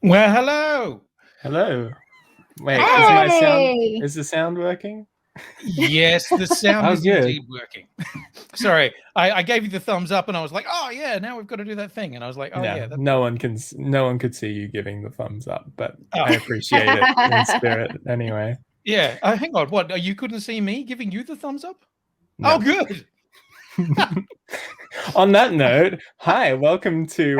Well, hello. Hello. Wait, Hey! is the sound working? Yes, the sound Oh, is good. indeed working. Sorry, I gave you the thumbs up, and I was like, "Oh yeah, now we've got to do that thing." And I was like, "Oh yeah, no one could see you giving the thumbs up, but Oh. I appreciate it in spirit anyway. yeah." Hang on, what? You couldn't see me giving you the thumbs up? No. Oh, good. On that note, hi, welcome to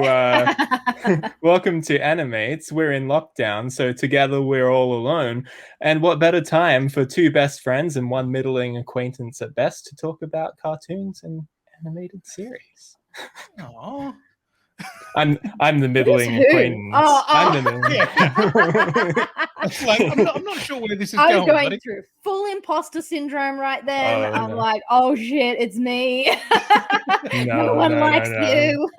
Animates. We're in lockdown, so together we're all alone. And what better time for two best friends and one middling acquaintance at best to talk about cartoons and animated series? Oh, I'm the middling acquaintance. I'm the middling. Yeah. It's like I'm not sure where this is I going. was going through full imposter syndrome right then. Oh, I'm no. like, oh shit, it's me. No one likes you.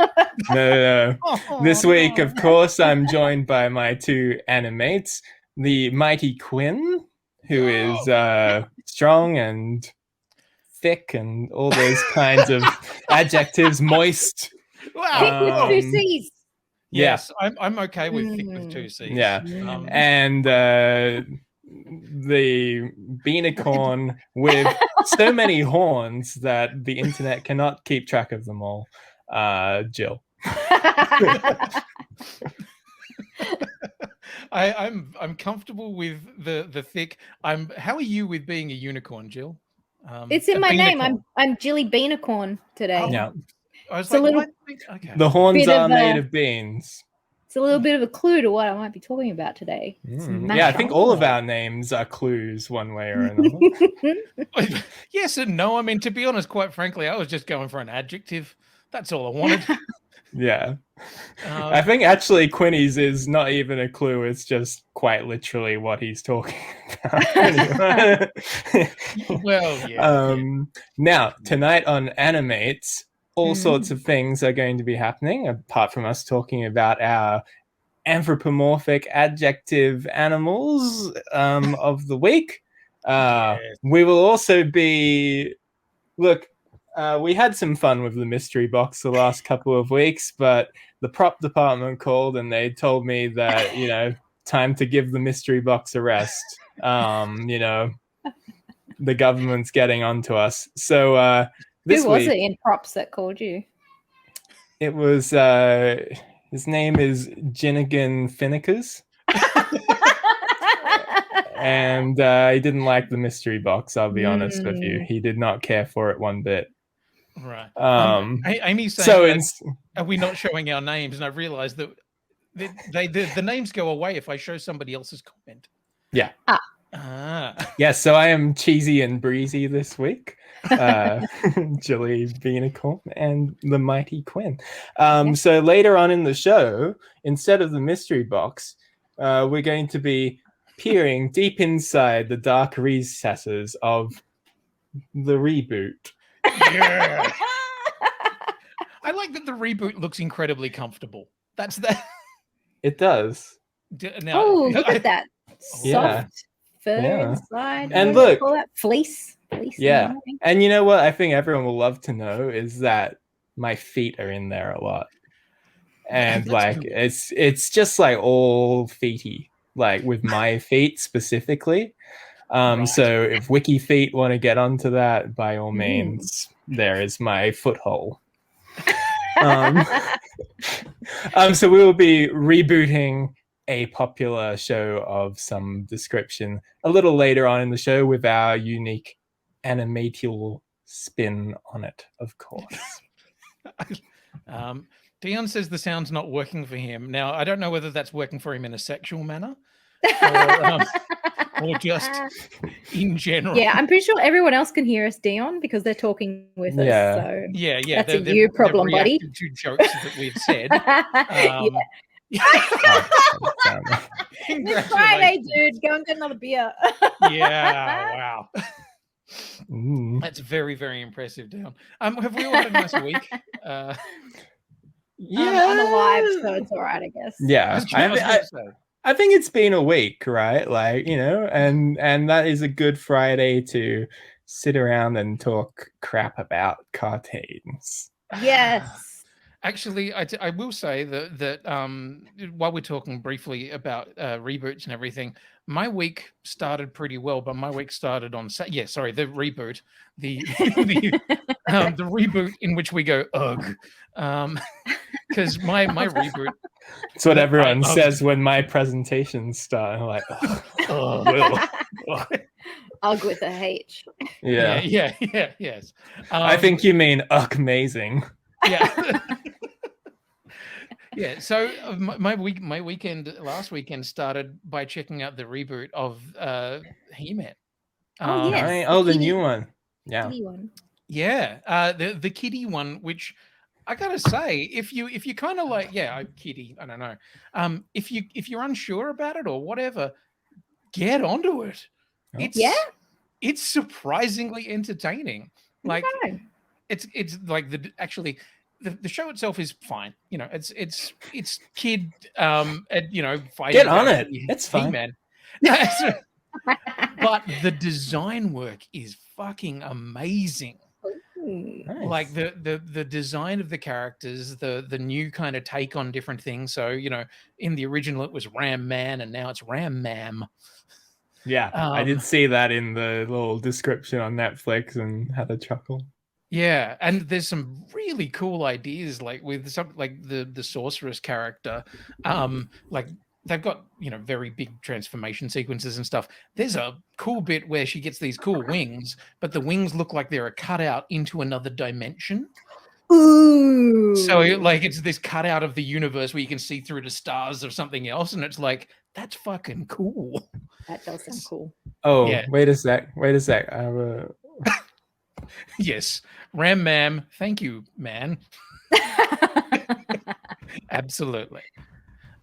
No. Oh, This week, no. of course, I'm joined by my two animates, the mighty Quinn, who is strong and thick and all those kinds of adjectives, moist. Wow. Thick with two C's. Yes, I'm okay with thick with two C's. Yeah. And the beanicorn with so many horns that the internet cannot keep track of them all. Jill. I'm comfortable with the thick. How are you with being a unicorn, Jill? It's in my name. beanicorn. I'm Jilly Beanicorn today. Yeah. I was It's a like, little- okay. The horns Bit are of made of beans. It's a little bit of a clue to what I might be talking about today. Yeah, I think all of our names are clues one way or another. Yes and no. I mean, to be honest, quite frankly, I was just going for an adjective. That's all I wanted. Yeah. I think actually Quinny's is not even a clue. It's just quite literally what he's talking about. Well, yeah. Now, tonight on Animates, all sorts of things are going to be happening, apart from us talking about our anthropomorphic adjective animals of the week. Yes. We will also be... Look, we had some fun with the mystery box the last couple of weeks, but the prop department called and they told me that, time to give the mystery box a rest. The government's getting onto us. So this Who was week, it in props that called you? it was his name is Ginnigan Finnekers. And he didn't like the mystery box, I'll be honest with you. He did not care for it one bit. Right. Amy's saying, are we not showing our names? And I realized that the names go away if I show somebody else's comment. Yeah. Yeah, so I am cheesy and breezy this week. Jilly Beanicorn and the mighty Quinn. So later on in the show, instead of the mystery box, we're going to be peering deep inside the dark recesses of the reboot. Yeah. I like that the reboot looks incredibly comfortable. That's that. It does. Now, look at that soft fur inside. And look, call that fleece. Yeah, and you know what? I think everyone will love to know is that my feet are in there a lot, and like cool. It's just like all feety, like with my feet specifically. Right. So if Wiki Feet want to get onto that, by all means, there is my foothole. So we will be rebooting a popular show of some description a little later on in the show with our unique animatial spin on it, of course. Dion says the sound's not working for him. Now, I don't know whether that's working for him in a sexual manner or just in general. Yeah, I'm pretty sure everyone else can hear us, Dion, because they're talking with us. So yeah. That's a you problem, buddy. To jokes that we've said. It's Friday, dude. Go and get another beer. Yeah, wow. That's very, very impressive, Dion. Have we all had a nice week? I'm alive, so it's all right, I guess. Yeah, I think it's been a week, right? Like, and that is a good Friday to sit around and talk crap about cartoons. Yes. Actually, I will say that while we're talking briefly about reboots and everything, my week started pretty well. But my week started on the reboot, the the reboot in which we go ugh, because my reboot. It's what everyone says when my presentations start. I'm like, Ugh with a H. Yeah. Yes. I think you mean amazing. Yeah. Yeah, so my weekend last weekend started by checking out the reboot of He-Man. The new one. Yeah. Kitty one. Yeah, the kitty one, which I gotta say, if you kind of like, kitty, I don't know. If you're unsure about it or whatever, get onto it. It's surprisingly entertaining. Like it's like the show itself is fine. You know, it's kid fighting. Get on it. It's fine. Man. But the design work is fucking amazing. Nice. Like the design of the characters, the new kind of take on different things. So, in the original it was Ram Man and now it's Ram Mam. Yeah, I did see that in the little description on Netflix and had a chuckle. Yeah, and there's some really cool ideas, like with some like the sorceress character, like they've got very big transformation sequences and stuff. There's a cool bit where she gets these cool wings, but the wings look like they're a cutout into another dimension. Ooh! So like it's this cutout of the universe where you can see through the stars of something else, and it's like that's fucking cool. That does sound cool. Oh, yeah. Wait a sec. Yes, Ram Mam. Thank you, man. Absolutely.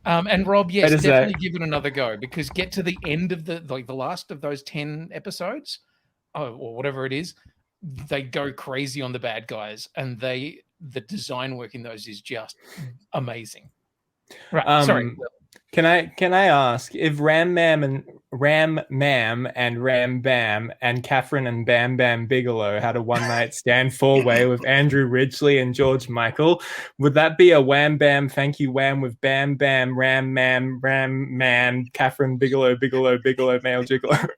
And Rob, yes, definitely give it another go, because get to the end of the last of those 10 episodes, or whatever it is, they go crazy on the bad guys, and the design work in those is just amazing. Right. Sorry. Can I ask if Ram Mam and Ram Bam and Catherine and Bam Bam Bigelow had a one-night stand four-way with Andrew Ridgely and George Michael, would that be a Wham Bam Thank You Wham with Bam Bam Ram Man Catherine Bigelow Male Gigolo?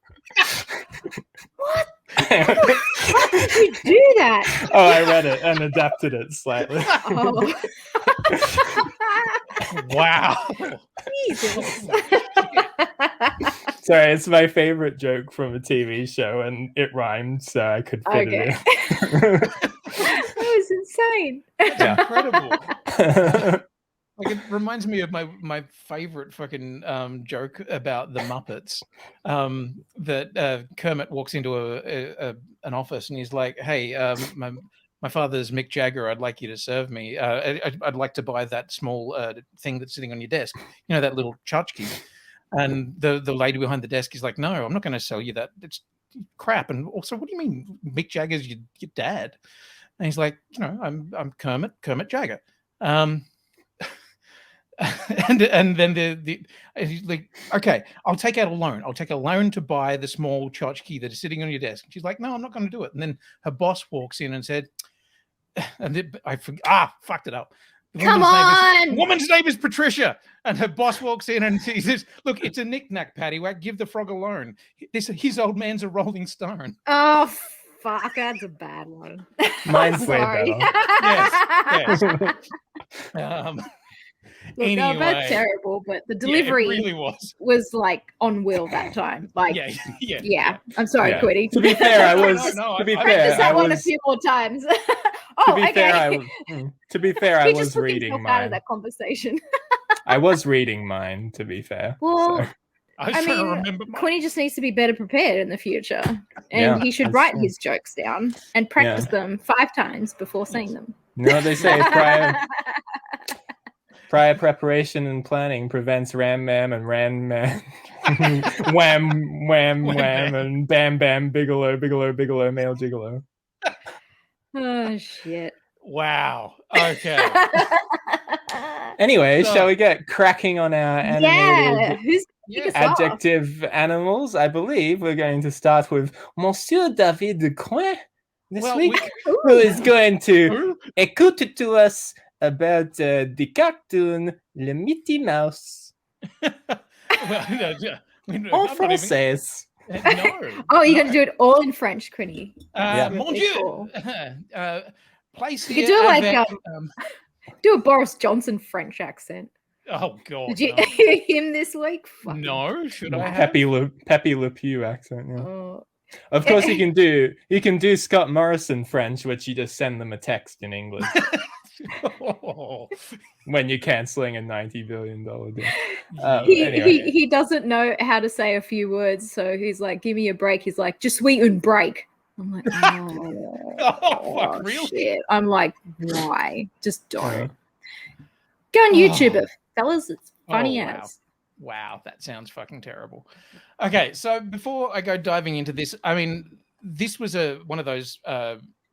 What? How did you do that? Oh, I read it and adapted it slightly. Oh. Wow. Jesus. Sorry, it's my favorite joke from a TV show, and it rhymed, so I could fit it in. That was insane. That's incredible. Like, it reminds me of my favorite fucking joke about the Muppets. That Kermit walks into an office and he's like, "Hey, my father's Mick Jagger. I'd like you to serve me. I'd like to buy that small thing that's sitting on your desk. You know, that little tchotchke." And the lady behind the desk is like, "No, I'm not going to sell you that. It's crap. And also, what do you mean Mick Jagger's your dad?" And he's like, "I'm Kermit Jagger." And then he's like, "Okay, I'll take out a loan. I'll take a loan to buy the small tchotchke that is sitting on your desk." And she's like, "No, I'm not going to do it." And then her boss walks in and said, fucked it up. The woman's name is Patricia. And her boss walks in and she says, "Look, it's a knick-knack, paddywhack. Give the frog a loan. His old man's a Rolling Stone." Oh, fuck. That's a bad one. Mine's way better. Yes. Look, anyway, that's terrible, but the delivery really was like on wheel that time. Like, yeah. I'm sorry, Quinny. To be fair, I was. To be fair, I won a few more times. To be fair, I was reading mine. Out of that conversation. I was reading mine. To be fair, well, so. I mean, Quinny just needs to be better prepared in the future, and he should write his jokes down and practice them 5 times before saying them. No, they say prior preparation and planning prevents Ram Mam and Ram Man. Wham, and Bam Bam Bigelow Male Gigolo. Oh, shit. Wow. Okay. Anyway, shall we get cracking on our animated adjective animals? I believe we're going to start with Monsieur David de Quin this week, who is going to écoute to us about the cartoon Le Mickey Mouse. Well, no, En français. No. Oh, you're gonna do it all in French, Quinny. Mon Dieu. Cool. Place You here. could do like avec, do a Boris Johnson French accent. oh God. Did you no. hear him this week? Fucking No, should I have? Pepe Le Pew accent. Yeah. Oh. Of course, you can do Scott Morrison French, which you just send them a text in English when you're canceling a $90 billion deal. Anyway. He doesn't know how to say a few words, so he's like, "Give me a break." He's like, "Just sweet and break." I'm like, Oh, fuck, really? Shit. I'm like, why? Just don't. Go on YouTube, fellas. It's funny as. Wow, that sounds fucking terrible. Okay, so before I go diving into this, I mean, this was one of those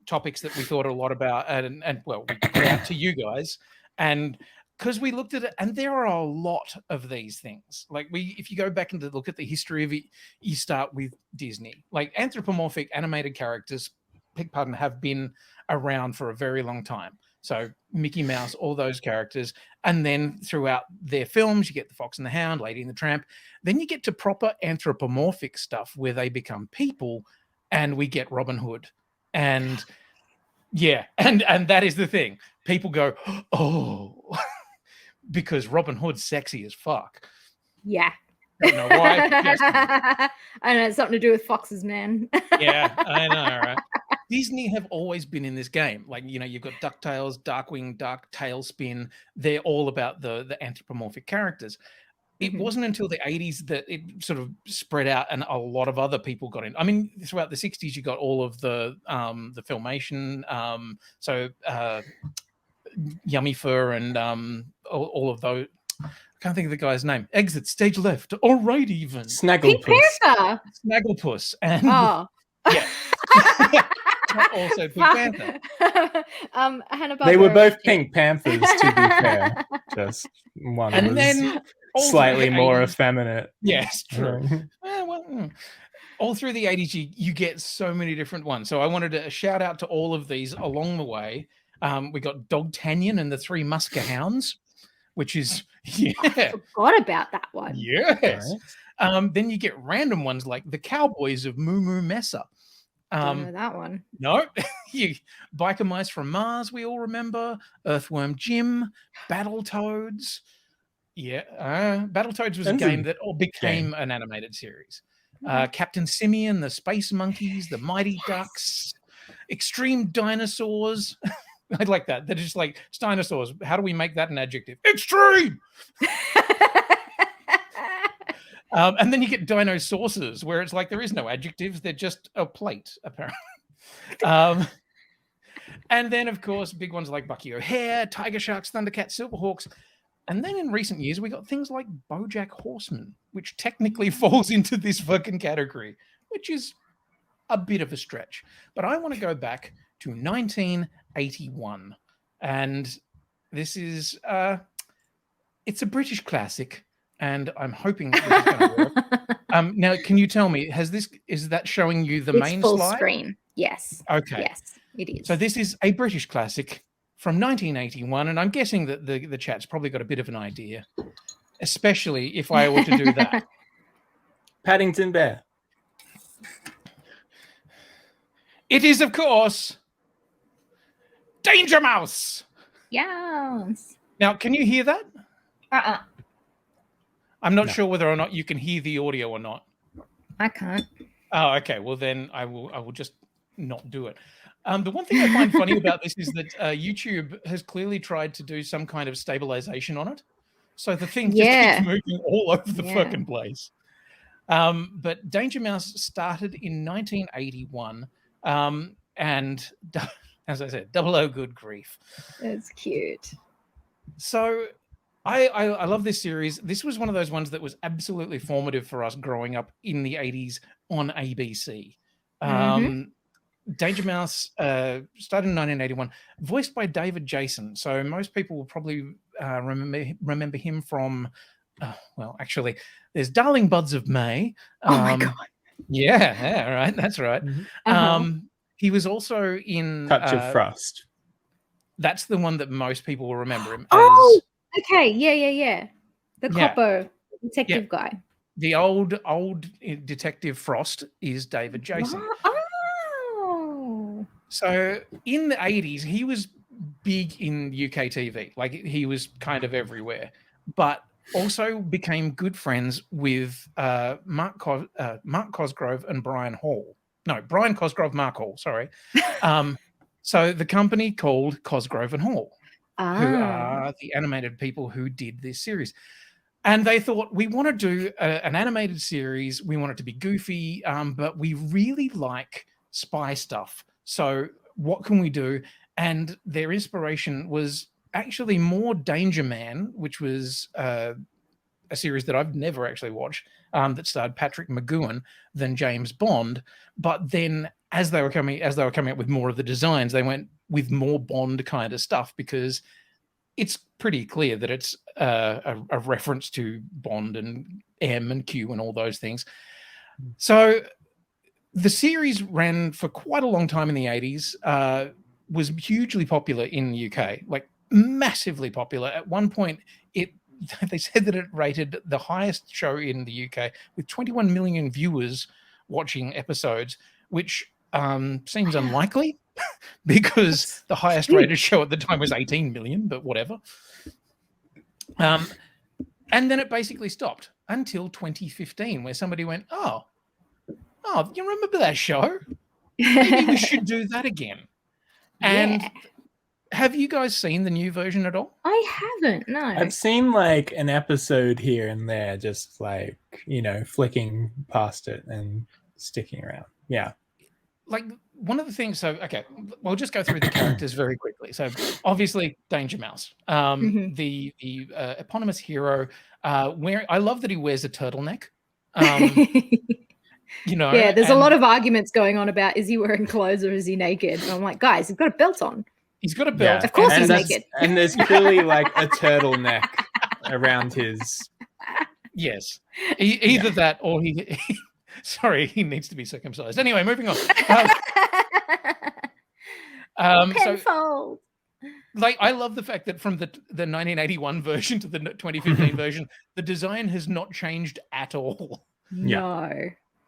topics that we thought a lot about, and well, we put out to you guys, and because we looked at it, and there are a lot of these things. Like if you go back and look at the history of it, you start with Disney. Like anthropomorphic animated characters, beg pardon, have been around for a very long time. So Mickey Mouse, all those characters. And then throughout their films, you get the Fox and the Hound, Lady and the Tramp. Then you get to proper anthropomorphic stuff where they become people, and we get Robin Hood. And yeah, and that is the thing. People go, oh, because Robin Hood's sexy as fuck. Yeah. I don't know why. I know, it's something to do with foxes, man. Yeah, I know, right? Disney have always been in this game. Like, you know, you've got DuckTales, Darkwing Duck, Tailspin. They're all about the anthropomorphic characters. It wasn't until the 80s that it sort of spread out and a lot of other people got in. I mean, throughout the 60s, you got all of the Filmation, Yummy Fur and all of those. I can't think of the guy's name. Exit, stage left, or right even. Snagglepuss. Snagglepuss. And yeah. Also Pink Panther. They were both Pink Panthers, to be fair. Just one and was then slightly more effeminate. Yes, true. All through the 80s, you get so many different ones. So I wanted to shout out to all of these along the way. We got Dogtanian and the Three Muskehounds, which is I forgot about that one. Yes. Right. Then you get random ones like the Cowboys of Moo Moo Mesa. Don't know that one. No, Biker Mice from Mars, we all remember. Earthworm Jim, Battletoads. Yeah, Battletoads was a game that all became an animated series. Captain Simeon, the Space Monkeys, the Mighty Ducks, Extreme Dinosaurs. I like that. They're just like dinosaurs. How do we make that an adjective? Extreme! And then you get Dino Saucers, where it's like there is no adjectives; they're just a plate, apparently. And then, of course, big ones like Bucky O'Hare, Tiger Sharks, Thundercats, Silverhawks. And then in recent years, we got things like BoJack Horseman, which technically falls into this fucking category, which is a bit of a stretch. But I want to go back to 1981, and this is it's a British classic. And I'm hoping that this is going to work. Now, can you tell me, is that showing you the main full slide? Screen. Yes. Okay. Yes, it is. So this is a British classic from 1981, and I'm guessing that the chat's probably got a bit of an idea, especially if I were to do that. Paddington Bear. It is, of course, Danger Mouse. Yes. Now, can you hear that? I'm not No. sure whether or not you can hear the audio or not. I can't. Oh, okay. Well, then I will just not do it. The one thing I find funny about this is that YouTube has clearly tried to do some kind of stabilization on it. So the thing just keeps moving all over the fucking place. But Danger Mouse started in 1981. And as I said, 00 good grief. That's cute. So I love this series. This was one of those ones that was absolutely formative for us growing up in the 80s on ABC. Danger Mouse started in 1981, voiced by David Jason. So most people will probably remember him from, well, actually, there's Darling Buds of May. Oh my God. Yeah, right. That's right. He was also in Touch of Frost. That's the one that most people will remember him as. Oh, okay. Yeah. The copper detective guy. The old Detective Frost is David Jason. Oh. So in the 80s, he was big in UK TV. Like, he was kind of everywhere, but also became good friends with Mark Cosgrove and Brian Hall. No, Brian Cosgrove, Mark Hall, sorry. So the company called Cosgrove and Hall, who are the animated people who did this series. And they thought, we want to do an animated series. We want it to be goofy, but we really like spy stuff. So what can we do? And their inspiration was actually more Danger Man, which was a series that I've never actually watched, that starred Patrick McGoohan, than James Bond. But then as they were coming up with more of the designs, they went with more Bond kind of stuff, because it's pretty clear that it's a reference to Bond and M and Q and all those things. So the series ran for quite a long time in the 80s, was hugely popular in the UK, like massively popular. At one point, they said that it rated the highest show in the UK with 21 million viewers watching episodes, which seems unlikely. Because the highest rated show at the time was 18 million, but whatever. And then it basically stopped until 2015, where somebody went, oh, you remember that show? Maybe we should do that again. And have you guys seen the new version at all? I haven't, no. I've seen like an episode here and there, just like, flicking past it and sticking around. Yeah. Like, one of the things, so, okay, we'll just go through the characters very quickly. So, obviously, Danger Mouse, the eponymous hero, I love that he wears a turtleneck. Yeah, there's a lot of arguments going on about, is he wearing clothes or is he naked? And I'm like, guys, he's got a belt on. He's got a belt. Yeah. Of course he's naked. And there's clearly like a turtleneck around his... Yes. Either that or he... Sorry, he needs to be circumcised. Anyway, moving on. Penfold. Like, I love the fact that from the 1981 version to the 2015 version, the design has not changed at all. No.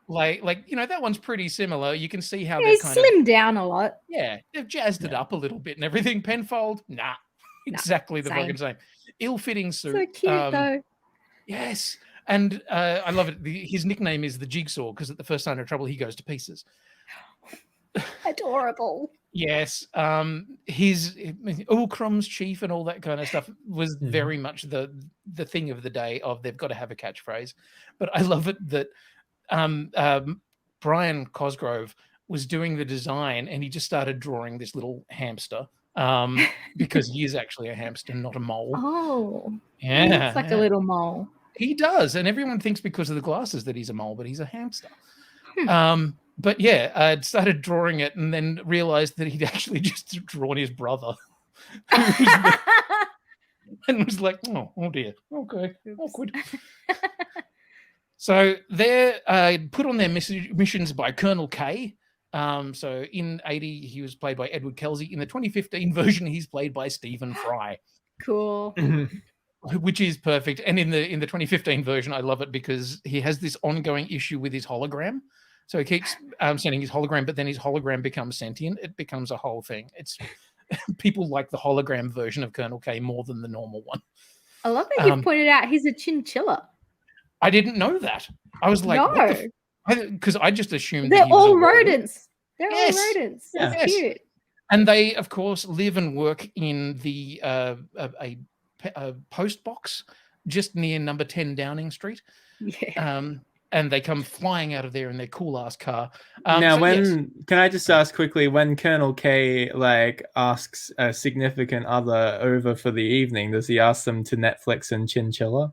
Like that one's pretty similar. You can see how they've kind slimmed down a lot. Yeah, they've jazzed it up a little bit and everything. Penfold, exactly the fucking same. Ill-fitting suit. So cute though. Yes. And I love it. His nickname is the Jigsaw, because at the first sign of trouble, he goes to pieces. Adorable. Yes. His Crumbs Chief and all that kind of stuff was very much the thing of the day of they've got to have a catchphrase. But I love it that Brian Cosgrove was doing the design and he just started drawing this little hamster, because he is actually a hamster, not a mole. Oh. Yeah. It's like a little mole. He does, and everyone thinks because of the glasses that he's a mole, but he's a hamster. But yeah, I'd started drawing it and then realized that he'd actually just drawn his brother. And was like, oh dear, okay, awkward. So they're put on their missions by Colonel K. So in 80, he was played by Edward Kelsey. In the 2015 version, he's played by Stephen Fry. Cool. Which is perfect. And in the 2015 version, I love it because he has this ongoing issue with his hologram. So he keeps sending his hologram, but then his hologram becomes sentient. It becomes a whole thing. It's people like the hologram version of Colonel K more than the normal one. I love that you've pointed out he's a chinchilla. I didn't know that. I was like, no, because I just assumed they're that he was all rodents. They're all rodents. Yes. That's cute. And they, of course, live and work in the a post box just near number 10 Downing Street. Yeah. And they come flying out of there in their cool ass car. Can I just ask quickly, when Colonel K asks a significant other over for the evening, does he ask them to Netflix and Chinchilla?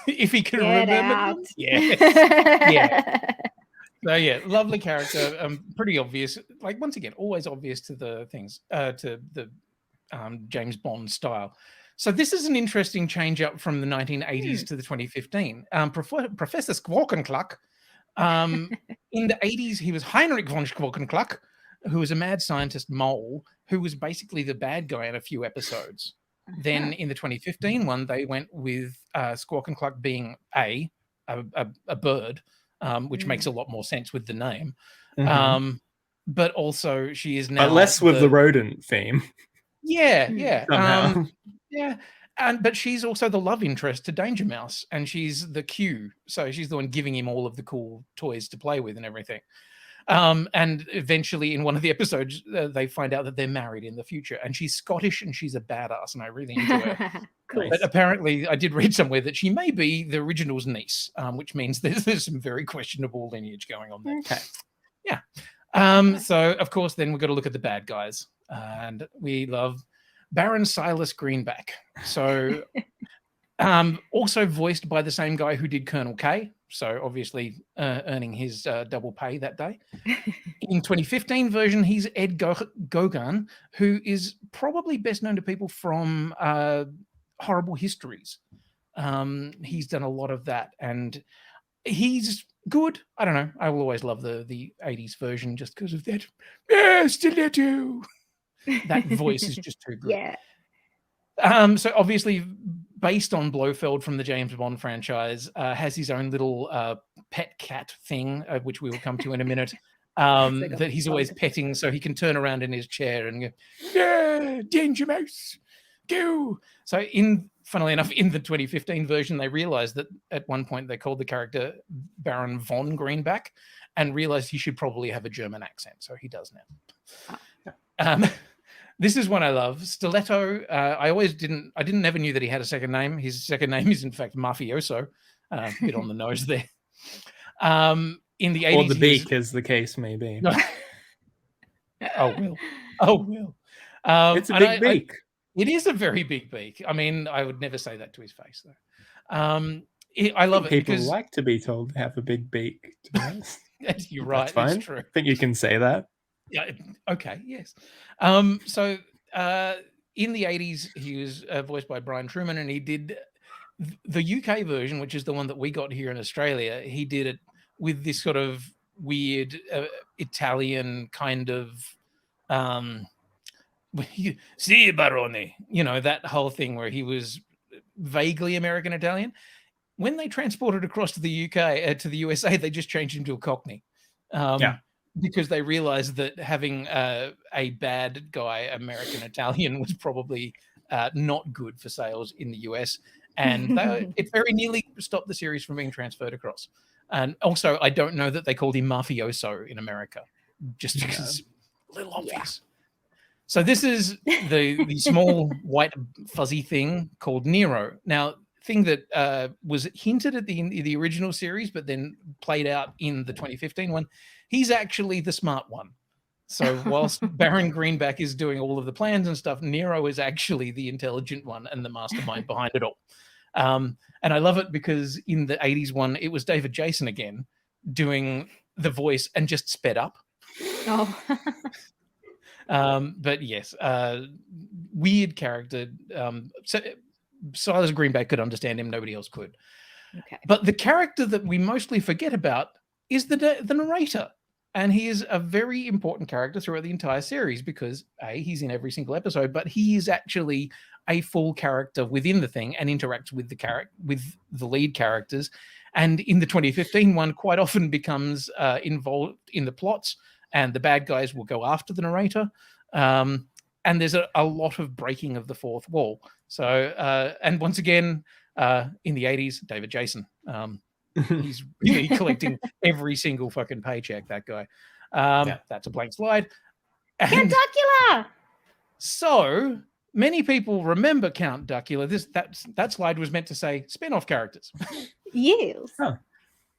If he can remember them? Yes. Yeah. So yeah, lovely character. Pretty obvious. Like, once again, always obvious to the things, to the James Bond style. So this is an interesting change up from the 1980s to the 2015. Professor Squawkencluck, in the 80s, he was Heinrich von Squawkencluck. who was a mad scientist mole who was basically the bad guy in a few episodes. Then in the 2015 one, they went with Squawkencluck being a bird, which makes a lot more sense with the name. But also she is now... But less with the rodent theme. Yeah. Somehow. Yeah. But she's also the love interest to Danger Mouse, and she's the Q. So she's the one giving him all of the cool toys to play with and everything. And eventually in one of the episodes, they find out that they're married in the future, and she's Scottish and she's a badass, and I really enjoy her. Cool. But apparently I did read somewhere that she may be the original's niece, which means there's some very questionable lineage going on there. Okay. Yeah. So of course then we've got to look at the bad guys, and we love Baron Silas Greenback. So also voiced by the same guy who did Colonel K. So obviously earning his double pay that day. In 2015 version, he's Ed Gogan, who is probably best known to people from Horrible Histories. He's done a lot of that, and he's good. I don't know. I will always love the 80s version just because of that. Stiletto. That voice is just too good. Yeah. So obviously based on Blofeld from the James Bond franchise, has his own little pet cat thing, which we will come to in a minute, that he's always petting so he can turn around in his chair and go, yeah, Danger Mouse, go. So funnily enough, in the 2015 version, they realized that at one point they called the character Baron von Greenback and realized he should probably have a German accent. So he does now. This is one I love. Stiletto. I never knew that he had a second name. His second name is in fact Mafioso. A bit on the nose there. In the 80s, or the beak, as the case may be. Will. It's a big beak. It is a very big beak. I mean, I would never say that to his face, though. I love it. People because like to be told to have a big beak. To be honest. You're right. That's fine. It's true. I think you can say that. Yeah. Okay. Yes. So in the 80s, he was voiced by Brian Truman, and he did the UK version, which is the one that we got here in Australia. He did it with this sort of weird Italian kind of "Si Barone," that whole thing where he was vaguely American Italian. When they transported across to the UK to the USA, they just changed him to a Cockney. Because they realized that having a bad guy American Italian was probably not good for sales in the US, and it very nearly stopped the series from being transferred across. And also, I don't know that they called him Mafioso in America, just because a little obvious. So this is the small white fuzzy thing called Nero. Now, thing that was hinted at the original series, but then played out in the 2015 one. He's actually the smart one. So whilst Baron Greenback is doing all of the plans and stuff, Nero is actually the intelligent one and the mastermind behind it all. And I love it because in the 80s one, it was David Jason again doing the voice and just sped up. Oh. But yes, weird character. So Silas Greenback could understand him. Nobody else could. Okay. But the character that we mostly forget about is the narrator. And he is a very important character throughout the entire series because he's in every single episode, but he is actually a full character within the thing and interacts with the lead characters. And in the 2015 one, quite often becomes involved in the plots, and the bad guys will go after the narrator. And there's a lot of breaking of the fourth wall. So, and once again, in the 80s, David Jason. He's really collecting every single fucking paycheck, that guy. That's a blank slide. Count Duckula! So many people remember Count Duckula. That slide was meant to say spin-off characters. Yes. Huh.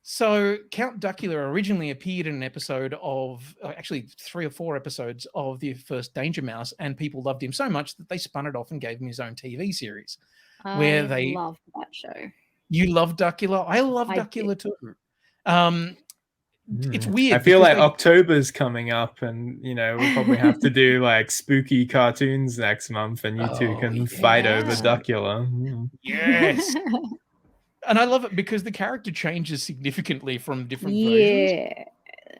So Count Duckula originally appeared in an episode of, actually 3 or 4 episodes of the first Danger Mouse, and people loved him so much that they spun it off and gave him his own TV series. I loved that show. You love Duckula? I love Duckula too. It's weird. I feel like October's coming up, and we'll probably have to do like spooky cartoons next month, and you two can fight over Duckula. Yes. And I love it because the character changes significantly from different versions.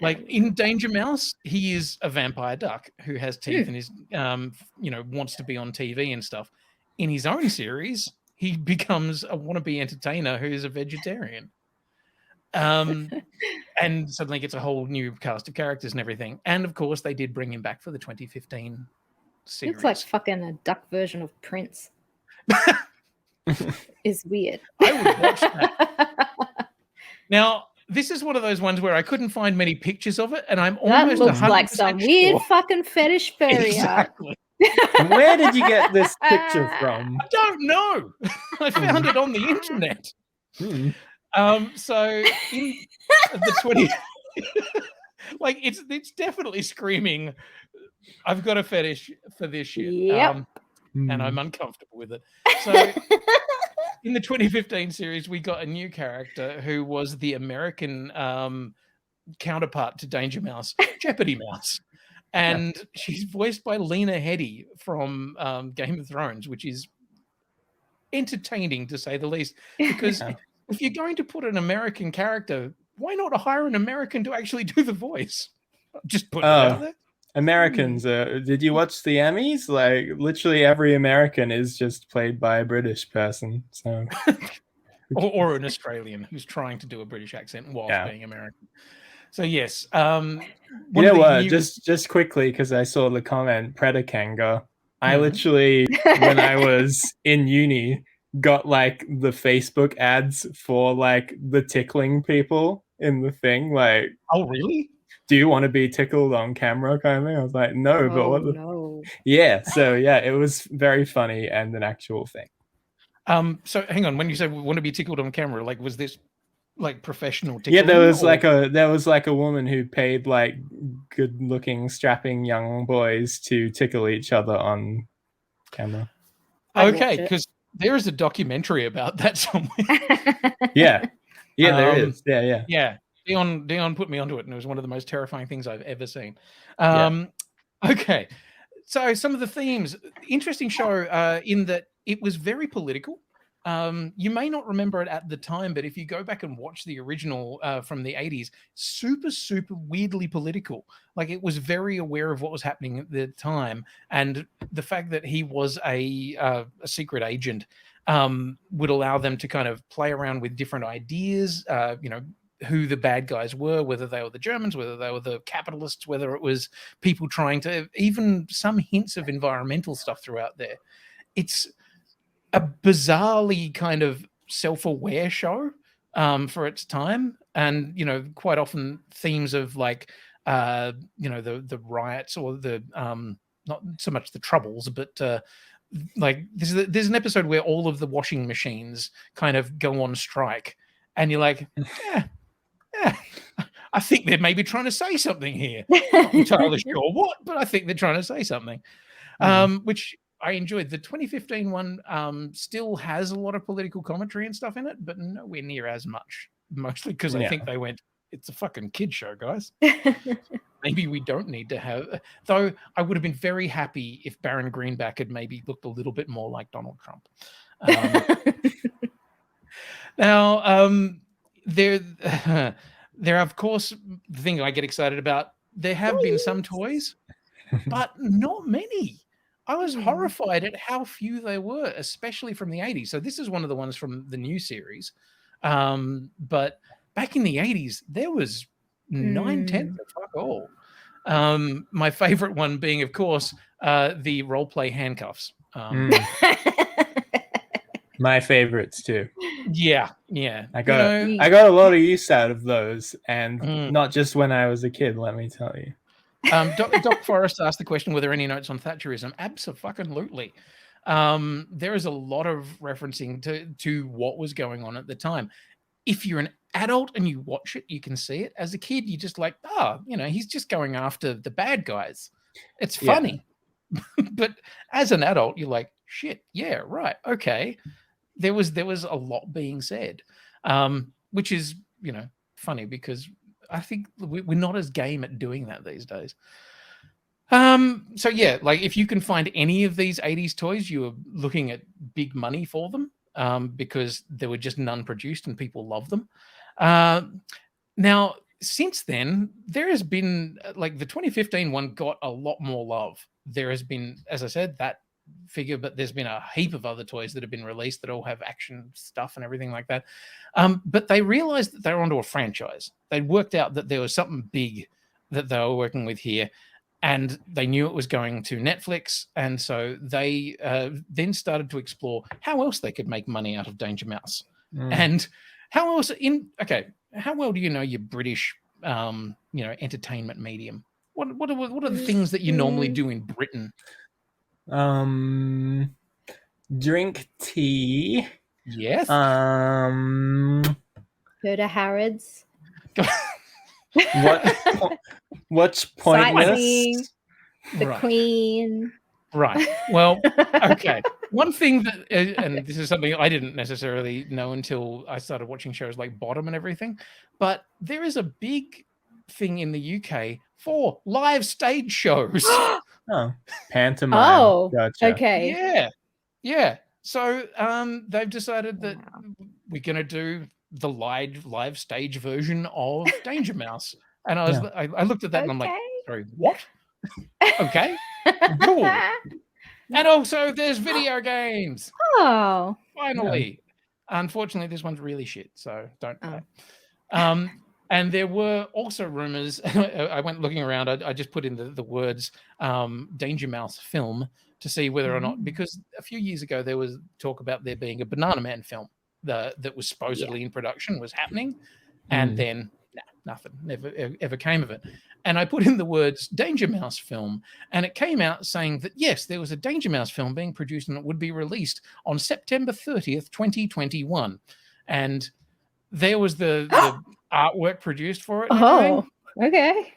Like in Danger Mouse, he is a vampire duck who has teeth and is, wants to be on TV and stuff. In his own series, he becomes a wannabe entertainer who is a vegetarian. And suddenly gets a whole new cast of characters and everything. And of course, they did bring him back for the 2015 series. Looks like fucking a duck version of Prince. Is weird. I would watch that. Now, this is one of those ones where I couldn't find many pictures of it, and I'm almost that looks like some weird fucking fetish fairy. Exactly. Where did you get this picture from? I don't know. I found it on the internet. So in the 20, like it's definitely screaming, "I've got a fetish for this shit," Yep. and I'm uncomfortable with it. So. In the 2015 series, we got a new character who was the American counterpart to Danger Mouse, Jeopardy Mouse. And she's voiced by Lena Headey from Game of Thrones, which is entertaining, to say the least. Because if you're going to put an American character, why not hire an American to actually do the voice? Just put it out there. Americans, did you watch the Emmys? Like, literally every American is just played by a British person. So, or an Australian who's trying to do a British accent whilst being American. So yes, you know what? Just quickly, because I saw the comment, Predacanga. I literally, when I was in uni, got like the Facebook ads for like the tickling people in the thing. Like, oh really? Do you want to be tickled on camera kind of thing? I was like, no, but what the... No. Yeah, so yeah, it was very funny and an actual thing. So hang on, when you say we want to be tickled on camera, like was this like professional tickling? Yeah, there was like a woman who paid like good looking, strapping young boys to tickle each other on camera. Okay, because there is a documentary about that somewhere. Yeah, there is. Yeah. Dion put me onto it, and it was one of the most terrifying things I've ever seen. Okay, so some of the themes, interesting show in that it was very political. You may not remember it at the time, but if you go back and watch the original from the 80s, super weirdly political. Like it was very aware of what was happening at the time, and the fact that he was a secret agent would allow them to kind of play around with different ideas, who the bad guys were, whether they were the Germans, whether they were the capitalists, whether it was people trying to, even some hints of environmental stuff throughout there. It's a bizarrely kind of self-aware show for its time. And, quite often themes of like, the riots or the, not so much the troubles, but like there's an episode where all of the washing machines kind of go on strike. And you're like, I think they're maybe trying to say something here. Not entirely sure what, but I think they're trying to say something, which I enjoyed. The 2015 one still has a lot of political commentary and stuff in it, but nowhere near as much, mostly because I think they went, it's a fucking kid show, guys. Maybe we don't need to have, though I would have been very happy if Baron Greenback had maybe looked a little bit more like Donald Trump. Now, there, of course, the thing I get excited about, there have been some toys, but not many. I was horrified at how few there were, especially from the 80s. So this is one of the ones from the new series. But back in the 80s, there was 9/10 of fuck all. My favorite one being, of course, the role-play handcuffs. My favorites too. Yeah. I got a lot of use out of those, and not just when I was a kid. Let me tell you. Doc Forrest asked the question: were there any notes on Thatcherism? Absolutely. There is a lot of referencing to what was going on at the time. If you're an adult and you watch it, you can see it. As a kid, you're just like, he's just going after the bad guys. It's funny. But as an adult, you're like, shit, yeah, right, okay. There was a lot being said, which is, funny because I think we're not as game at doing that these days. So yeah, like if you can find any of these 80s toys, you were looking at big money for them, because there were just none produced and people love them. Now, since then, there has been like the 2015 one got a lot more love. There has been, as I said, that figure, but there's been a heap of other toys that have been released that all have action stuff and everything like that. But they realized that they were onto a franchise. They'd worked out that there was something big that they were working with here, and they knew it was going to Netflix. And so they then started to explore how else they could make money out of Danger Mouse. And how else how well do you know your British entertainment medium? What are the things that you normally do in Britain? Drink tea. Yes. Go to Harrods. What's pointless? Sightseeing, the Right. Queen. Right. Well, okay. One thing that, and this is something I didn't necessarily know until I started watching shows like Bottom and everything, but there is a big thing in the UK for live stage shows. Oh, pantomime. Oh, gotcha. okay. Yeah. So they've decided that we're going to do the live stage version of Danger Mouse. And I looked at that and I'm like, sorry, what? Okay. Cool. And also there's video games. Oh. Finally. Yeah. Unfortunately, this one's really shit, so don't play. And there were also rumors. I went looking around. I just put in the words Danger Mouse film to see whether or not, because a few years ago there was talk about there being a Banana Man film that was supposedly in production, was happening. And then nothing, never ever came of it. And I put in the words Danger Mouse film, and it came out saying that, yes, there was a Danger Mouse film being produced and it would be released on September 30th, 2021. And there was the artwork produced for it. Oh, okay.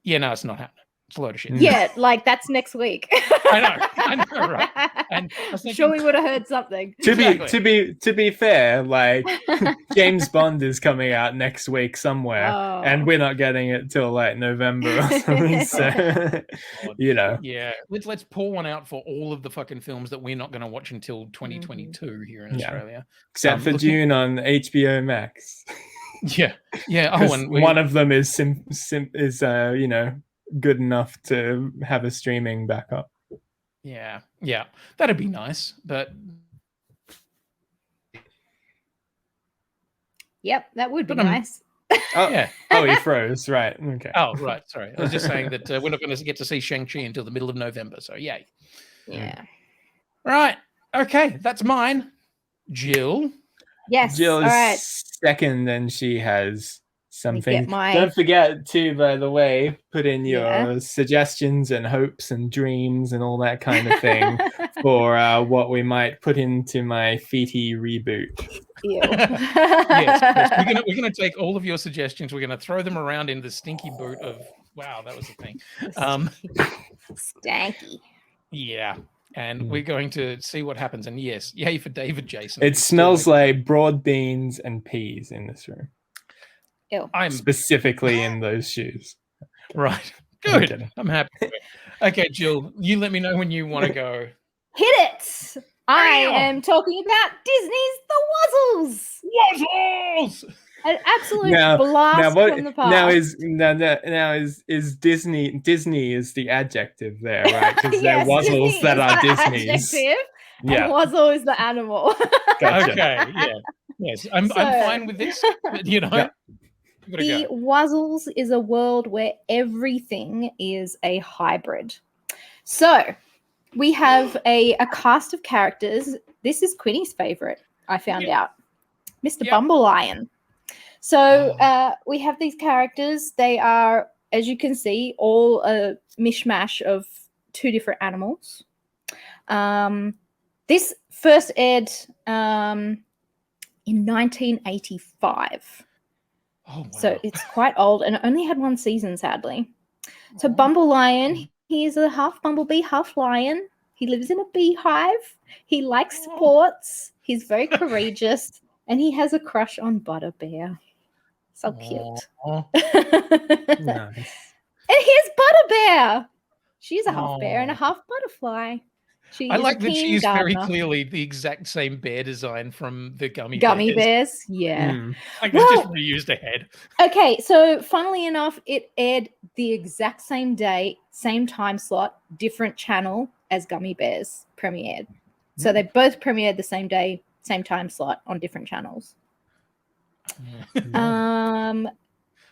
Yeah, no, it's not happening. It's a load of shit. Yeah, like that's next week. I know, right? And I was thinking, sure, we would have heard something. To be fair, like James Bond is coming out next week somewhere, and we're not getting it till like November or something. So yeah, let's pour one out for all of the fucking films that we're not going to watch until 2022 here in Australia, except for June on HBO Max. Yeah. Oh, and one of them is good enough to have a streaming backup. Yeah, that'd be nice, but yep, that would be nice. Oh, he froze. Right. Okay. Oh, right. Sorry, I was just saying that we're not going to get to see Shang-Chi until the middle of November. So yay. Yeah. Right. Okay, that's mine. Jill. Yes. Jill is all right. second, and she has something. Don't forget to, by the way, put in your suggestions and hopes and dreams and all that kind of thing for what we might put into my Feety reboot. Yes. We're gonna take all of your suggestions. We're gonna throw them around in the stinky boot of wow, that was the thing. Stanky. Yeah. And we're going to see what happens. And yes, yay for David Jason. It smells like broad beans and peas in this room. Ew. I'm specifically in those shoes. Right. Good. I'm happy. Okay, Jill, you let me know when you want to go. Hit it. I am talking about Disney's The Wuzzles. An absolute blast from the past. Now is Disney is the adjective there, right? Because they're Wuzzles that are Disney's. Adjective, and Wuzzle is the animal. Gotcha. Okay, yeah. Yes, I'm fine with this, but The Wuzzles is a world where everything is a hybrid. So we have a cast of characters. This is Quinny's favorite, I found out. Mr. Bumble Lion. So we have these characters. They are, as you can see, all a mishmash of two different animals. This first aired in 1985. Oh, wow. So it's quite old and it only had one season, sadly. So Bumble Lion, he is a half bumblebee, half lion. He lives in a beehive. He likes sports. He's very courageous. And he has a crush on Butterbear. So cute. Nice. And here's Butterbear. She's a half bear and a half butterfly. She I is like a that keen she is very gardener. clearly the exact same bear design from the Gummy Bears. Yeah. Like it's just reused a head. Okay, so funnily enough, it aired the exact same day, same time slot, different channel as Gummy Bears premiered. So they both premiered the same day, same time slot on different channels.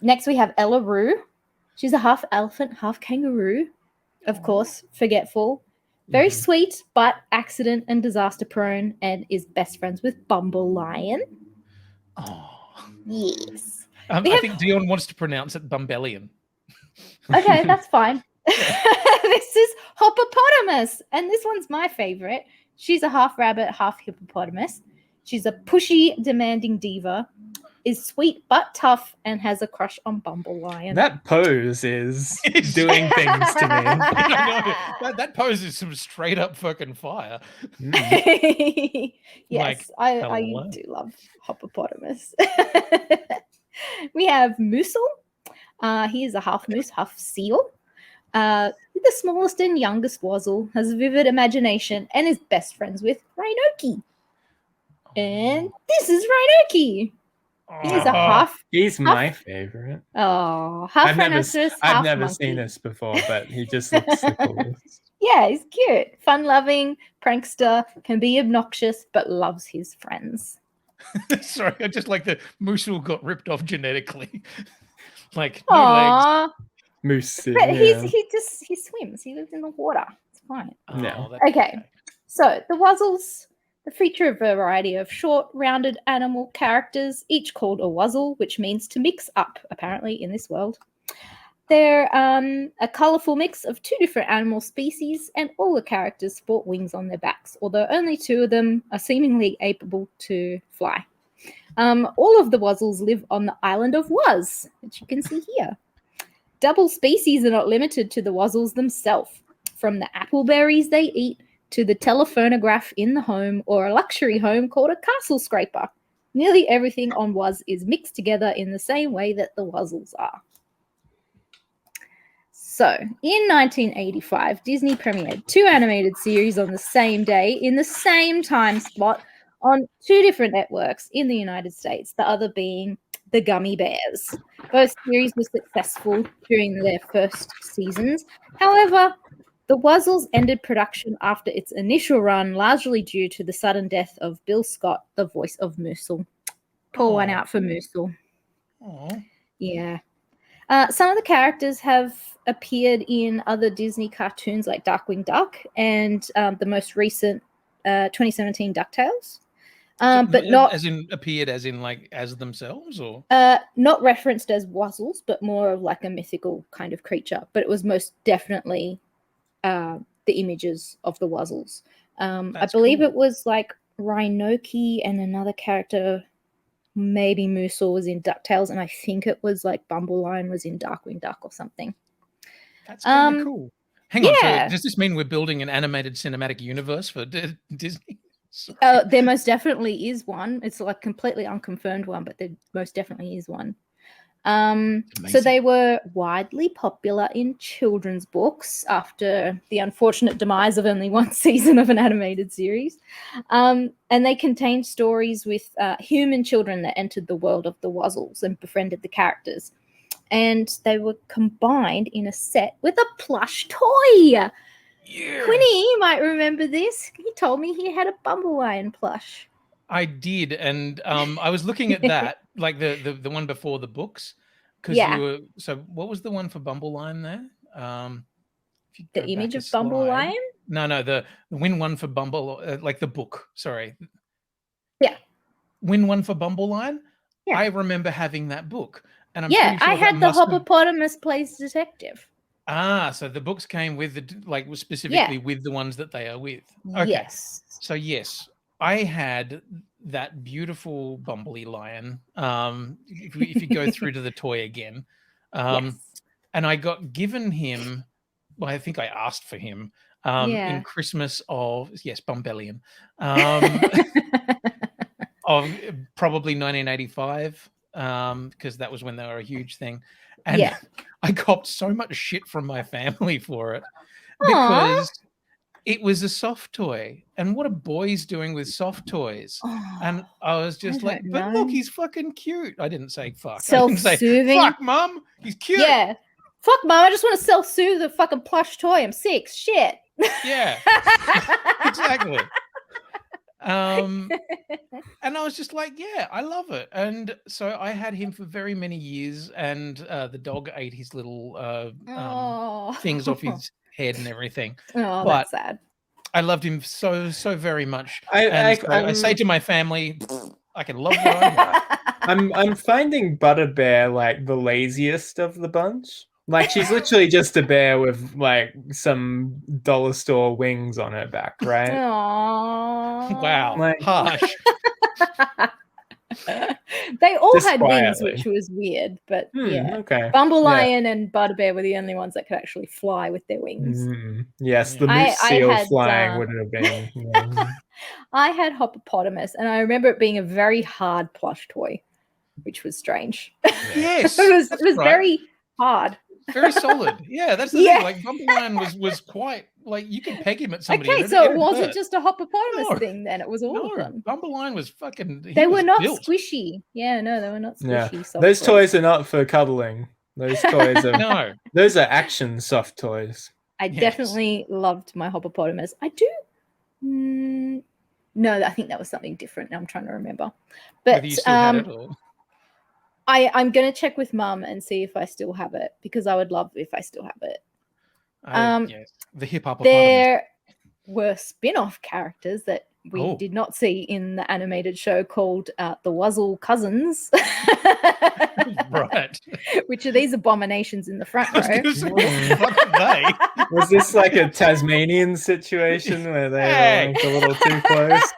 Next we have Ella Roo. She's a half elephant, half kangaroo. Of course, forgetful. Very sweet, but accident and disaster prone, and is best friends with Bumble Lion. Oh. Yes. I think Dion wants to pronounce it Bumbellian. Okay, that's fine. This is Hoppopotamus, and this one's my favorite. She's a half rabbit, half hippopotamus. She's a pushy, demanding diva, is sweet but tough, and has a crush on Bumble Lion. That pose is doing things to me. That pose is some straight up fucking fire. Yes, I do love Hoppopotamus. We have Moosel. He is a half moose, half seal. The smallest and youngest Wazzle, has a vivid imagination, and is best friends with Rhinoki. And this is Rhinoki. He's a half. He's my favorite. Oh, half rhinoceros, I've never monkey. seen this before, but he just looks the coolest. Yeah, he's cute, fun-loving, prankster, can be obnoxious, but loves his friends. Sorry, I just like the Moosel got ripped off genetically. Like no legs. Moose. But he swims. He lives in the water. It's fine. No. Okay. So the Wuzzles, they feature a variety of short, rounded animal characters, each called a Wuzzle, which means to mix up, apparently, in this world. They're a colourful mix of two different animal species, and all the characters sport wings on their backs, although only two of them are seemingly able to fly. All of the Wuzzles live on the island of Wuzz, which you can see here. Double species are not limited to the Wuzzles themselves. From the apple berries they eat to the telephonograph in the home or a luxury home called a castle scraper. Nearly everything on Wuzz is mixed together in the same way that the Wuzzles are. So, in 1985, Disney premiered 2 animated series on the same day in the same time slot on 2 different networks in the United States, the other being the Gummy Bears. Both series were successful during their first seasons. However, the Wuzzles ended production after its initial run, largely due to the sudden death of Bill Scott, the voice of Moosel. Pour one out for Moosel. Yeah. Some of the characters have appeared in other Disney cartoons like Darkwing Duck and the most recent 2017 DuckTales. But not as in appeared as in like as themselves, or not referenced as Wuzzles, but more of like a mythical kind of creature. But it was most definitely the images of the Wuzzles. I believe it was like Rhinoki and another character, maybe Moosel, was in DuckTales, and I think it was like Bumble Lion was in Darkwing Duck or something. That's kind of cool. Hang on, so does this mean we're building an animated cinematic universe for Disney? There most definitely is one. It's like completely unconfirmed one, but there most definitely is one. So they were widely popular in children's books after the unfortunate demise of only one season of an animated series. And they contained stories with human children that entered the world of the Wuzzles and befriended the characters. And they were combined in a set with a plush toy. Yeah. Quinny, you might remember this. He told me he had a Bumble Lion plush. I did, and I was looking at that, like the one before the books, because you were. So, what was the one for Bumble Lion there? The image of Bumble Lion? No, the win one for Bumble, like the book. Sorry. Yeah. Win one for Bumble Lion. Yeah. I remember having that book, and I'm pretty sure I had the Hoppopotamus plays detective. So the books came with the specifically with the ones that they are with. Okay. Yes. So yes, I had that beautiful Bumbley Lion. If you go through to the toy again, and I got given him. Well, I think I asked for him in Christmas of Bumbellian, of probably 1985, because that was when they were a huge thing. And I copped so much shit from my family for it because it was a soft toy, and what are boys doing with soft toys? And I was just like, but look, he's fucking cute. I didn't say fuck. I didn't say fuck, mum. He's cute. Yeah. Fuck, mum. I just want to self-soothe a fucking plush toy. I'm 6. Shit. Yeah. Exactly. And I was just like, yeah, I love it. And so I had him for very many years, and the dog ate his little things off his head and everything. Oh, but that's sad. I loved him so very much. I say to my family, I can love what I want. I'm finding Butter Bear like the laziest of the bunch. Like she's literally just a bear with like some dollar store wings on her back, right? Aww. Wow, like, harsh. They all had wings, which was weird, but yeah. Okay. Bumble Lion and Butter Bear were the only ones that could actually fly with their wings. Yes, the moose seal flying would have been. Yeah. I had Hippopotamus, and I remember it being a very hard plush toy, which was strange. Yes, it was very hard. Very solid. Yeah, that's the thing. Like Bumble Lion was quite like you could peg him at somebody. Okay, so it wasn't just a Hippopotamus thing then. It was all of them. Bumble Lion was fucking. They were not squishy. Yeah, no, they were not squishy. Yeah. Those toys are not for cuddling. Those toys are no. Those are action soft toys. I definitely loved my Hippopotamus. I do. No, I think that was something different. Now I'm trying to remember. But whether you still had it or... I'm going to check with Mum and see if I still have it, because I would love if I still have it. Yes. The hippopotamus. There were spin-off characters that we did not see in the animated show called the Wuzzle Cousins. Right. Which are these abominations in the front row. Was this like a Tasmanian situation where they were like a little too close?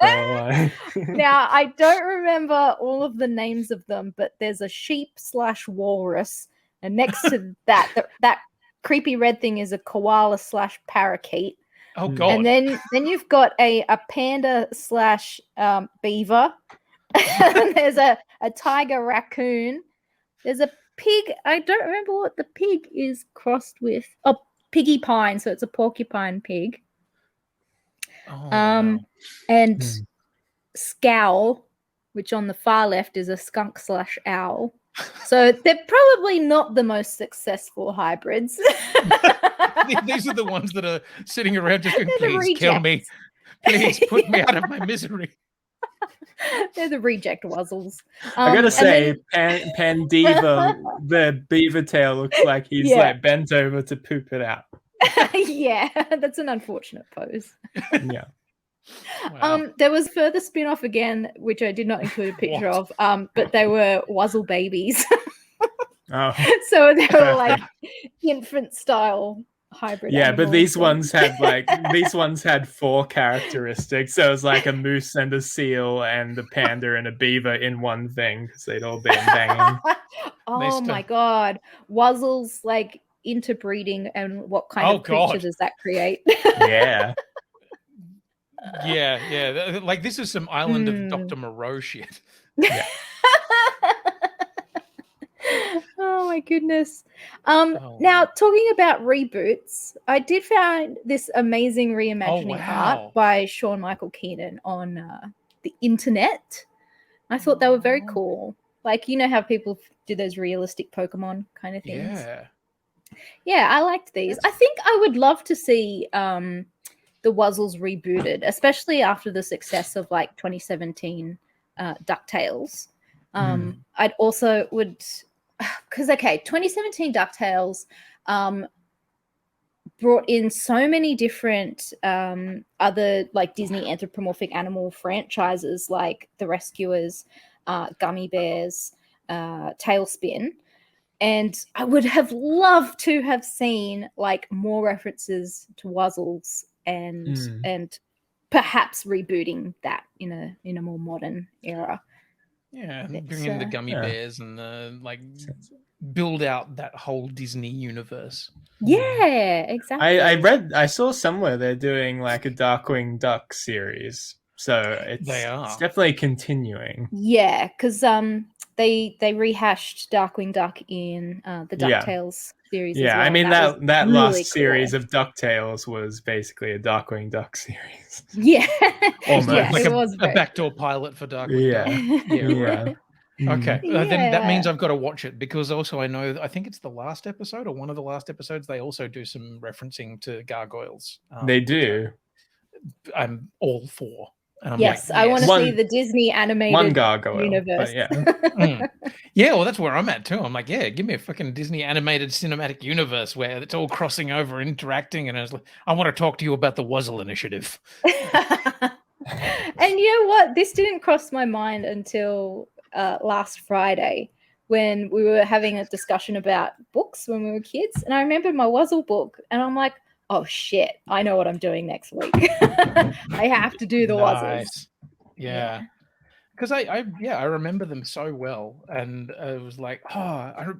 Now, I don't remember all of the names of them, but there's a sheep/walrus, and next to that creepy red thing is a koala/parakeet. Oh god! And then you've got a panda/beaver. And there's a tiger raccoon. There's a pig. I don't remember what the pig is crossed with. Oh, piggy pine. So it's a porcupine pig. And Scowl, which on the far left is a skunk/owl. So they're probably not the most successful hybrids. These are the ones that are sitting around just going, please kill me. Please put me out of my misery. They're the reject Wuzzles. I gotta say, Pandiva, the beaver tail looks like he's like bent over to poop it out. Yeah, that's an unfortunate pose. Yeah. Wow. There was further spin-off again, which I did not include a picture of, but they were Wuzzle babies. Oh. So they were like infant style hybrid. Yeah, but these animals. ones had 4 characteristics. So it was like a moose and a seal and a panda and a beaver in one thing, because they'd all been banging. Oh my god. Wuzzles like interbreeding, and what kind of creature does that create? Yeah. Yeah. Like this is some Island of Dr. Moreau shit. Yeah. Oh my goodness. Now talking about reboots, I did find this amazing reimagining art by Sean Michael Keenan on the internet. I thought they were very cool. Like, you know how people do those realistic Pokemon kind of things? Yeah, I liked these. I think I would love to see the Wuzzles rebooted, especially after the success of like 2017 DuckTales. I'd also would, because 2017 DuckTales brought in so many different other like Disney anthropomorphic animal franchises, like The Rescuers, Gummy Bears, Tailspin. And I would have loved to have seen like more references to Wuzzles and perhaps rebooting that in a more modern era. Yeah, bring in the Gummy Bears and like build out that whole Disney universe. Yeah, exactly. I saw somewhere they're doing like a Darkwing Duck series, so it's definitely continuing. Yeah, because they rehashed Darkwing Duck in the DuckTales series as well. I mean, that really last cool. series of DuckTales was basically a Darkwing Duck series. Yeah. Almost. Like it was a backdoor pilot for Darkwing Duck. Yeah. Right. Okay, Yeah. then that means I've got to watch it, because also I think it's the last episode or one of the last episodes. They also do some referencing to gargoyles. They do. I'm all for. And I'm yes, like, I want to see the Disney animated one gargoyle universe. Yeah, well, that's where I'm at too. I'm like, yeah, give me a fucking Disney animated cinematic universe where it's all crossing over, interacting, and I want to talk to you about the Wazzle Initiative. And you know what? This didn't cross my mind until last Friday, when we were having a discussion about books when we were kids. And I remembered my Wuzzle book, and I'm like, oh shit, I know what I'm doing next week. I have to do the Wuzzles. Yeah. Because I remember them so well, and I was like, I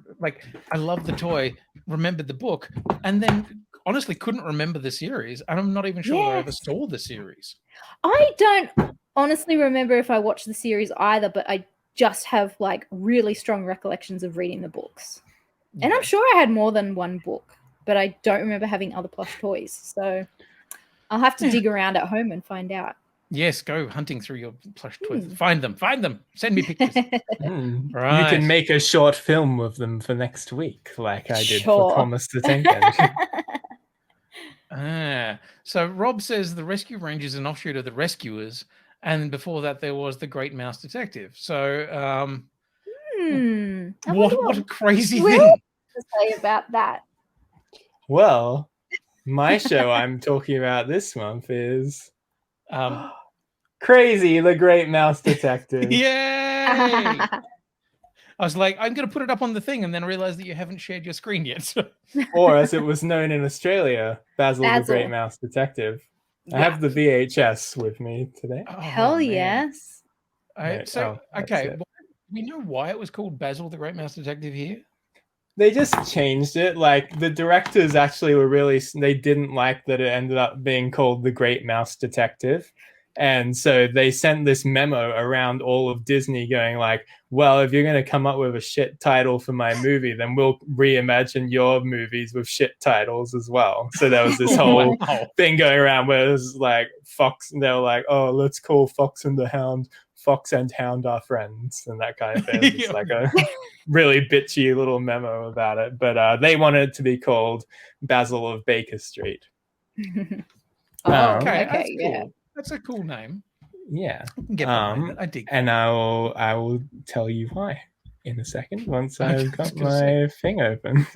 love the toy, remembered the book, and then honestly couldn't remember the series, and I'm not even sure I ever saw the series. I don't honestly remember if I watched the series either, but I just have like really strong recollections of reading the books. And I'm sure I had more than one book, but I don't remember having other plush toys. So I'll have to dig around at home and find out. Yes, go hunting through your plush toys. Find them. Send me pictures. Right. You can make a short film of them for next week, like I did for Thomas the Tank Engine. So Rob says the Rescue Rangers is an offshoot of the Rescuers, and before that there was the Great Mouse Detective. So what a crazy thing to say about that. Well, my show I'm talking about this month is Crazy, the Great Mouse Detective. Yay! I was like, I'm going to put it up on the thing, and then I realized that you haven't shared your screen yet. So. Or as it was known in Australia, Basil the Great Mouse Detective. I have the VHS with me today. Oh, hell yes. Okay. We know why it was called Basil the Great Mouse Detective here? They just changed it. Like, the directors actually they didn't like that it ended up being called the Great Mouse Detective. And so they sent this memo around all of Disney going like, well, if you're going to come up with a shit title for my movie, then we'll reimagine your movies with shit titles as well. So there was this whole thing going around where it was like Fox, and they were like, oh, let's call Fox and Hound are friends, and that kind of thing. It's like a really bitchy little memo about it. But they wanted it to be called Basil of Baker Street. Okay, that's cool. That's a cool name. Yeah. I dig that. And I will tell you why in a second once I've got my thing open.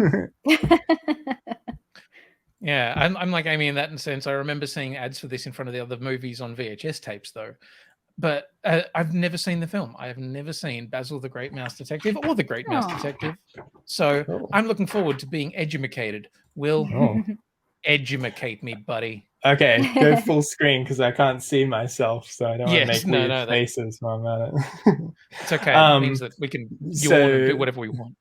Yeah, I'm like Amy in that sense. I remember seeing ads for this in front of the other movies on VHS tapes, though. But I've never seen the film. I have never seen Basil the Great Mouse Detective or the Great Mouse Detective. So I'm looking forward to being edumacated. Will edumacate me, buddy. Okay, go full screen because I can't see myself, so I don't want to make weird faces while I'm at it. It's okay. It means that we can yawn and do whatever we want.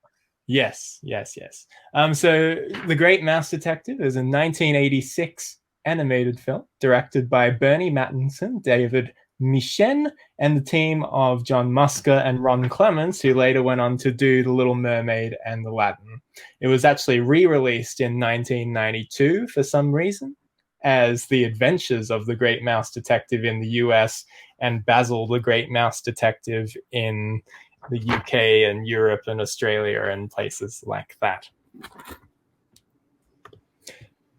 Yes. So The Great Mouse Detective is a 1986 animated film directed by Bernie Mattinson, David Michien, and the team of John Musker and Ron Clements, who later went on to do The Little Mermaid and Aladdin. It was actually re-released in 1992 for some reason as The Adventures of the Great Mouse Detective in the US and Basil the Great Mouse Detective in the UK and Europe and Australia and places like that.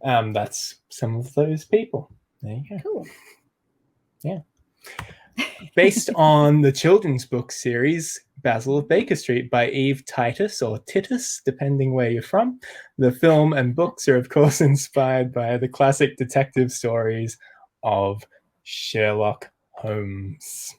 That's some of those people. There you go. Cool. Yeah. Based on the children's book series Basil of Baker Street by Eve Titus or Titus, depending where you're from. The film and books are, of course, inspired by the classic detective stories of Sherlock Holmes.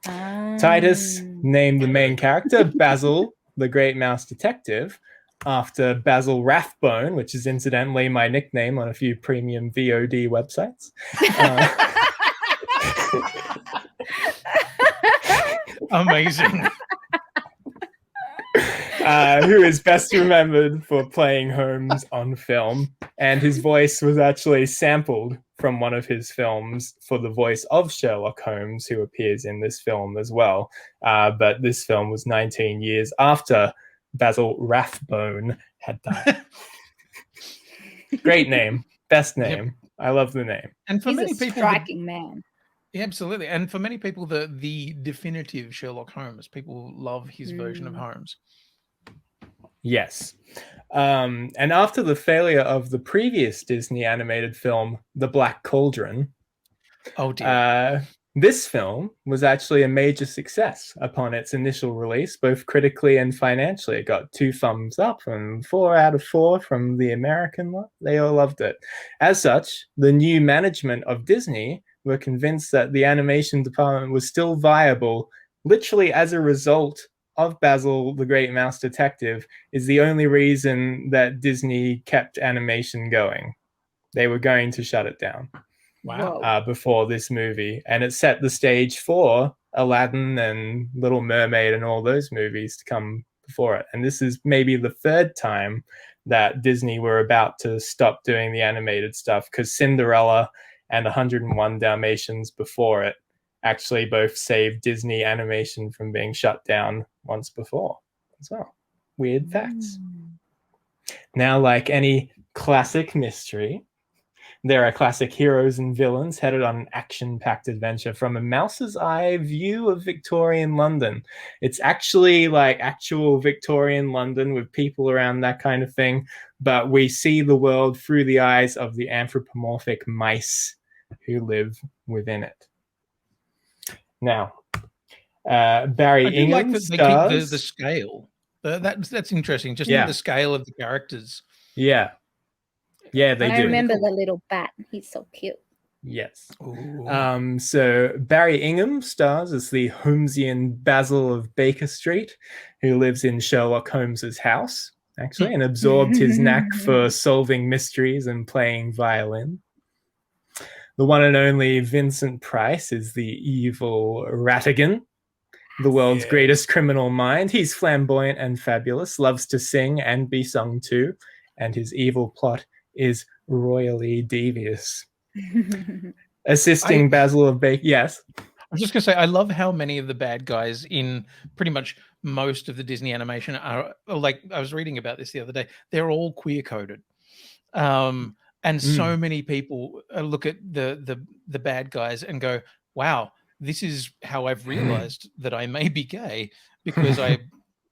Titus named the main character Basil, the Great Mouse Detective, after Basil Rathbone, which is incidentally my nickname on a few premium VOD websites. Amazing. Who is best remembered for playing Holmes on film, and his voice was actually sampled from one of his films for the voice of Sherlock Holmes, who appears in this film as well. But this film was 19 years after Basil Rathbone had died. Great name. Best name. Yep. I love the name. And for He's many a people, striking man. Yeah, absolutely. And for many people, the definitive Sherlock Holmes. People love his version of Holmes. Yes. And after the failure of the previous Disney animated film, The Black Cauldron, oh dear. This film was actually a major success upon its initial release, both critically and financially. It got 2 thumbs up and 4 out of 4 from the American one. They all loved it. As such, the new management of Disney were convinced that the animation department was still viable, literally as a result of Basil the Great Mouse Detective, is the only reason that Disney kept animation going. They were going to shut it down. Wow. Before this movie. And it set the stage for Aladdin and Little Mermaid and all those movies to come before it. And this is maybe the 3rd time that Disney were about to stop doing the animated stuff, because Cinderella and 101 Dalmatians before it actually both saved Disney animation from being shut down once before as well. Weird facts. Now, like any classic mystery, there are classic heroes and villains headed on an action-packed adventure from a mouse's eye view of Victorian London. It's actually like actual Victorian London with people around, that kind of thing, but we see the world through the eyes of the anthropomorphic mice who live within it. Now, Barry Ingham like that stars... they keep the scale. That's interesting. Just the scale of the characters. Yeah. Yeah, they do. I remember the little bat. He's so cute. Yes. So Barry Ingham stars as the Holmesian Basil of Baker Street, who lives in Sherlock Holmes's house, actually, and absorbed his knack for solving mysteries and playing violin. The one and only Vincent Price is the evil Ratigan, the world's greatest criminal mind. He's flamboyant and fabulous, loves to sing and be sung to, and his evil plot is royally devious. Assisting Basil of Baker. Yes. I was just going to say, I love how many of the bad guys in pretty much most of the Disney animation are, like, I was reading about this the other day, they're all queer coded. And so many people look at the bad guys and go, wow, this is how I've realized that I may be gay, because I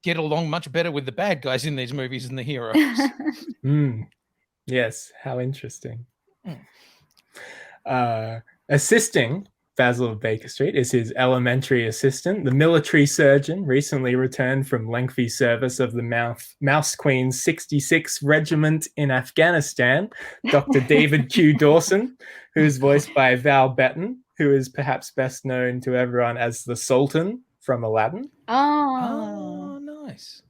get along much better with the bad guys in these movies than the heroes. Yes, how interesting. Assisting Basil of Baker Street is his elementary assistant, the military surgeon, recently returned from lengthy service of the Mouse Queen's 66th Regiment in Afghanistan, Dr. David Q. Dawson, who is voiced by Val Betten, who is perhaps best known to everyone as the Sultan from Aladdin. Oh, nice.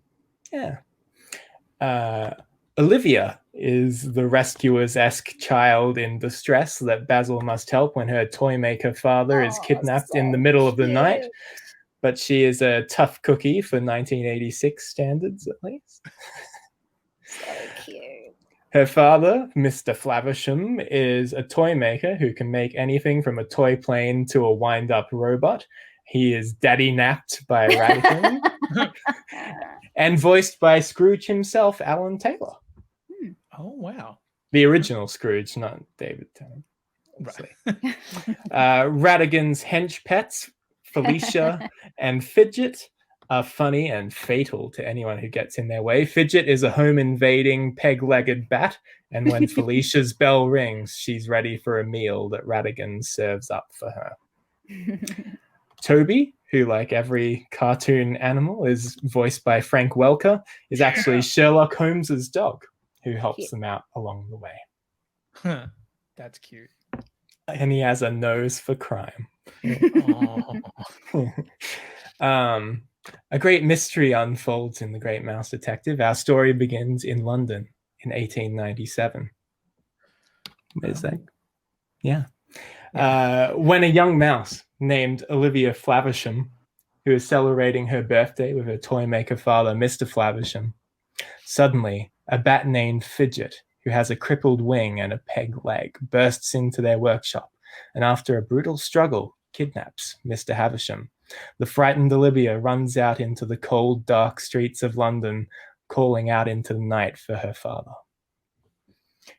Yeah. Olivia is the rescuer's-esque child in distress that Basil must help when her toy maker father is kidnapped in the middle of the night. But she is a tough cookie for 1986 standards, at least. So cute. Her father, Mr. Flavisham, is a toy maker who can make anything from a toy plane to a wind-up robot. He is daddy-napped by Radican and voiced by Scrooge himself, Alan Taylor. Oh, wow. The original Scrooge, not David Tennant. Right. Radigan's hench pets, Felicia and Fidget, are funny and fatal to anyone who gets in their way. Fidget is a home-invading, peg-legged bat, and when Felicia's bell rings, she's ready for a meal that Radigan serves up for her. Toby, who, like every cartoon animal, is voiced by Frank Welker, is actually Sherlock Holmes's dog, who helps them out along the way. That's cute. And he has a nose for crime. A great mystery unfolds in The Great Mouse Detective. Our story begins in London in 1897. Is that? Yeah. When a young mouse named Olivia Flavisham, who is celebrating her birthday with her toy maker father, Mr. Flavisham, suddenly a bat named Fidget, who has a crippled wing and a peg leg, bursts into their workshop and after a brutal struggle, kidnaps Mr. Havisham. The frightened Olivia runs out into the cold, dark streets of London, calling out into the night for her father.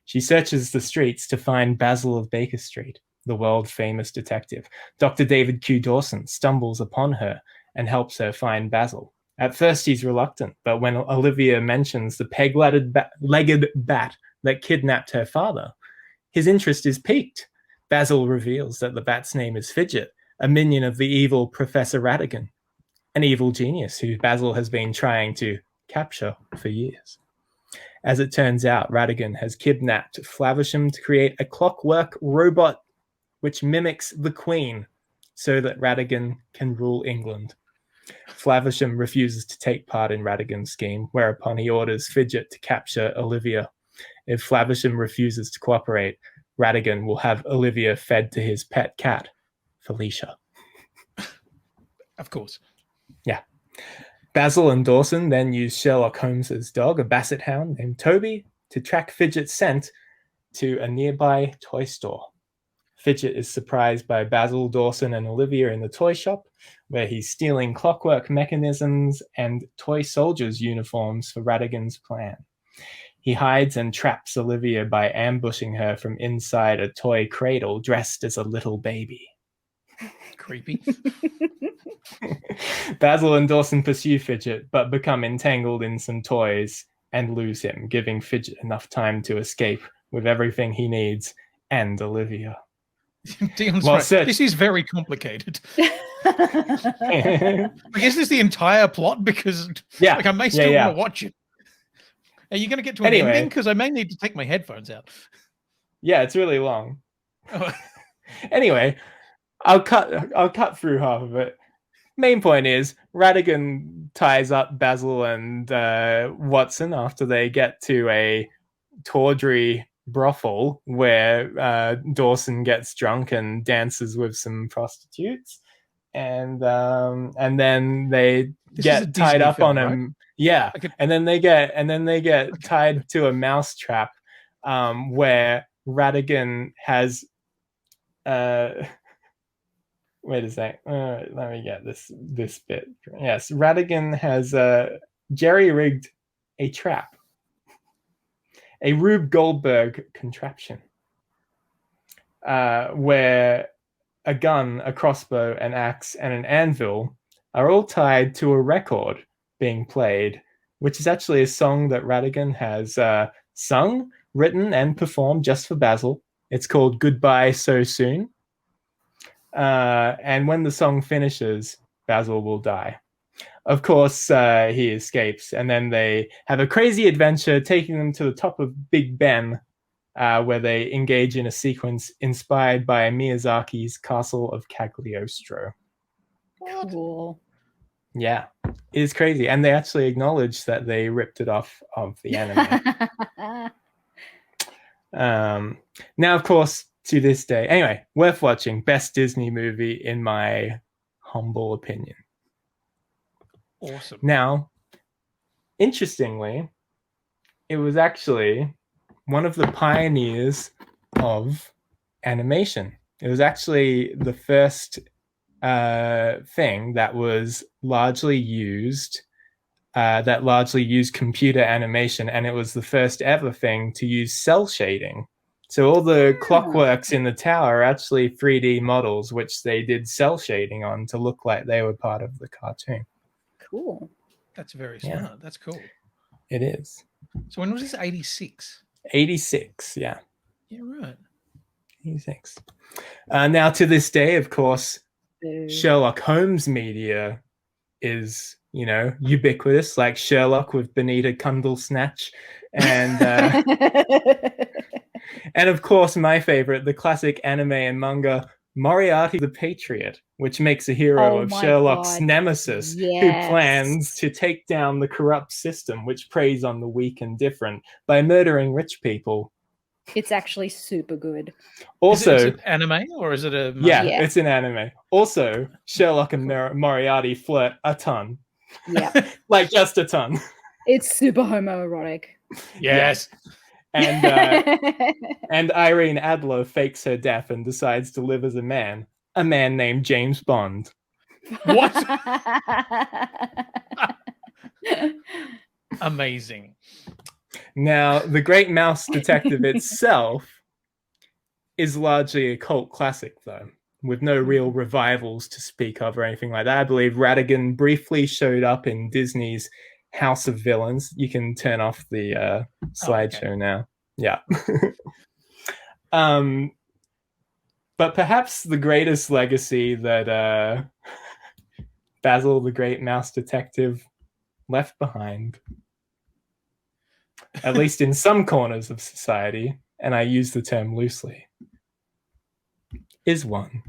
She searches the streets to find Basil of Baker Street, the world-famous detective. Dr. David Q. Dawson stumbles upon her and helps her find Basil. At first, he's reluctant, but when Olivia mentions the peg-legged bat that kidnapped her father, his interest is piqued. Basil reveals that the bat's name is Fidget, a minion of the evil Professor Radigan, an evil genius who Basil has been trying to capture for years. As it turns out, Radigan has kidnapped Flavisham to create a clockwork robot which mimics the Queen so that Radigan can rule England. Flavisham refuses to take part in Radigan's scheme, whereupon he orders Fidget to capture Olivia. If Flavisham refuses to cooperate, Radigan will have Olivia fed to his pet cat, Felicia. Of course. Yeah. Basil and Dawson then use Sherlock Holmes's dog, a basset hound named Toby, to track Fidget's scent to a nearby toy store. Fidget is surprised by Basil, Dawson, and Olivia in the toy shop, where he's stealing clockwork mechanisms and toy soldiers' uniforms for Radigan's plan. He hides and traps Olivia by ambushing her from inside a toy cradle dressed as a little baby. Creepy. Basil and Dawson pursue Fidget, but become entangled in some toys and lose him, giving Fidget enough time to escape with everything he needs and Olivia. Dion's right. This is very complicated. I guess this is the entire plot because I may still want to watch it. Are you going to get to an ending? Because I may need to take my headphones out. Yeah, it's really long. Anyway, I'll cut through half of it. Main point is Radigan ties up Basil and Watson after they get to a tawdry brothel where Dawson gets drunk and dances with some prostitutes, and then they get tied up on him. Right? Yeah, and then they get tied to a mousetrap where Radigan has. Wait a sec. Let me get this bit. Yes, Radigan has jerry-rigged a trap. A Rube Goldberg contraption where a gun, a crossbow, an axe, and an anvil are all tied to a record being played, which is actually a song that Radigan has sung, written, and performed just for Basil. It's called Goodbye So Soon. And when the song finishes, Basil will die. Of course, he escapes, and then they have a crazy adventure taking them to the top of Big Ben, where they engage in a sequence inspired by Miyazaki's Castle of Cagliostro. Cool. Yeah, it is crazy. And they actually acknowledge that they ripped it off of the anime. Now, of course, to this day, anyway, worth watching. Best Disney movie, in my humble opinion. Awesome. Now, interestingly, it was actually one of the pioneers of animation. It was actually the first thing that was largely used computer animation, and it was the first ever thing to use cell shading. So all the clockworks in the tower are actually 3D models, which they did cell shading on to look like they were part of the cartoon. Cool. That's very smart. Yeah. That's cool. It is. So when was this? 86? 86, yeah. Yeah, right. 86. Now, to this day, of course, Sherlock Holmes media is, ubiquitous, like Sherlock with Benita Cundlesnatch. And, and of course, my favorite, the classic anime and manga, Moriarty the Patriot, which makes a hero of Sherlock's nemesis who plans to take down the corrupt system which preys on the weak and different by murdering rich people. It's actually super good. Also, is it anime or is it a manga? Yeah, it's an anime. Also, Sherlock and Moriarty flirt a ton. Yeah. Like just a ton. It's super homoerotic. Yes. And and Irene Adler fakes her death and decides to live as a man named James Bond. What? Amazing. Now, The Great Mouse Detective itself is largely a cult classic, though, with no real revivals to speak of or anything like that. I believe Ratigan briefly showed up in Disney's House of Villains. You can turn off the slideshow now. Yeah. But perhaps the greatest legacy that Basil the Great Mouse Detective left behind, at least in some corners of society, and I use the term loosely, is one.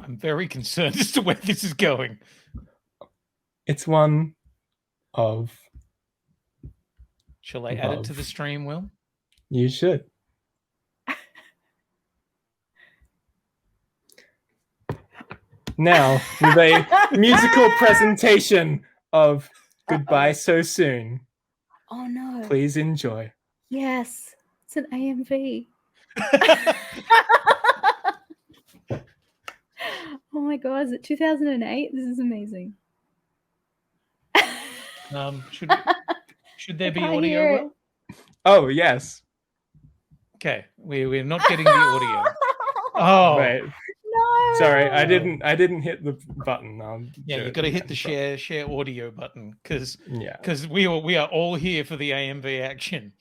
I'm very concerned as to where this is going. It's one of... Shall I add it to the stream, Will? You should. Now, with a musical presentation of Goodbye So Soon. Oh no. Please enjoy. Yes. It's an AMV. Oh my god, is it 2008? This is amazing. Should there be audio, Will? Oh, yes. Okay, we're not getting the audio. Oh, right. No. Sorry, I didn't hit the button. Yeah, you got to hit the share audio button because yeah, we are all here for the AMV action.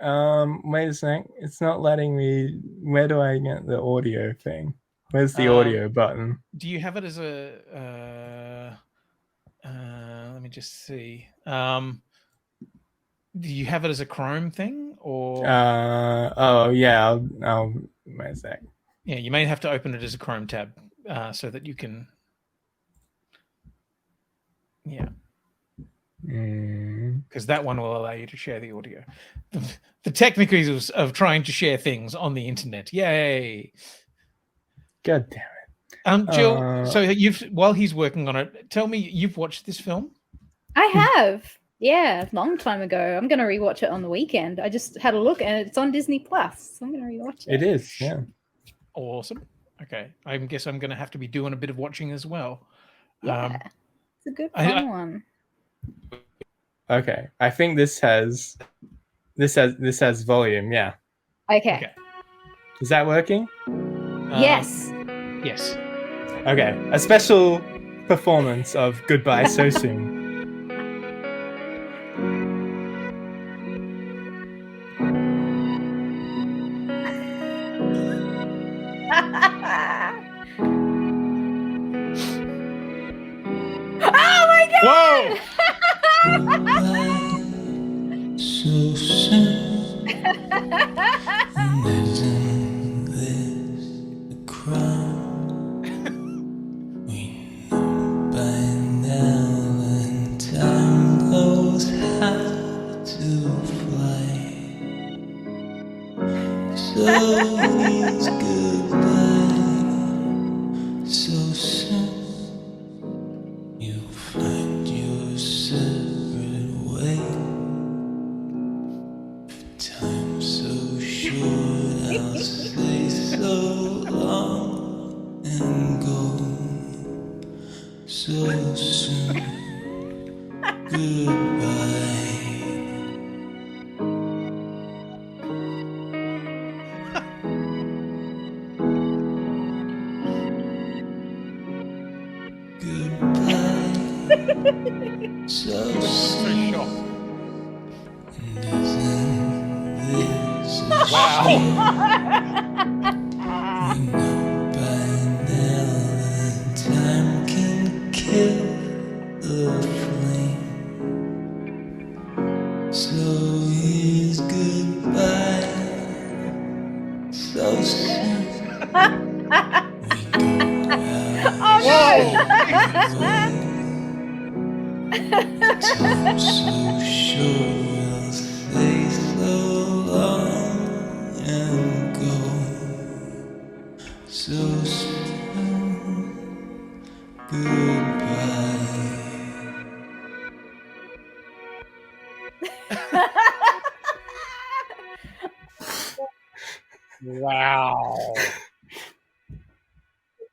Wait a sec. It's not letting me. Where do I get the audio thing? Where's the audio button? Do you have it as a? Let me just see. Do you have it as a Chrome thing or? Oh yeah. I'll wait a sec. Yeah, you may have to open it as a Chrome tab so that you can. Yeah. Because that one will allow you to share the audio. The technicalities of trying to share things on the internet. Yay! God damn it. Jill, so while he's working on it, tell me, you've watched this film? I have. Yeah, a long time ago. I'm going to rewatch it on the weekend. I just had a look and it's on Disney Plus. So I'm going to rewatch it. It is, yeah. Awesome. Okay. I guess I'm going to have to be doing a bit of watching as well. Yeah. It's a good fun one. Okay. I think this has volume, yeah. Okay. Is that working? Yes. Yes. Okay. A special performance of Goodbye So Soon. Oh my god! Whoa! So soon, isn't this a crime? We know by now when time knows how to fly. So it's goodbye. So soon, you find your separate way. Time so short, I'll stay so long and go so soon. Goodbye. Goodbye. So soon. Wow. We know by now that time can kill the flame. So here's goodbye. So soon we go out way. Time so short, we'll stay so long and go so soon. Goodbye.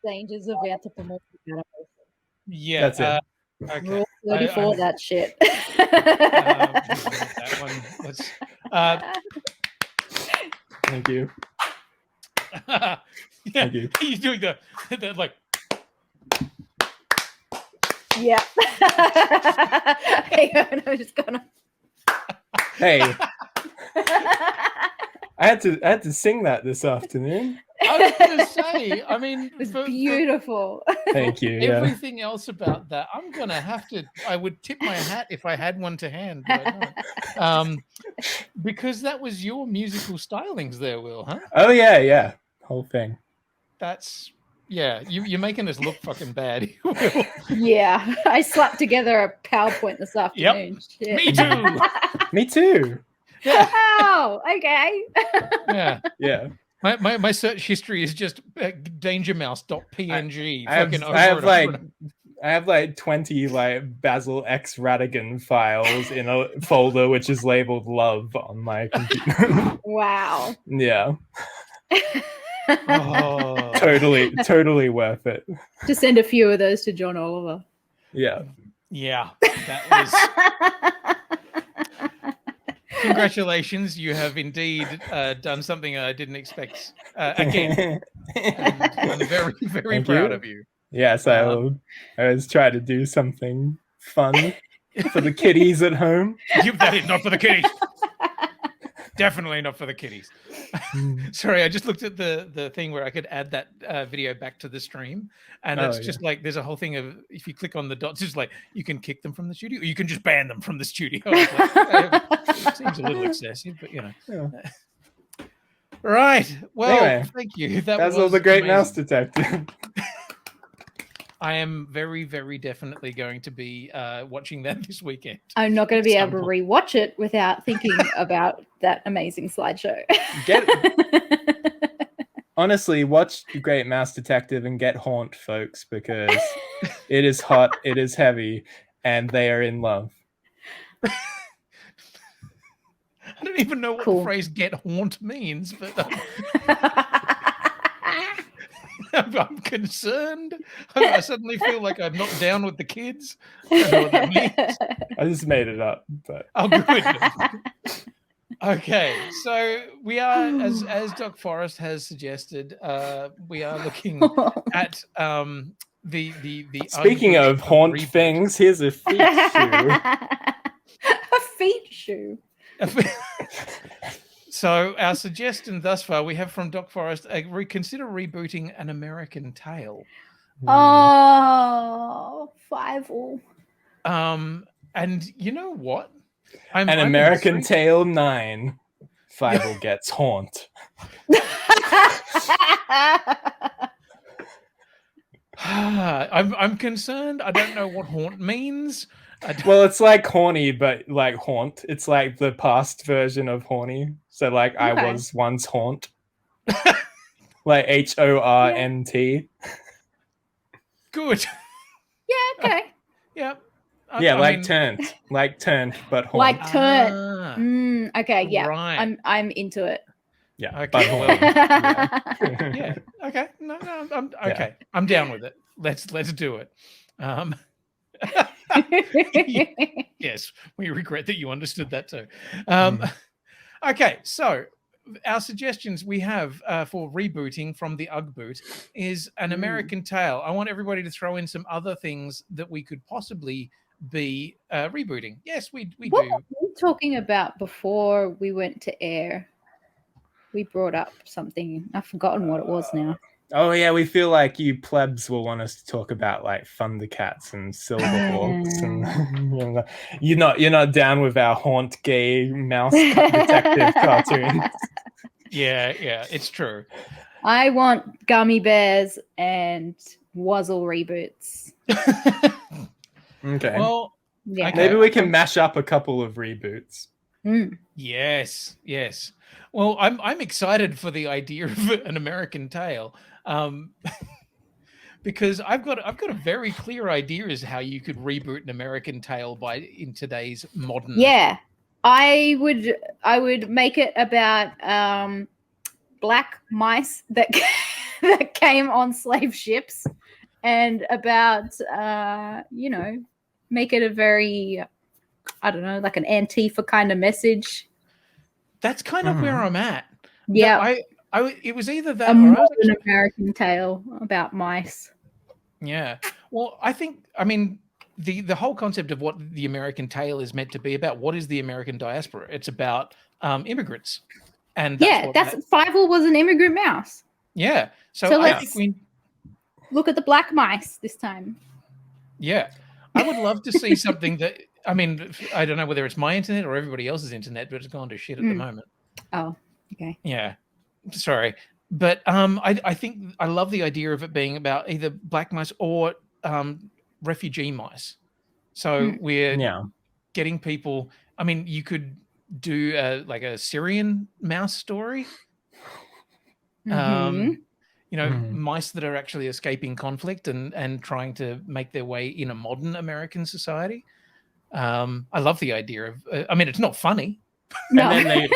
dangers of anthropomorphic animals. Yeah, That's it. Okay. Rule 34, that shit. That one. Let's. Thank you. Yeah, Thank you. he's doing the like. Yeah. Hang on, I'm just gonna. Hey, I had to sing that this afternoon. I was going to say, I mean, It was beautiful. Thank you. Yeah. everything else about that, I'm going to have to. I would tip my hat if I had one to hand, but I don't. Because that was your musical stylings there, Will, huh? Oh yeah, whole thing. That's you're making us look fucking bad, Will. Yeah, I slapped together a PowerPoint this afternoon. Shit. Me too. Me too. Oh, okay. Yeah. My search history is just dangermouse.png. I have like 20 like Basil X Radigan files in a folder which is labeled love on my computer. Wow. Yeah. Oh. Totally worth it. To send a few of those to John Oliver. Yeah. Yeah. That was. Congratulations, you have indeed done something I didn't expect again. I'm very, very proud of you. Yes, I always try to do something fun for the kiddies at home. That is not for the kiddies. Definitely not for the kiddies. Sorry, I just looked at the thing where I could add that video back to the stream, and it's just like there's a whole thing of if you click on the dots, it's like you can kick them from the studio, or you can just ban them from the studio. It seems a little excessive, but you know. Yeah. Right. Well, Anyway, thank you. That's all the great mouse detective. I am very, very definitely going to be watching that this weekend. I'm not going to be able to rewatch it without thinking about that amazing slideshow. Honestly, watch The Great Mouse Detective and get Haunt, folks, because it is hot, it is heavy, and they are in love. I don't even know what the phrase "get haunt" means, but I'm concerned. I suddenly feel like I'm not down with the kids. I don't know what that means. I just made it up, but good. Okay, so we are, as Doc Forrest has suggested, we are looking at the. Speaking of haunt things, here's a feet shoe. A feet shoe. So our suggestion thus far, we have from Doc Forrest, consider rebooting An American Tail. Oh, Five-all. And you know what? An American Tail 9. Five-all gets haunt. I'm concerned. I don't know what haunt means. Well, it's like horny, but like haunt. It's like the past version of horny. So like I was once haunt. Like HORNT. Good. Yeah, okay. Yeah. Turned. Like turned, but haunt. Like turn. Okay, yeah. Right. I'm into it. Yeah. Okay. Well, yeah. Okay. No, I'm okay. Yeah. I'm down with it. Let's do it. Yes, we regret that you understood that too. Okay, so our suggestions we have for rebooting from the Ugg boot is An American Tail. I want everybody to throw in some other things that we could possibly be rebooting. Yes, we do. What were we talking about before we went to air? We brought up something. I've forgotten what it was now. Oh yeah, we feel like you plebs will want us to talk about like Thundercats and Silverhawks, and you're not down with our haunt gay mouse detective cartoon. Yeah, it's true. I want Gummy Bears and Wuzzle reboots. Okay. Well, maybe we can mash up a couple of reboots. Yes. Well, I'm excited for the idea of An American Tail. Because I've got a very clear idea as how you could reboot An American Tail in today's modern. Yeah, I would make it about black mice that that came on slave ships, and about make it a very, I don't know, like an Antifa kind of message. That's kind of where I'm at. Yeah, it was either that a or modern American tale about mice. Yeah. Well, I mean, the whole concept of what the American tale is meant to be about. What is the American diaspora? It's about immigrants, and Fievel was an immigrant mouse. Yeah. So I think we look at the black mice this time. Yeah, I would love to see something that. I mean, I don't know whether it's my internet or everybody else's internet, but it's gone to shit at the moment. Oh, okay. Yeah. Sorry. But I think I love the idea of it being about either black mice or refugee mice. So we're getting people. I mean, you could do like a Syrian mouse story. Mice that are actually escaping conflict and trying to make their way in a modern American society. I love the idea of. I mean, it's not funny. No. And then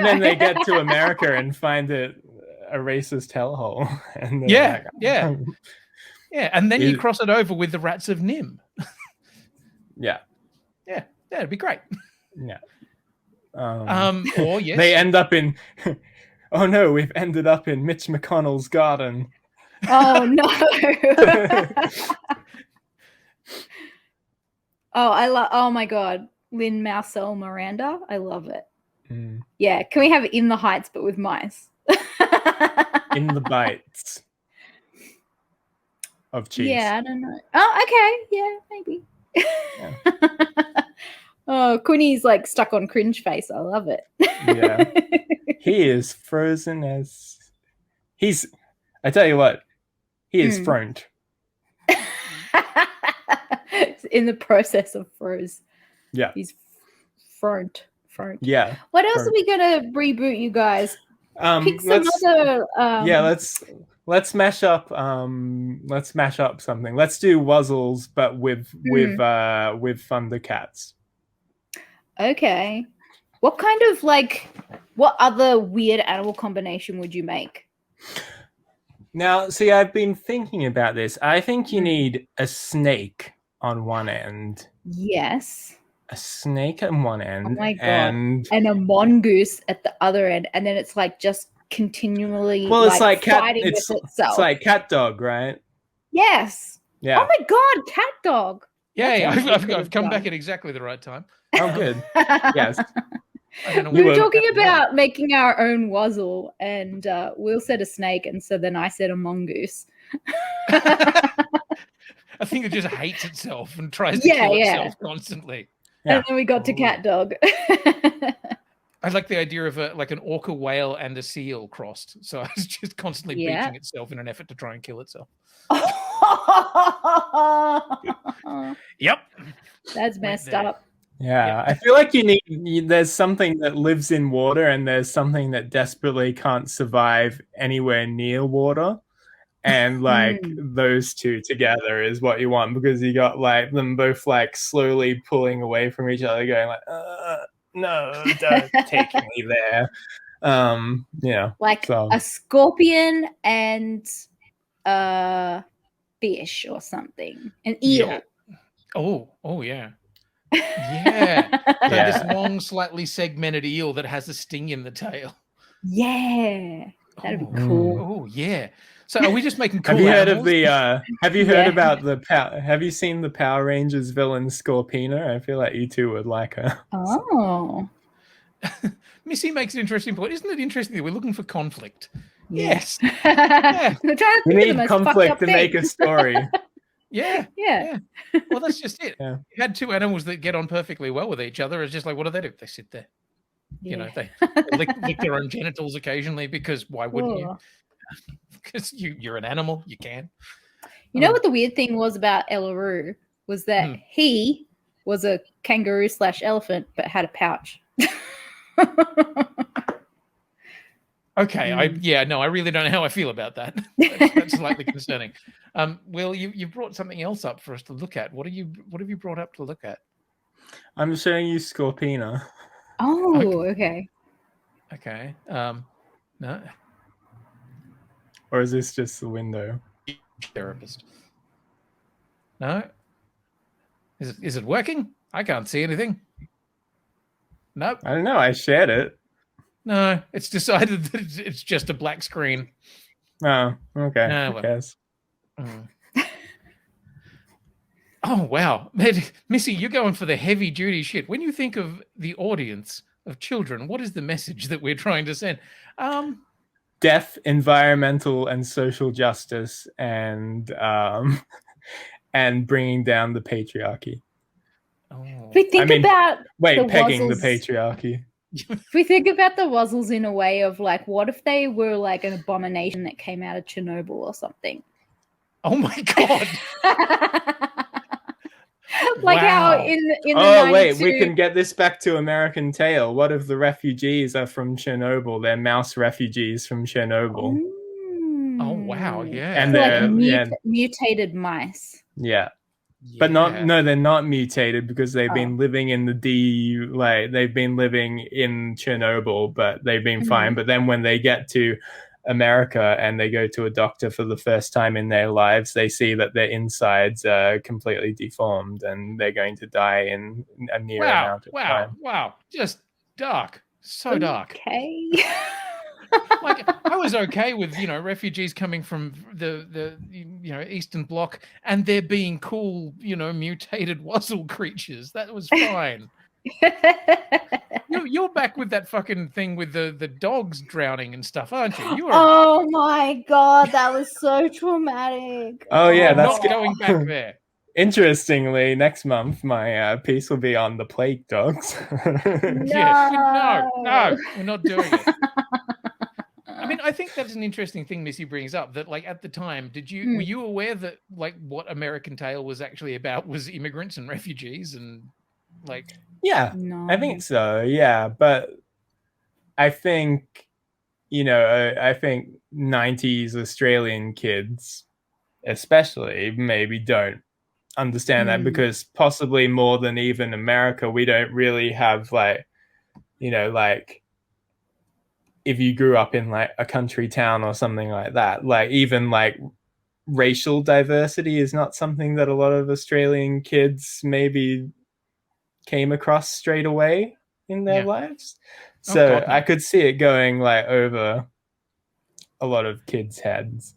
then they get to America and find it a racist hellhole. And yeah. And then you cross it over with the rats of Nim. Yeah, it'd be great. Yeah. Or yes, they end up in. Oh no, we've ended up in Mitch McConnell's garden. Oh no. Oh my god, Lin-Manuel Miranda, I love it. Yeah, can we have it In the Heights but with mice? In the bites of cheese. Yeah, I don't know. Oh, okay, yeah, maybe. Yeah. Oh, Quinny's like stuck on cringe face. I love it. Yeah, he is frozen as I tell you what, he is frowned. In the process of froze. Yeah, he's frowned. Yeah. What else are we gonna reboot, you guys? Pick some other. Let's mash up. Let's mash up something. Let's do Wuzzles, but with Thundercats. Okay. What kind of what other weird animal combination would you make? Now, see, I've been thinking about this. I think you need a snake on one end. Yes. A snake on one end. Oh my god. And a mongoose at the other end, and then it's just continually it's like fighting with itself. It's like cat dog, right? Yes. Yeah. Oh my god, cat dog. Yeah, I've come back at exactly the right time. Oh, good. Yes. We were talking about making our own Wuzzle, and Will said a snake, and so then I said a mongoose. I think it just hates itself and tries to kill itself constantly. Yeah. And then we got to cat dog. I like the idea of an orca whale and a seal crossed. So it's just constantly beaching itself in an effort to try and kill itself. Yep. That's messed up. Yeah, I feel like there's something that lives in water and there's something that desperately can't survive anywhere near water. And those two together is what you want, because you got them both slowly pulling away from each other, going no, don't take me there. A scorpion and a fish or something, an eel. Yeah. Oh yeah. Yeah. This long, slightly segmented eel that has a sting in the tail. Yeah, that'd be cool. Oh yeah. So are we just making cool Have you heard animals? of the? Have you heard about the? Have you seen the Power Rangers villain Scorpina? I feel like you two would like her. Oh. Missy makes an interesting point. Isn't it interesting that we're looking for conflict? Yes. We're trying to we need conflict to make a story. Yeah. Well, that's just it. Yeah. You had two animals that get on perfectly well with each other. It's just what do? They sit there. You know, they lick their own genitals occasionally, because why wouldn't you? Because you're an animal, you can. You know what the weird thing was about Elaroo was that he was a kangaroo / elephant, but had a pouch. Okay, I really don't know how I feel about that. That's slightly concerning. Will, you brought something else up for us to look at. What have you brought up to look at? I'm showing you Scorpina. Oh, okay. Okay. No. Or is this just the window? Therapist. No? Is it working? I can't see anything. Nope. I don't know. I shared it. No, it's decided that it's just a black screen. Oh, okay. Ah, Who well. cares? Oh, wow. Missy, you're going for the heavy duty shit. When you think of the audience of children, what is the message that we're trying to send? Death, environmental and social justice, and bringing down the patriarchy. Oh. If we think about pegging Wuzzles, the patriarchy. If we think about the Wuzzles in a way of like, what if they were like an abomination that came out of Chernobyl or something? Oh my god! Like how in the 92... we can get this back to American Tail. What if the refugees are from Chernobyl? They're mouse refugees from Chernobyl. Oh wow, yeah. And so they're like mutated mice. Yeah. But they're not mutated because they've been living in they've been living in Chernobyl, but they've been fine. But then when they get to America and they go to a doctor for the first time in their lives, they see that their insides are completely deformed and they're going to die in a near amount of time. Wow. Just dark. So dark. Okay. Like I was okay with refugees coming from the Eastern Bloc and there being cool mutated Wuzzle creatures. That was fine. You're back with that fucking thing with the dogs drowning and stuff, aren't you? Oh my god, that was so traumatic. Oh yeah, that's not going back there. Interestingly, next month my piece will be on the plague dogs. No, we're not doing it. I mean, I think that's an interesting thing Missy brings up, that like at the time, were you aware that like what American Tail was actually about was immigrants and refugees and like... Yeah, no. I think so. Yeah, but I think, I think 90s Australian kids, especially, maybe don't understand that because possibly more than even America, we don't really have like if you grew up in like a country town or something like that, like even like racial diversity is not something that a lot of Australian kids maybe came across straight away in their lives. So I could see it going like over a lot of kids' heads.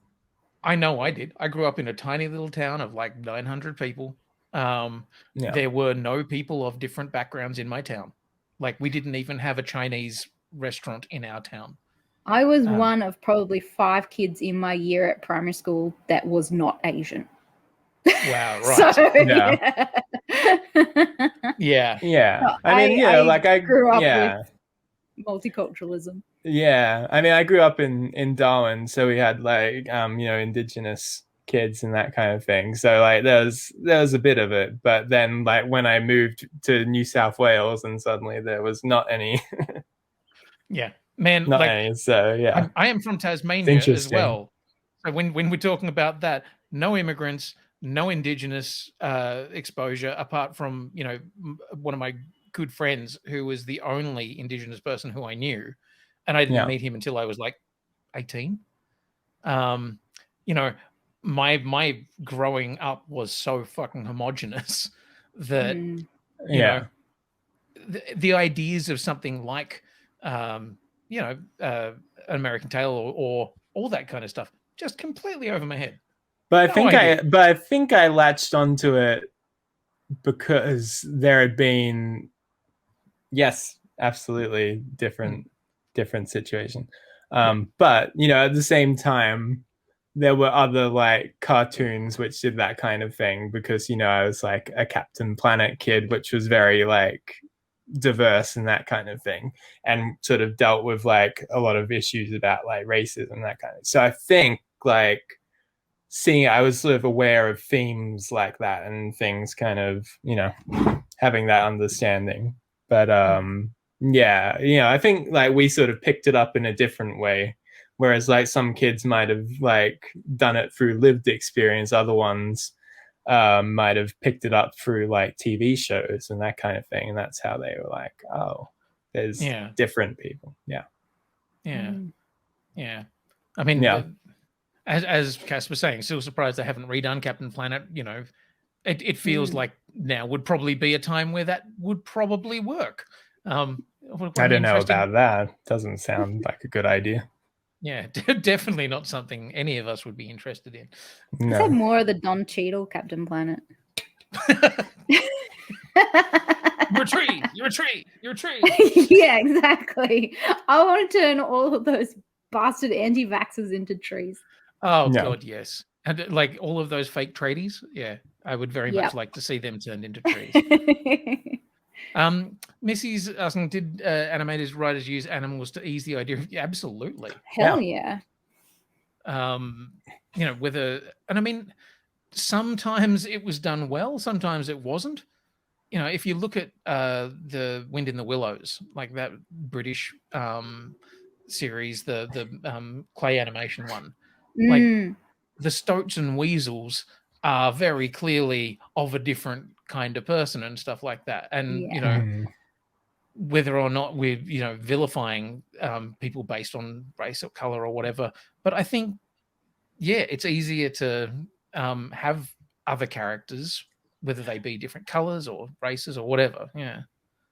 I know I did. I grew up in a tiny little town of like 900 people. There were no people of different backgrounds in my town. Like we didn't even have a Chinese restaurant in our town. I was one of probably 5 kids in my year at primary school that was not Asian. Wow, right. So, yeah. I grew up with multiculturalism. Yeah, I mean, I grew up in Darwin, so we had like indigenous kids and that kind of thing. So like there was a bit of it, but then like when I moved to New South Wales, and suddenly there was not any. Yeah, man. Not any. So yeah, I am from Tasmania as well. So when we're talking about that, no immigrants, no indigenous exposure, apart from one of my good friends who was the only indigenous person who I knew, and I didn't meet him until I was like 18. My growing up was so fucking homogenous that the ideas of something like an American Tail or all that kind of stuff just completely over my head. But I think I latched onto it because there had been, absolutely different situation. But at the same time, there were other like cartoons which did that kind of thing because I was like a Captain Planet kid, which was very like diverse and that kind of thing, and sort of dealt with like a lot of issues about like racism, that kind of. So I think like I was sort of aware of themes like that and things kind of having that understanding. But I think like we sort of picked it up in a different way, whereas like some kids might have like done it through lived experience, other ones might have picked it up through like TV shows and that kind of thing, and that's how they were like, oh, there's different people. I mean, as Cass was saying, still surprised they haven't redone Captain Planet. You know, it feels like now would probably be a time where that would probably work. I don't know about that. Doesn't sound like a good idea. Yeah, definitely not something any of us would be interested in. No. I said more of the Don Cheadle Captain Planet. You're a tree. You're a tree. You're a tree. Yeah, exactly. I want to turn all of those bastard anti-vaxxers into trees. Oh God, yes. And like all of those fake tradies, yeah, I would very much like to see them turned into trees. Missy's asking, did animators, writers use animals to ease the idea of absolutely. Hell yeah. You know, and I mean, sometimes it was done well, sometimes it wasn't. You know, if you look at the Wind in the Willows, like that British series, the clay animation one, like the Stoats and Weasels are very clearly of a different kind of person and stuff like that. And, you know, whether or not we're, you know, vilifying people based on race or color or whatever. But I think, yeah, it's easier to have other characters, whether they be different colors or races or whatever. Yeah.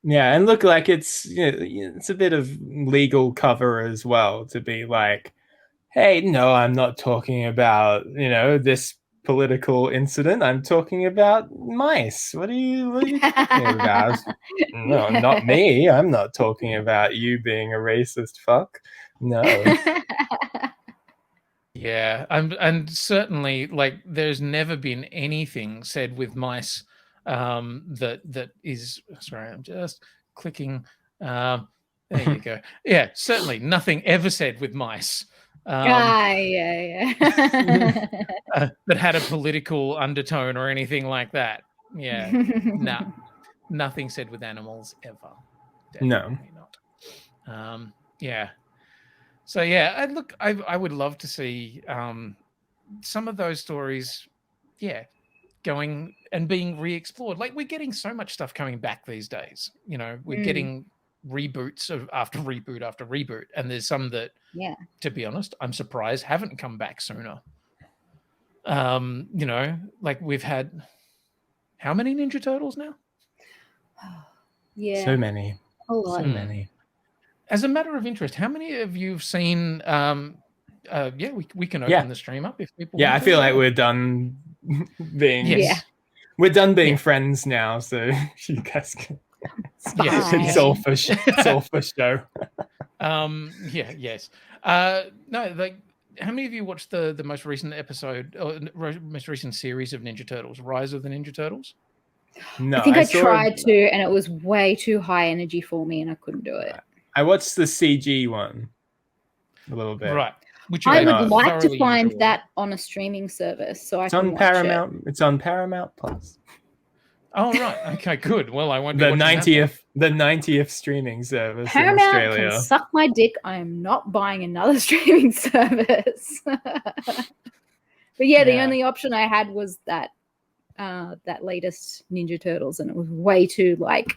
Yeah. And look, like it's a bit of legal cover as well to be like, hey, no, I'm not talking about, you know, this political incident. I'm talking about mice. What are you talking about? No, not me. I'm not talking about you being a racist fuck. No. Yeah, and certainly, like, there's never been anything said with mice that is. Sorry, I'm just clicking. There you go. Yeah, certainly nothing ever said with mice. Yeah. That had a political undertone or anything like that. Yeah, no, nothing said with animals ever. Definitely not. Yeah. So yeah, and look, I would love to see some of those stories, going and being re-explored. Like, we're getting so much stuff coming back these days. You know, we're getting reboots after reboot after reboot, and there's some that, to be honest, I'm surprised haven't come back sooner. You know, like we've had how many Ninja Turtles now? Yeah, so many. A lot. So many. As a matter of interest, how many of you've seen? We can open the stream up if people. Yeah, want I feel to. like we're done being. Yes. We're done being friends now, so you guys can. It's all for show. Yes. No, like, how many of you watched the most recent episode or most recent series of Ninja Turtles, Rise of the Ninja Turtles? No, I think I tried to, and it was way too high energy for me, and I couldn't do it. I watched the CG one a little bit. Right. Which I would like to find that on a streaming service, so it's on Paramount. It's on Paramount Plus. Oh right, okay, good. Well, I won't be the 90th streaming service Paramount in Australia. Can suck my dick. I am not buying another streaming service. But yeah, the only option I had was that latest Ninja Turtles, and it was way too like.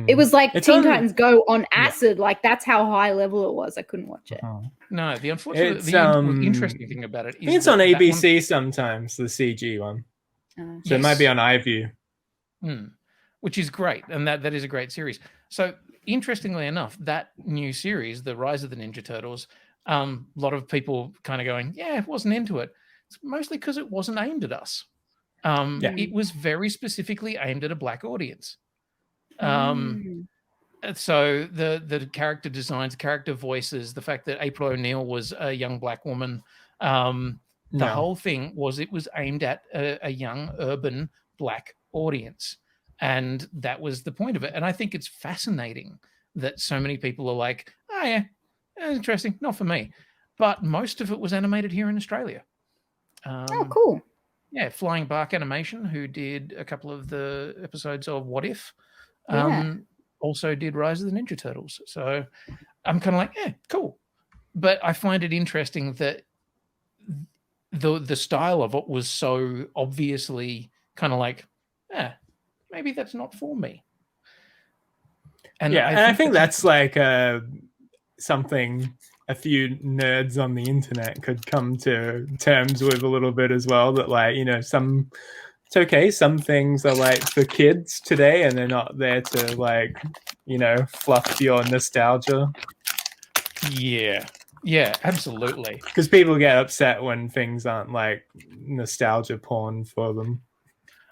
It was like Teen Titans Go on acid. Like, that's how high level it was. I couldn't watch it. No, the interesting thing about it is it's on ABC sometimes, the CG one. So it might be on iView. Which is great, and that is a great series. So interestingly enough, that new series, The Rise of the Ninja Turtles, a lot of people kind of going, yeah, wasn't into it. It's mostly because it wasn't aimed at us. It was very specifically aimed at a black audience. So the character designs, character voices, the fact that April O'Neil was a young black woman, the whole thing was aimed at a young urban black audience, and that was the point of it. And I think it's fascinating that so many people are like, oh yeah, interesting, not for me. But most of it was animated here in Australia. Oh, cool. Yeah, Flying Bark Animation, who did a couple of the episodes of What If, also did Rise of the Ninja Turtles. So I'm kind of like, yeah, cool. But I find it interesting that the style of it was so obviously kind of like, maybe that's not for me. And I think that's like something a few nerds on the internet could come to terms with a little bit as well. That like, you know, it's okay. Some things are like for kids today, and they're not there to like, you know, fluff your nostalgia. Yeah, absolutely. Because people get upset when things aren't like nostalgia porn for them.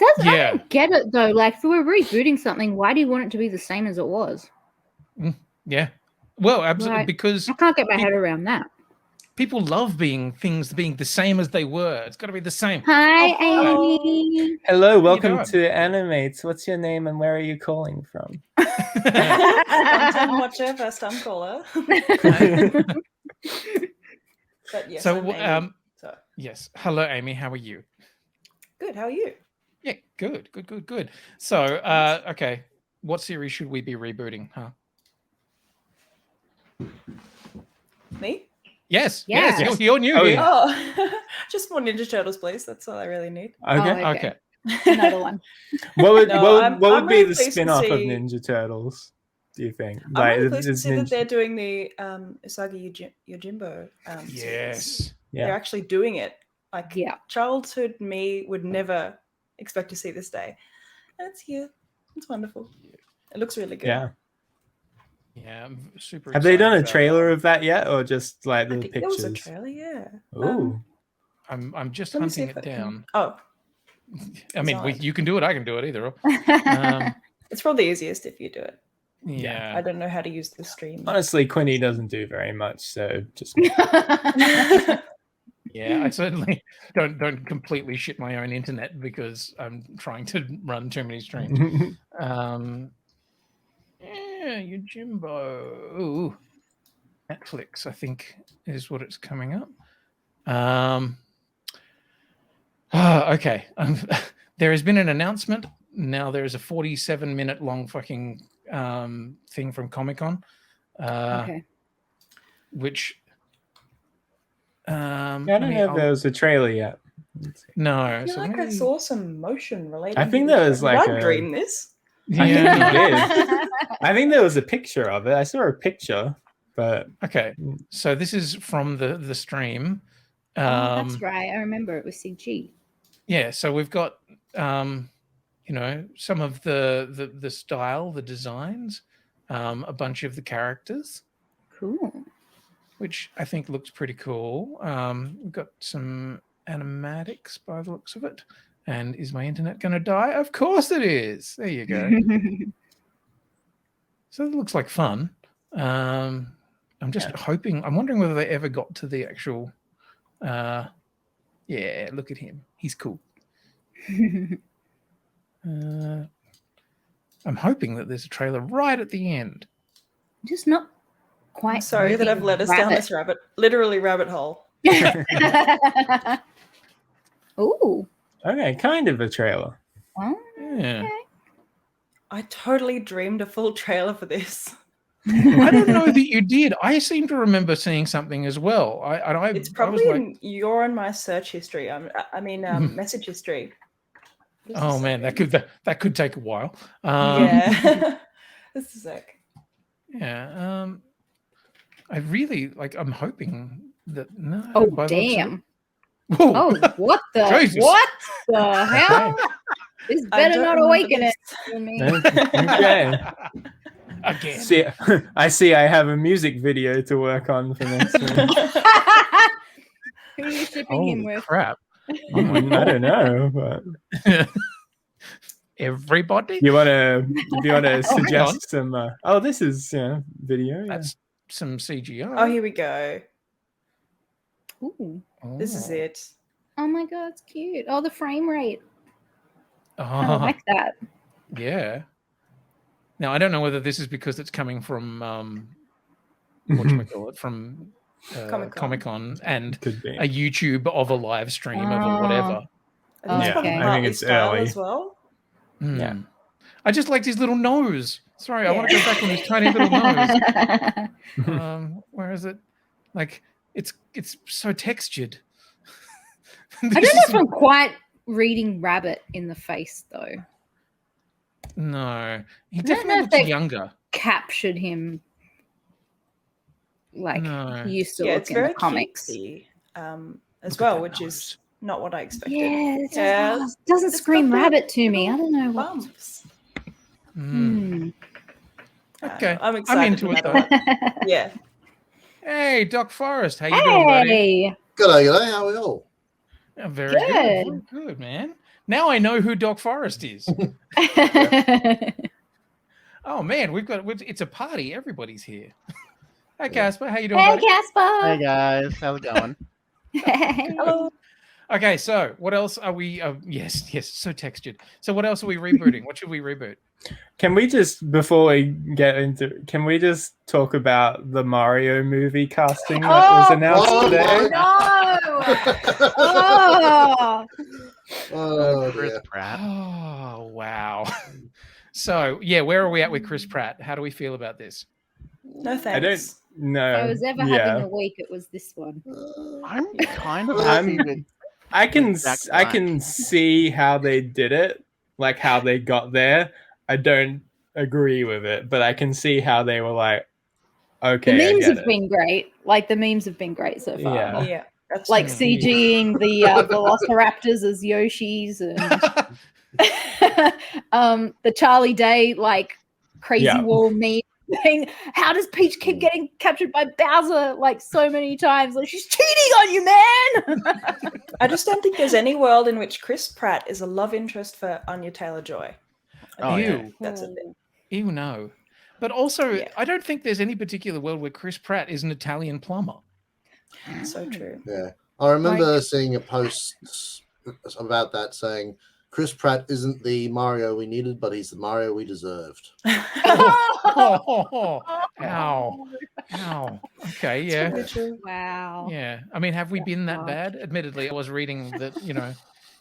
I don't get it though. Like, if we're rebooting something, why do you want it to be the same as it was? Yeah. Well, absolutely, Like, because I can't get my head around that. people love things being the same as they were. It's got to be the same. Hi, Amy. Hello, welcome to Animates. What's your name and where are you calling from? Long-time watcher, first-time caller. But yes, so, yes. Hello, Amy. How are you? Good. How are you? Yeah, good. So, okay, what series should we be rebooting? Huh? Me? Yes. You're new here. Oh, just more Ninja Turtles, please. That's all I really need. Okay. Another one. What would be really the spin-off of Ninja Turtles? Do you think? I'm really pleased to see that they're doing the Usagi Yojimbo. Yes. Series. They're actually doing it. Like, childhood me would never expect to see this day, and it's here. It's wonderful. It looks really good. Yeah, I'm super. Have they done a trailer of that yet, or just like the pictures? There was a trailer, yeah. Ooh. I'm just hunting it down. Oh, I mean, you can do it. I can do it either. It's probably easiest if you do it. Yeah. I don't know how to use the stream. Honestly, Quinny doesn't do very much, so just. Yeah, I certainly don't completely shit my own internet because I'm trying to run too many streams. Yeah, Yojimbo. Ooh. Netflix, I think, is what it's coming up. Okay. There has been an announcement. Now there is a 47-minute long fucking thing from Comic-Con. Okay. Which I don't know if there was a trailer yet. No. I feel like I saw some motion related. I think there was like I dreamed this. I think you did. I think there was a picture of it. I saw a picture, but okay. So this is from the stream. That's right. I remember it was CG. Yeah. So we've got you know, some of the style, the designs, a bunch of the characters. Cool. Which I think looks pretty cool. We've got some animatics by the looks of it. And is my internet going to die? Of course it is. There you go. So it looks like fun. I'm just hoping. I'm wondering whether they ever got to the actual. Yeah, look at him. He's cool. I'm hoping that there's a trailer right at the end. Just not quite. I'm sorry that I've led us down this literally rabbit hole. Ooh. Okay, kind of a trailer. Oh, yeah. Okay. I totally dreamed a full trailer for this. I don't know that you did. I seem to remember seeing something as well. It's probably you're on my search history. Message history. Oh man, that could take a while. Yeah. This is sick. Yeah. I really I'm hoping that no. Oh damn. Whoa. Oh, what the Jesus. what the hell? This better not awaken it for me. Okay. Again. I see I have a music video to work on for next week. Who are you shipping him with? Crap. I don't know, but everybody. Do you want to suggest some? This is video. That's some CGI. Oh, here we go. Ooh. Oh. This is it. Oh my god, it's cute. Oh, the frame rate. Oh, I like that. Yeah. Now I don't know whether this is because it's coming from whatchamacallit, from Comic-Con and a YouTube of a live stream of whatever. I think it's early as well. Yeah. I just liked his little nose. Sorry, I want to go back on his tiny little nose. Where is it? Like it's so textured. I don't know if I'm quite reading rabbit in the face though. No, he definitely looks younger. Captured him like No. used to Yeah, look it's in the very comics. cutesy, as Look at well, that which nose. is not what I expected. Yeah, it Yeah, doesn't it's scream got the rabbit to me. I little don't know what. bumps. Mm. Okay, I'm excited into it no though. matter what. Yeah. Hey, Doc Forrest, how you doing, buddy? Hey, G'day, how are you all? Yeah, very good, very good, man. Now I know who Doc Forrest is. Oh man, it's a party. Everybody's here. Hi, Casper. How you doing, hey, buddy? Casper. Hey guys, how's it going? Hello. Okay, so what else are we? Yes, so textured. So what else are we rebooting? What should we reboot? Can we just, before we get into, can we just talk about the Mario movie casting that was announced today? No! Chris Dear. Pratt. Oh wow. So yeah, where are we at with Chris Pratt? How do we feel about this? No thanks. I don't know. If I was ever having a week, it was this one. I'm kind of I'm- happy with I can Jack I Black. can see how they did it, like how they got there. I don't agree with it, but I can see how they were like, okay, The I memes get have it. been great. Like the memes have been great so far. Yeah. Yeah, that's Like true. CGing the Velociraptors as Yoshis and the Charlie Day like crazy Yeah. wall meme thing. How does Peach keep getting captured by Bowser like so many times? Like she's cheating on you, man. I just don't think there's any world in which Chris Pratt is a love interest for Anya Taylor-Joy. Oh, yeah. Ew. That's a thing. Ew, no. But also, Yeah. I don't think there's any particular world where Chris Pratt is an Italian plumber. So true. Yeah, I remember seeing a post about that saying Chris Pratt isn't the Mario we needed, but he's the Mario we deserved. Oh, ow. Ow. Okay, yeah. Totally true. Wow. Yeah. I mean, have we been that bad? Admittedly, I was reading that,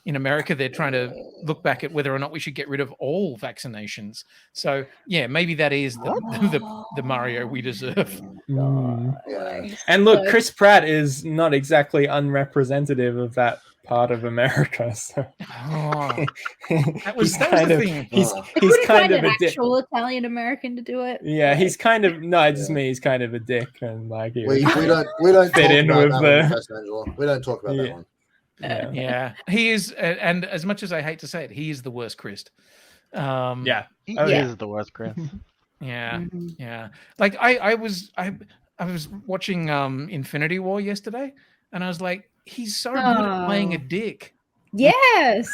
in America, they're trying to look back at whether or not we should get rid of all vaccinations. So, yeah, maybe that is the Mario we deserve. Mm. Yeah. And look, Chris Pratt is not exactly unrepresentative of that part of America. So Oh, that was he's the kind of thing. he's Couldn't kind find of an a dick. actual Italian American to do it. Yeah, Like, he's kind of no, I just mean he's kind of a dick and like he We was- don't Fit talk in about with that the- one, Pastor Angela. We don't talk about that Yeah. one. yeah. Yeah, he is, and as much as I hate to say it, he is the worst Chris. Yeah. He Oh, yeah. is the worst, Chris. Yeah, mhm. yeah. Like I was watching Infinity War yesterday, and I was like, he's so good at playing a Oh. dick, Yes.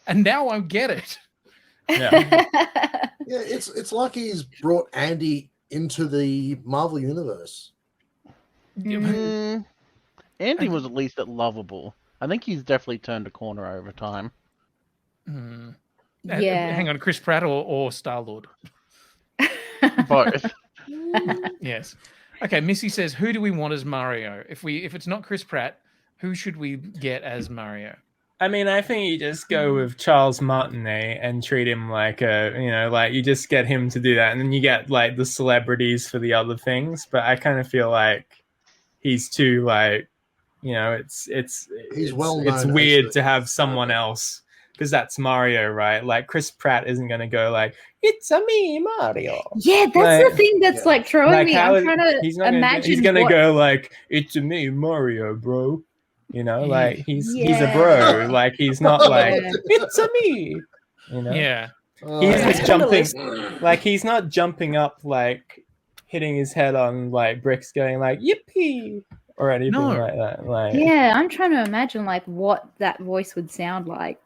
and now I get it. Yeah. Yeah, it's like he's brought Andy into the Marvel universe. Andy was at least lovable. I think he's definitely turned a corner over time. Hmm. Yeah. Hang on, Chris Pratt or Star Lord? Both. Yes. Okay, Missy says, who do we want as Mario? If it's not Chris Pratt, who should we get as Mario? I mean, I think you just go with Charles Martinet and treat him like you just get him to do that, and then you get like the celebrities for the other things. But I kind of feel like he's too like, it's well known as weird the- to have someone else because that's Mario, right? Like Chris Pratt isn't gonna go like, it's a me, Mario. Yeah, that's Like- the thing that's Yeah. like throwing Like, me. how I'm is- trying to he's not gonna do- imagine. he's gonna what- go like, it's a me, Mario, bro. Like he's a Yeah. bro. Like he's not like, Yeah. it's a me. Yeah. He's That's just on the jumping, list. like he's not jumping up, like hitting his head on like bricks, going like yippee or anything No. like that. Like, Yeah, I'm trying to imagine like what that voice would sound like.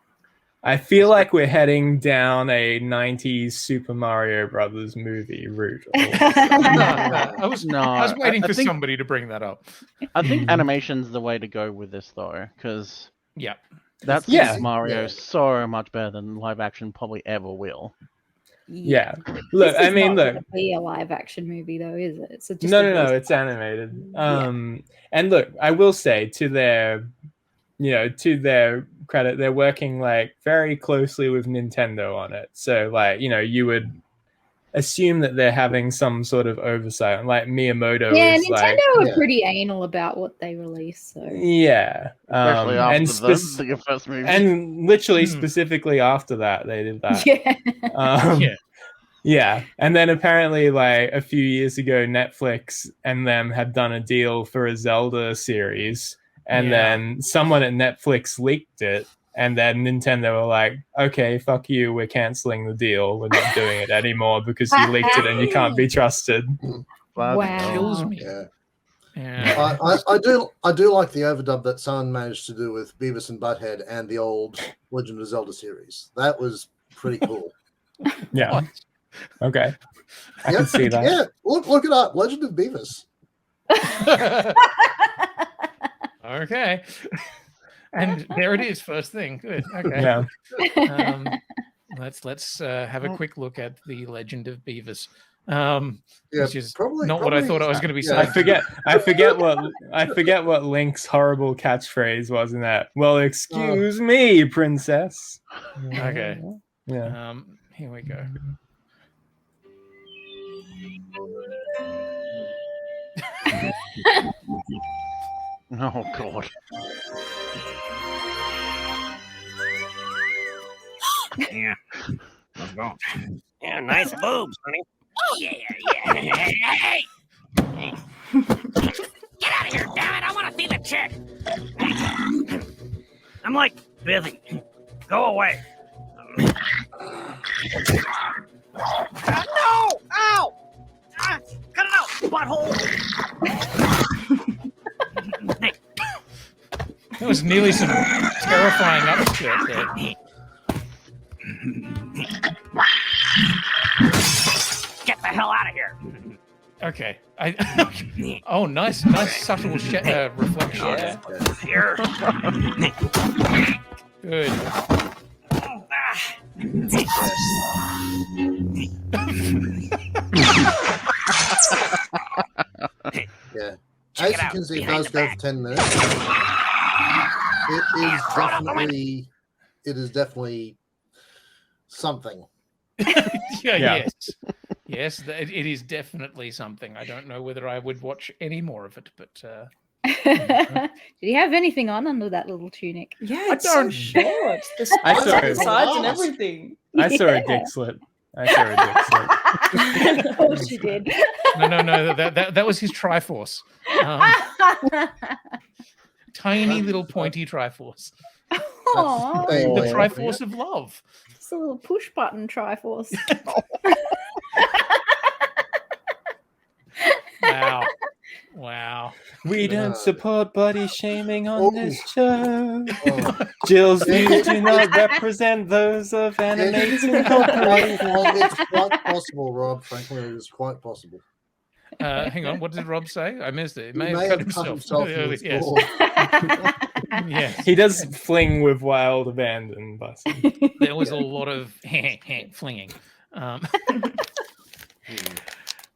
I feel like we're heading down a '90s Super Mario Brothers movie route. I was No, waiting I for think, somebody to bring that up. I think animation's the way to go with this though, because Yeah. that Yeah. suits Mario Yeah. so much better than live action probably ever will. Yeah, look, This I is mean, not look. gonna be a live action movie though, is it? It's just No, a voice- it's animated. Yeah. And look, I will say to their credit, they're working like very closely with Nintendo on it. So like, you would assume that they're having some sort of oversight. Like Miyamoto Yeah, is Nintendo like, were Yeah. pretty anal about what they released. So yeah, Especially after and the first movie. and literally Hmm. specifically after that they did that. yeah, Um, Yeah. Yeah, and then apparently, like a few years ago, Netflix and them had done a deal for a Zelda series, and then someone at Netflix leaked it, and then Nintendo were like, "Okay, fuck you, we're canceling the deal. We're not doing it anymore because you leaked it and you can't be trusted." Wow. Kills me. Yeah. I do like the overdub that someone managed to do with Beavis and Butthead and the old Legend of Zelda series. That was pretty cool. Yeah. What? Okay. I can see that. Yeah, look it up. Legend of Beavis. Okay. And there it is, first thing. Good. Okay. Yeah. Let's have a quick look at the Legend of Beavis. Yeah, which is probably not what I thought I was going to be saying. I forget what Link's horrible catchphrase was in that. Well, excuse me, princess. Okay. Yeah. Here we go. Oh God. Yeah. Let's go. Yeah, nice boobs, honey. Oh, yeah. Hey! Get out of here, damn it! I want to see the chick. I'm like busy. Go away. No! Ow! Cut it out, butthole! Hey. That was nearly some terrifying upskirt there. Get the hell out of here. Okay. Oh, nice subtle reflection. Yeah. Here. Good. Yeah. As you can see, it does go for 10 minutes. It is definitely something. Yes. Yes, it is definitely something. I don't know whether I would watch any more of it, but Did he have anything on under that little tunic? Yeah, it's so short. The sides and everything. I saw a dick slip. Of course you did. No. That was his Triforce. Tiny little pointy Triforce. Aww. The Triforce of love. It's a little push button Triforce. Wow. We don't support body shaming on this show. Jill's views do not represent those of Animates Incorporated. It's quite possible, Rob. Frankly, it is quite possible. Hang on, what did Rob say? I missed it. He may May have have cut cut himself. himself Yes. Yes. He does fling with wild abandon, Basil. There was a lot of flinging.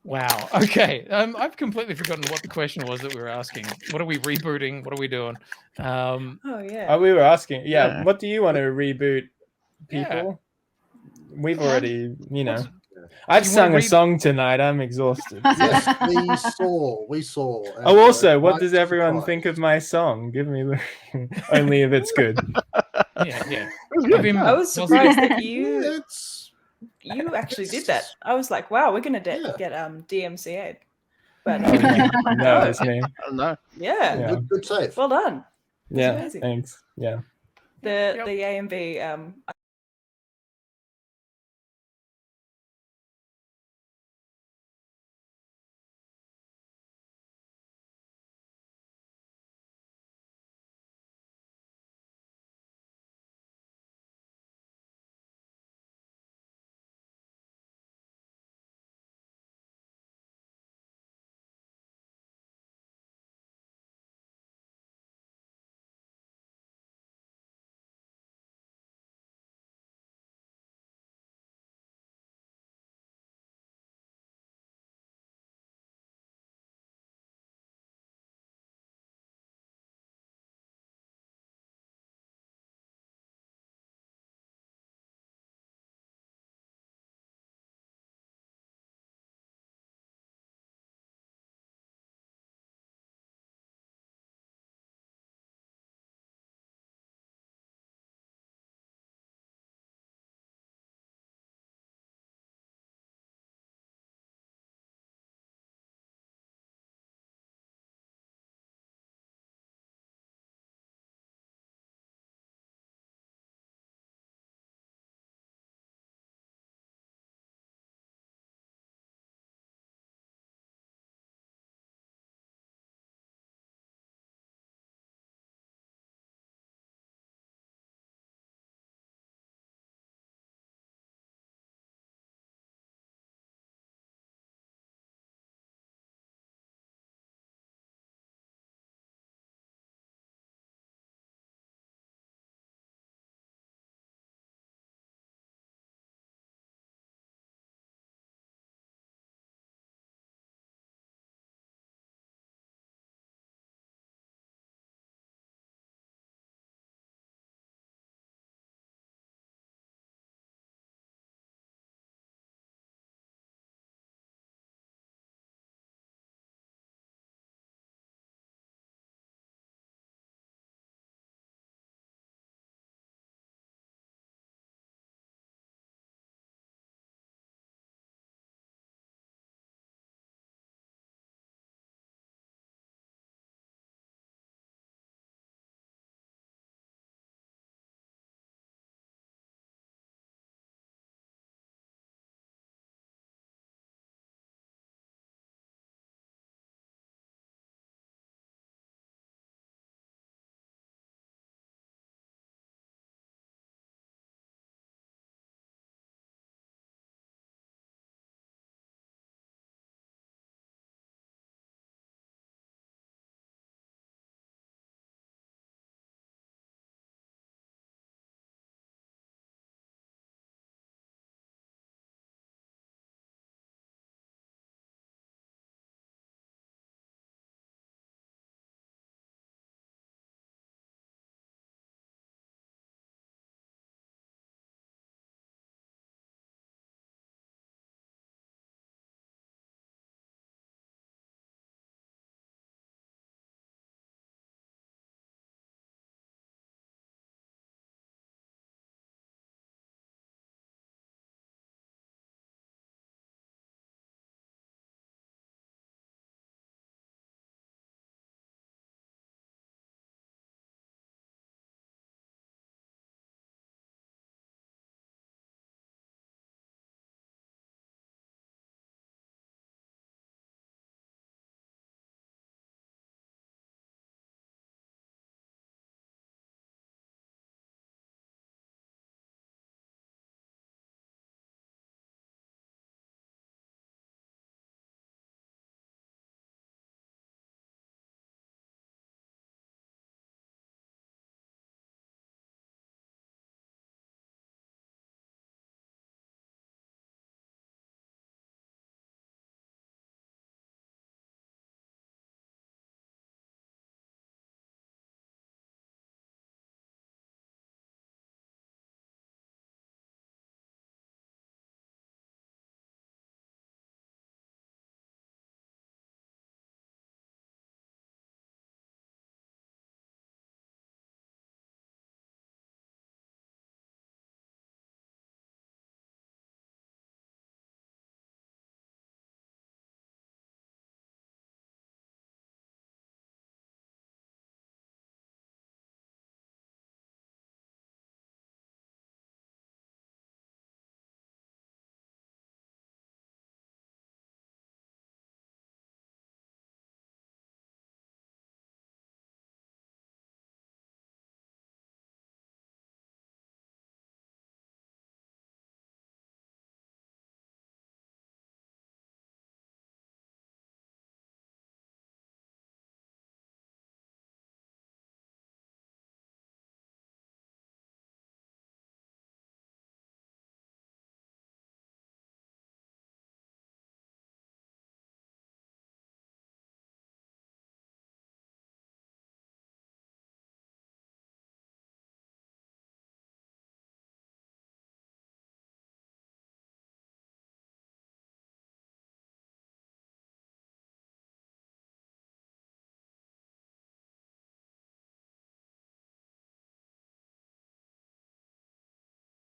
Wow. Okay. I've completely forgotten what the question was that we were asking. What are we rebooting? What are we doing? We were asking. Yeah. What do you want to reboot, people? We've already, I've sung a song tonight. I'm exhausted. Yes, we saw. Oh, also, what does everyone think of my song? Give me only if it's good. Yeah. I was surprised that you actually did that. I was like, wow, we're gonna get DMCA'd. But no, it's me. No. Yeah. Good save. Well done. That's amazing. Thanks. Yeah. The A and B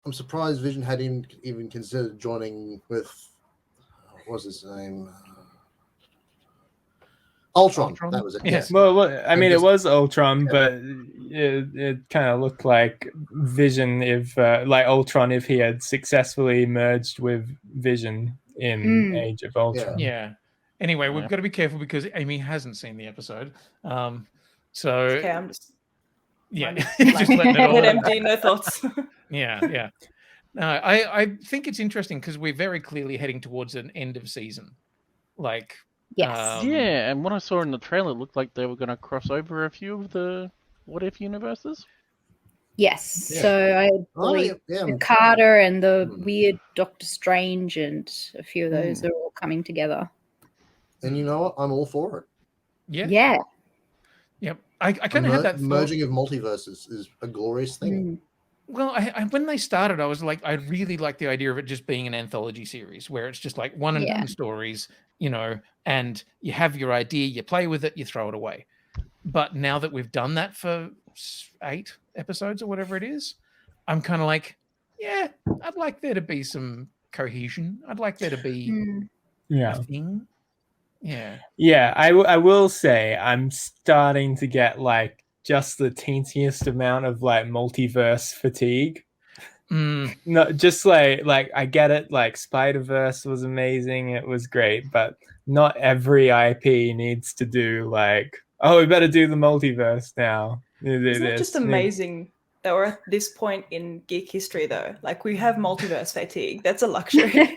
I'm surprised Vision hadn't even considered joining with what was his name? Ultron. That was it. Yes. Well, I mean, it was Ultron, Yeah. but it kind of looked like Vision if like Ultron if he had successfully merged with Vision in Age of Ultron. Yeah. Anyway, we've got to be careful because Amy hasn't seen the episode. So Okay, I'm just just letting it all head empty, no thoughts. Yeah. No, I think it's interesting because we're very clearly heading towards an end of season. Like, yes. Yeah, and what I saw in the trailer looked like they were going to cross over a few of the What If universes. Yes. Yeah. So I believe the Carter and the weird Doctor Strange and a few of those are all coming together. And you know what? I'm all for it. Yeah. Yeah. Yep. I kind of had that thought. Merging of multiverses is a glorious thing. Well, I when they started, I was like, I really like the idea of it just being an anthology series where it's just like one and done stories, you know, and you have your idea, you play with it, you throw it away. But now that we've done that for 8 episodes or whatever it is, I'm kind of like, yeah, I'd like there to be some cohesion. I'd like there to be a thing. Yeah. Yeah, I will say I'm starting to get like just the teensiest amount of like multiverse fatigue. No, just like I get it. Like Spider-Verse was amazing, it was great, but not every IP needs to do like, oh, we better do the multiverse now. Isn't it just amazing that we're at this point in geek history, though? Like we have multiverse fatigue. That's a luxury.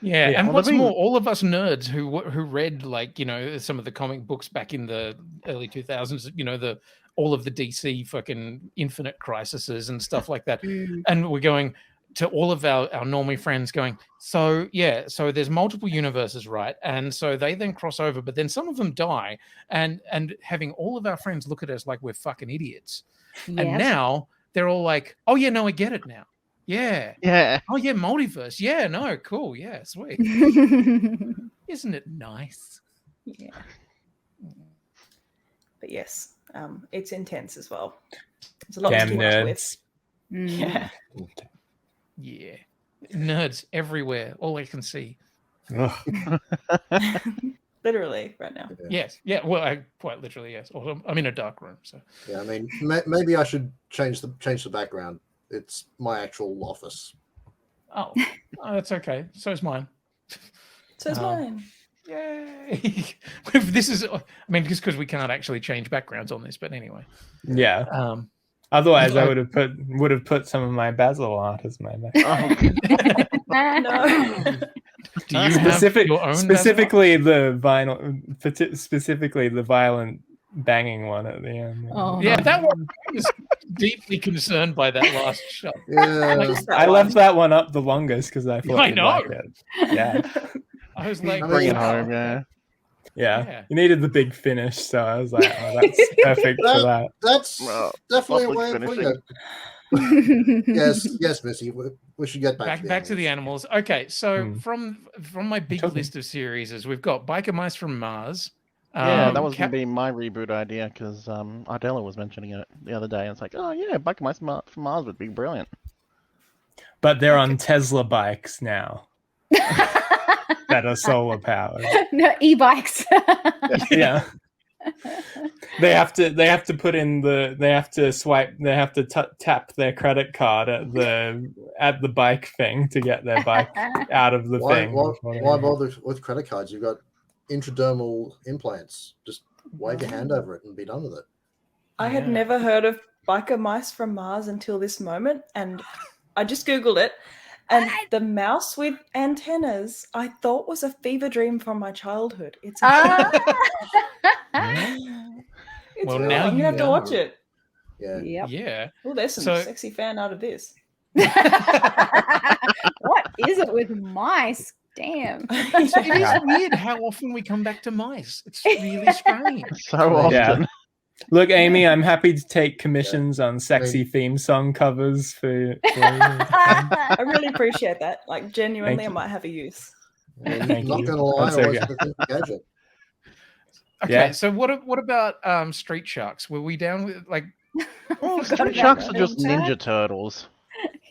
Yeah, and what's more, all of us nerds who read like, you know, some of the comic books back in the early 2000s, you know, all of the DC fucking Infinite Crises and stuff like that, and we're going to all of our normie friends going, so there's multiple universes, right? And so they then cross over, but then some of them die, and having all of our friends look at us like we're fucking idiots, and now they're all like, oh yeah, no, I get it now. Yeah. Oh yeah, multiverse. Yeah, no, cool. Yeah, sweet. Isn't it nice? Yeah. But yes, it's intense as well. There's a lot to keep up with. Yeah. Yeah. Nerds everywhere. All I can see. Literally right now. Yes. Yeah. Well, quite literally, yes. Also, I'm in a dark room, so. Yeah, I mean, maybe I should change the background. It's my actual office. Oh, that's okay. So's mine. So's mine. Yay! This is, I mean, just because we can't actually change backgrounds on this, but anyway. Yeah. Otherwise, I would have put some of my Basil art as my background. No. Do you have your own specifically the violent banging one at the end? Oh, yeah, that one was deeply concerned by that last shot. Yeah, I left that one up the longest because I thought you'd like it. Yeah. I was like, bring it home, yeah. You needed the big finish, so I was like, oh, that's perfect for that. That's definitely a way of putting it. Yes, Missy. We should get back to the animals. Okay, so from my big list of series, we've got Biker Mice from Mars. Yeah, that was going to be my reboot idea because Ardella was mentioning it the other day. And it's like, oh yeah, Biker Mice from Mars would be brilliant. But they're on Tesla bikes now that are solar powered. No, e-bikes. Yeah. They have to put in they have to tap their credit card at the bike thing to get their bike out of the thing. Why bother with credit cards? You've got intradermal implants. Just wave your hand over it and be done with it. I had never heard of Biker Mice from Mars until this moment, and I just Googled it. And the mouse with antennas, I thought was a fever dream from my childhood. It's well, real. now I'm gonna have to watch it. Yeah. Yep. Yeah. Oh, there's some sexy fan out of this. What is it with mice? Damn. It is weird how often we come back to mice. It's really strange. So often. Yeah. Look, Amy, I'm happy to take commissions on sexy theme song covers for you. I really appreciate that. Like, genuinely, I might have a use. Not gonna lie, I always Okay, so what about Street Sharks? Were we down with, like, Oh, Forgot Street about Sharks are that. just Ninja Turtles.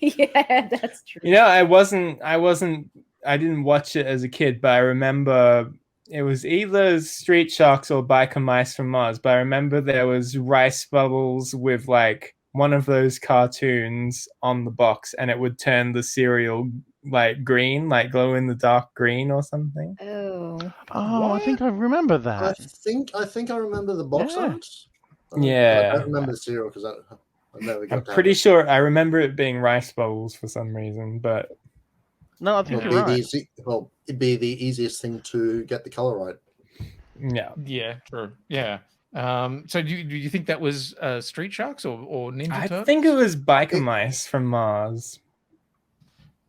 Yeah, that's true. You know, I didn't watch it as a kid, but I remember it was either Street Sharks or Biker Mice from Mars. But I remember there was rice bubbles with like one of those cartoons on the box, and it would turn the cereal like green, like glow in the dark green or something. Oh. Oh, I think I remember I that. think I remember the box Yeah. art. Yeah. I don't remember the cereal because I never got I'm to pretty have it. sure I remember it being rice bubbles for some reason, but No, I think It'd you're be right. it'd be the easiest thing to get the color right. yeah. Yeah, true. Yeah. So do you think that was Street Sharks or Ninja I Turtles? think it was Biker Mice from Mars.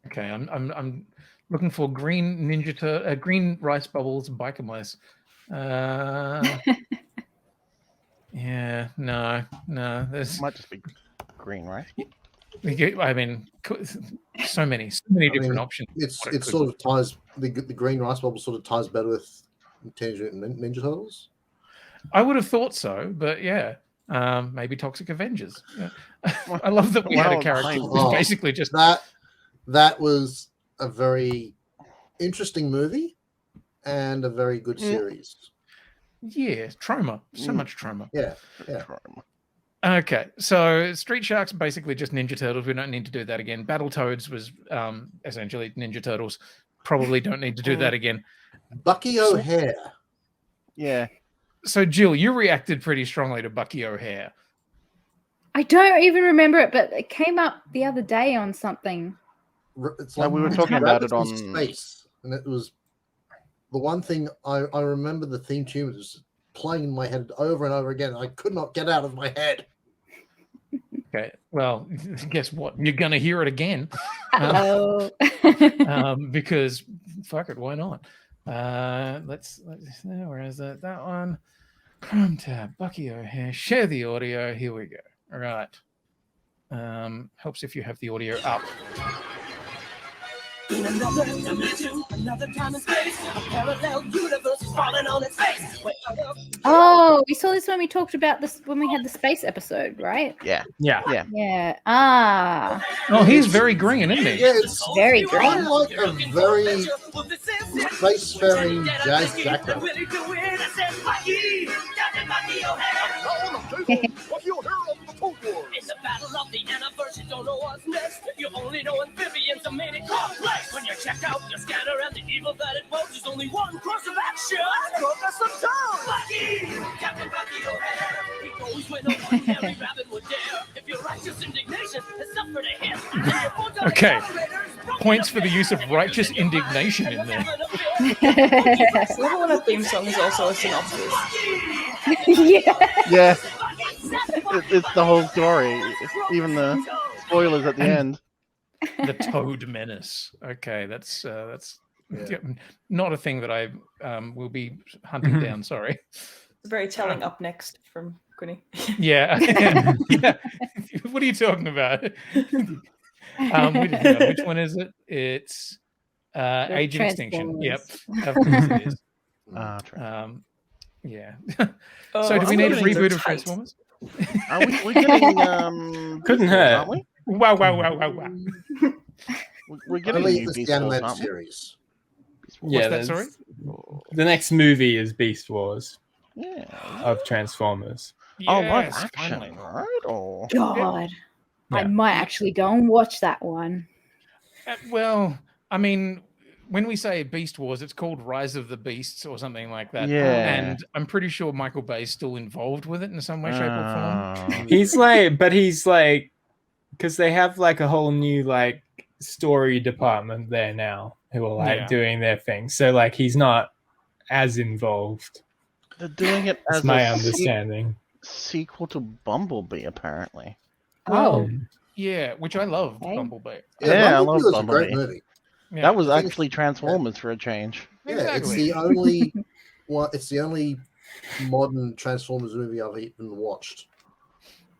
Okay, I'm looking for green green rice bubbles biker mice. Yeah, no. There's Might just be green, right? I mean, so many different options. It sort of ties the green rice bubble sort of ties better with Teenage Mutant Ninja Turtles. I would have thought so, but yeah, maybe Toxic Avengers. Yeah. I love that we had a character who was basically just that was a very interesting movie and a very good series. Yeah, trauma. So much trauma. Yeah. Okay, so Street Sharks basically just Ninja Turtles. We don't need to do that again. Battletoads was essentially Ninja Turtles. Probably don't need to do that again. Bucky O'Hare. Yeah. So Jill, you reacted pretty strongly to Bucky O'Hare. I don't even remember it, but it came up the other day on something. It's we were talking about it on Space, and it was the one thing I remember. The theme tune was playing in my head over and over again. I could not get out of my head. Okay, well, guess what? You're gonna hear it again. Because fuck it, why not? Let's where is that? That one. Chrome tab, Bucky O'Hare, share the audio. Here we go. All right. Helps if you have the audio up. In another dimension, another time and space, a parallel universe is falling on its face. Oh, we saw this when we talked about this when we had the space episode, right? Yeah. Ah. Oh, he's very green, isn't he? Yeah, it's very green. kind of like a very spacefaring jazz jacket. In the battle of the universe, you don't know what's next. You only know amphibians are made it complex. When you check out your scanner and the evil that it poses, there's only one course of action. Focus some time. Bucky, Captain Bucky O'Hare. He always went on what every rabbit would dare. If your righteous indignation has suffered a hit, Okay. Points for the use of righteous indignation in there. I love when a theme song is also a synopsis. Yeah. It's the whole story. Even the spoilers at the end. The Toad Menace. Okay, that's not a thing that I will be hunting down. Sorry. Very telling up next from Quinny. Yeah. Yeah. What are you talking about? Which one is it? It's Age of Extinction. Yep. Of course it is. Yeah. So do we need a reboot of Transformers? We're getting Couldn't hurt. aren't we? Wow. We're getting a new Beast the Wars, animated aren't we? series. What's that, sorry? The next movie is Beast Wars Yeah. of Transformers. Live Yes, action, finally. right? Or God. I Yeah. might actually go and watch that one. Well, I mean, when we say Beast Wars, it's called Rise of the Beasts or something like that. Yeah. And I'm pretty sure Michael Bay's still involved with it in some way, shape, or form. He's like, because they have like a whole new like story department there now who are like doing their thing. So like he's not as involved. They're doing it That's as my a understanding. sequel to Bumblebee, apparently. Oh. Yeah, which I love, Okay. Bumblebee. Yeah, I love was a Bumblebee. great movie. Yeah. That was actually Transformers for a change. Yeah, Exactly. it's the only modern Transformers movie I've even watched.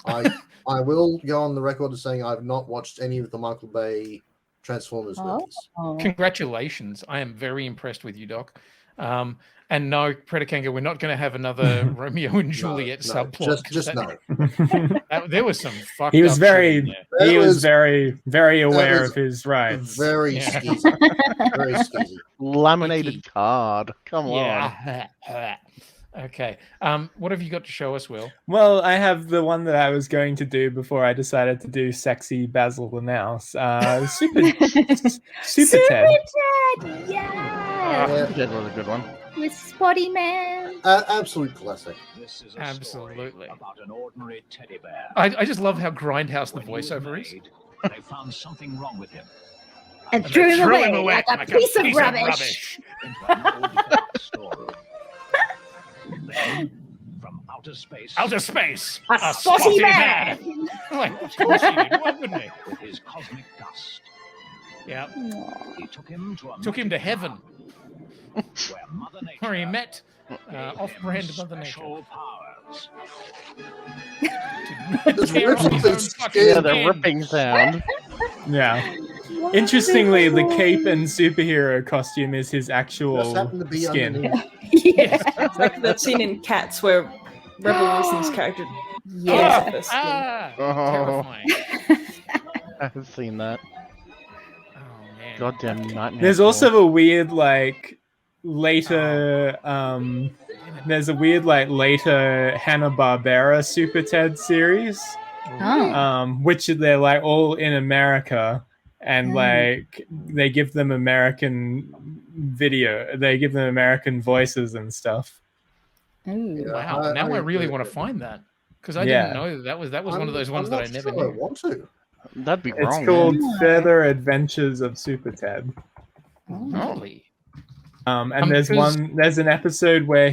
I will go on the record as saying I've not watched any of the Michael Bay Transformers movies. Oh. Congratulations. I am very impressed with you, Doc. And no, Predakanga, we're not going to have another Romeo and Juliet subplot. Just no. There was some fucked He was up very, shit in there. he was very, very aware of his rights. Very Yeah. skeezy. Very skeezy. Laminated card. Come on. Yeah. Okay. What have you got to show us, Will? Well, I have the one that I was going to do before I decided to do sexy Basil the Mouse. Super Ted. Yeah. That was a good one. With Spotty Man. Absolute classic. This is a Absolutely. story about an ordinary teddy bear. I just love how Grindhouse the When he was voiceover is. made, they found something wrong with him. And threw him away like a piece of rubbish. Into an old dark storeroom. Then, from outer space, Outer space. A spotty man. Like, of course he did. Why wouldn't he? with his cosmic dust, Yeah. he took him to a Took him to magic heaven, land where Mother Nature where he met gave off-brand him Mother Nature. special powers. Tear off his own fucking Yeah, the skin. ripping sound. Yeah. Interestingly, the cape and superhero costume is his Just actual happened to be skin. underneath. Yeah. It's like that scene in Cats where Rebel Wilson's character. Yeah. Yes. Oh. Terrifying. I have seen that. Oh man. Goddamn nightmare. There's Fuel. also a weird later there's a weird later Hanna-Barbera Super Ted series, Oh. which they're like all in America, and like they give them American voices and stuff. Ooh. Wow. Now I really want to find that because I didn't know that was one of those ones that I never I knew. want to. That'd be It's wrong. called man. Further Adventures of Super Ted. Really? And there's because- there's an episode where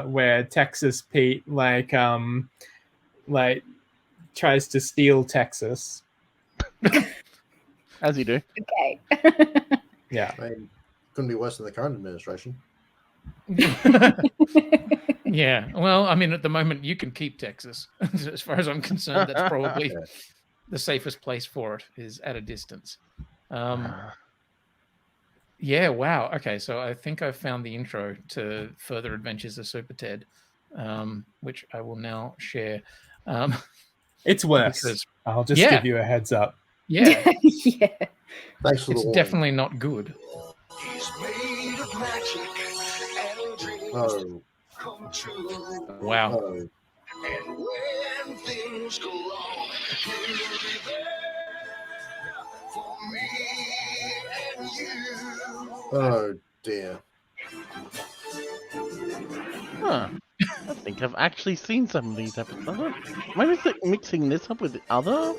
where Texas Pete tries to steal Texas. As you do. Okay. Yeah. I mean, couldn't be worse than the current administration. Yeah. Well, I mean, at the moment, you can keep Texas. As far as I'm concerned, that's probably the safest place for it is at a distance. Yeah. Wow. Okay. So I think I've found the intro to Further Adventures of Super Ted, which I will now share. It's worse. Because- I'll just Yeah. give you a heads up. Yeah. Yeah. Thanks for the It's warning. definitely not good. He's made of magic and dreams Oh, come true. Wow. oh. And when things go wrong, he'll be there for me and you. Oh dear. Huh. I think I've actually seen some of these episodes. Maybe it's like mixing this up with the other.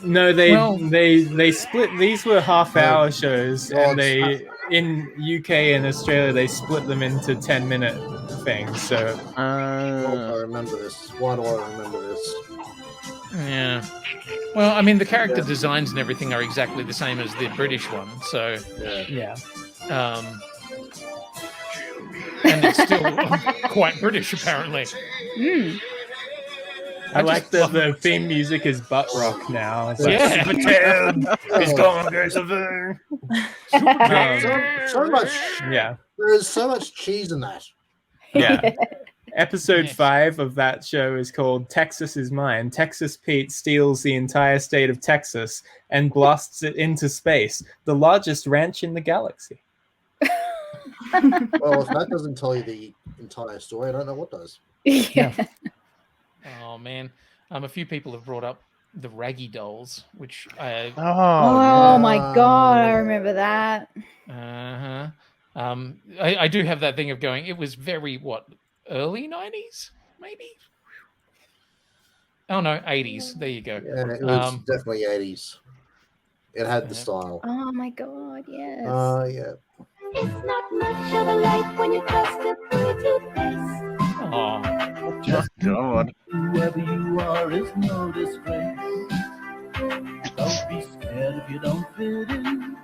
No, they Well- they split. These were half-hour shows, God. and they in UK and Australia they split them into 10-minute things. So Oh, I remember this. Why do I remember this? Yeah. Well, I mean, the character designs and everything are exactly the same as the British one. So, yeah, and it's still quite British, apparently. Mm. I just like that love the theme music is butt rock now. It's Yeah. Super Ted is Oh. going to go somewhere. So much. Yeah, There is so much cheese in that. yeah. Episode Yes. 5 of that show is called Texas is Mine. Texas Pete steals the entire state of Texas and blasts it into space, the largest ranch in the galaxy. Well, if that doesn't tell you the entire story, I don't know what does. Yeah. Oh man, a few people have brought up the Raggy Dolls, which I Oh my god, I remember that. I do have that thing of going. It was very early 90s, maybe. Oh no, 80s. There you go. Yeah, it was definitely 80s. It had the style. Oh my god, yes. Yeah. It's not much of a life when you trust a pretty face. Oh, Just God. Whoever you are is no disgrace. Don't be scared if you don't fit in.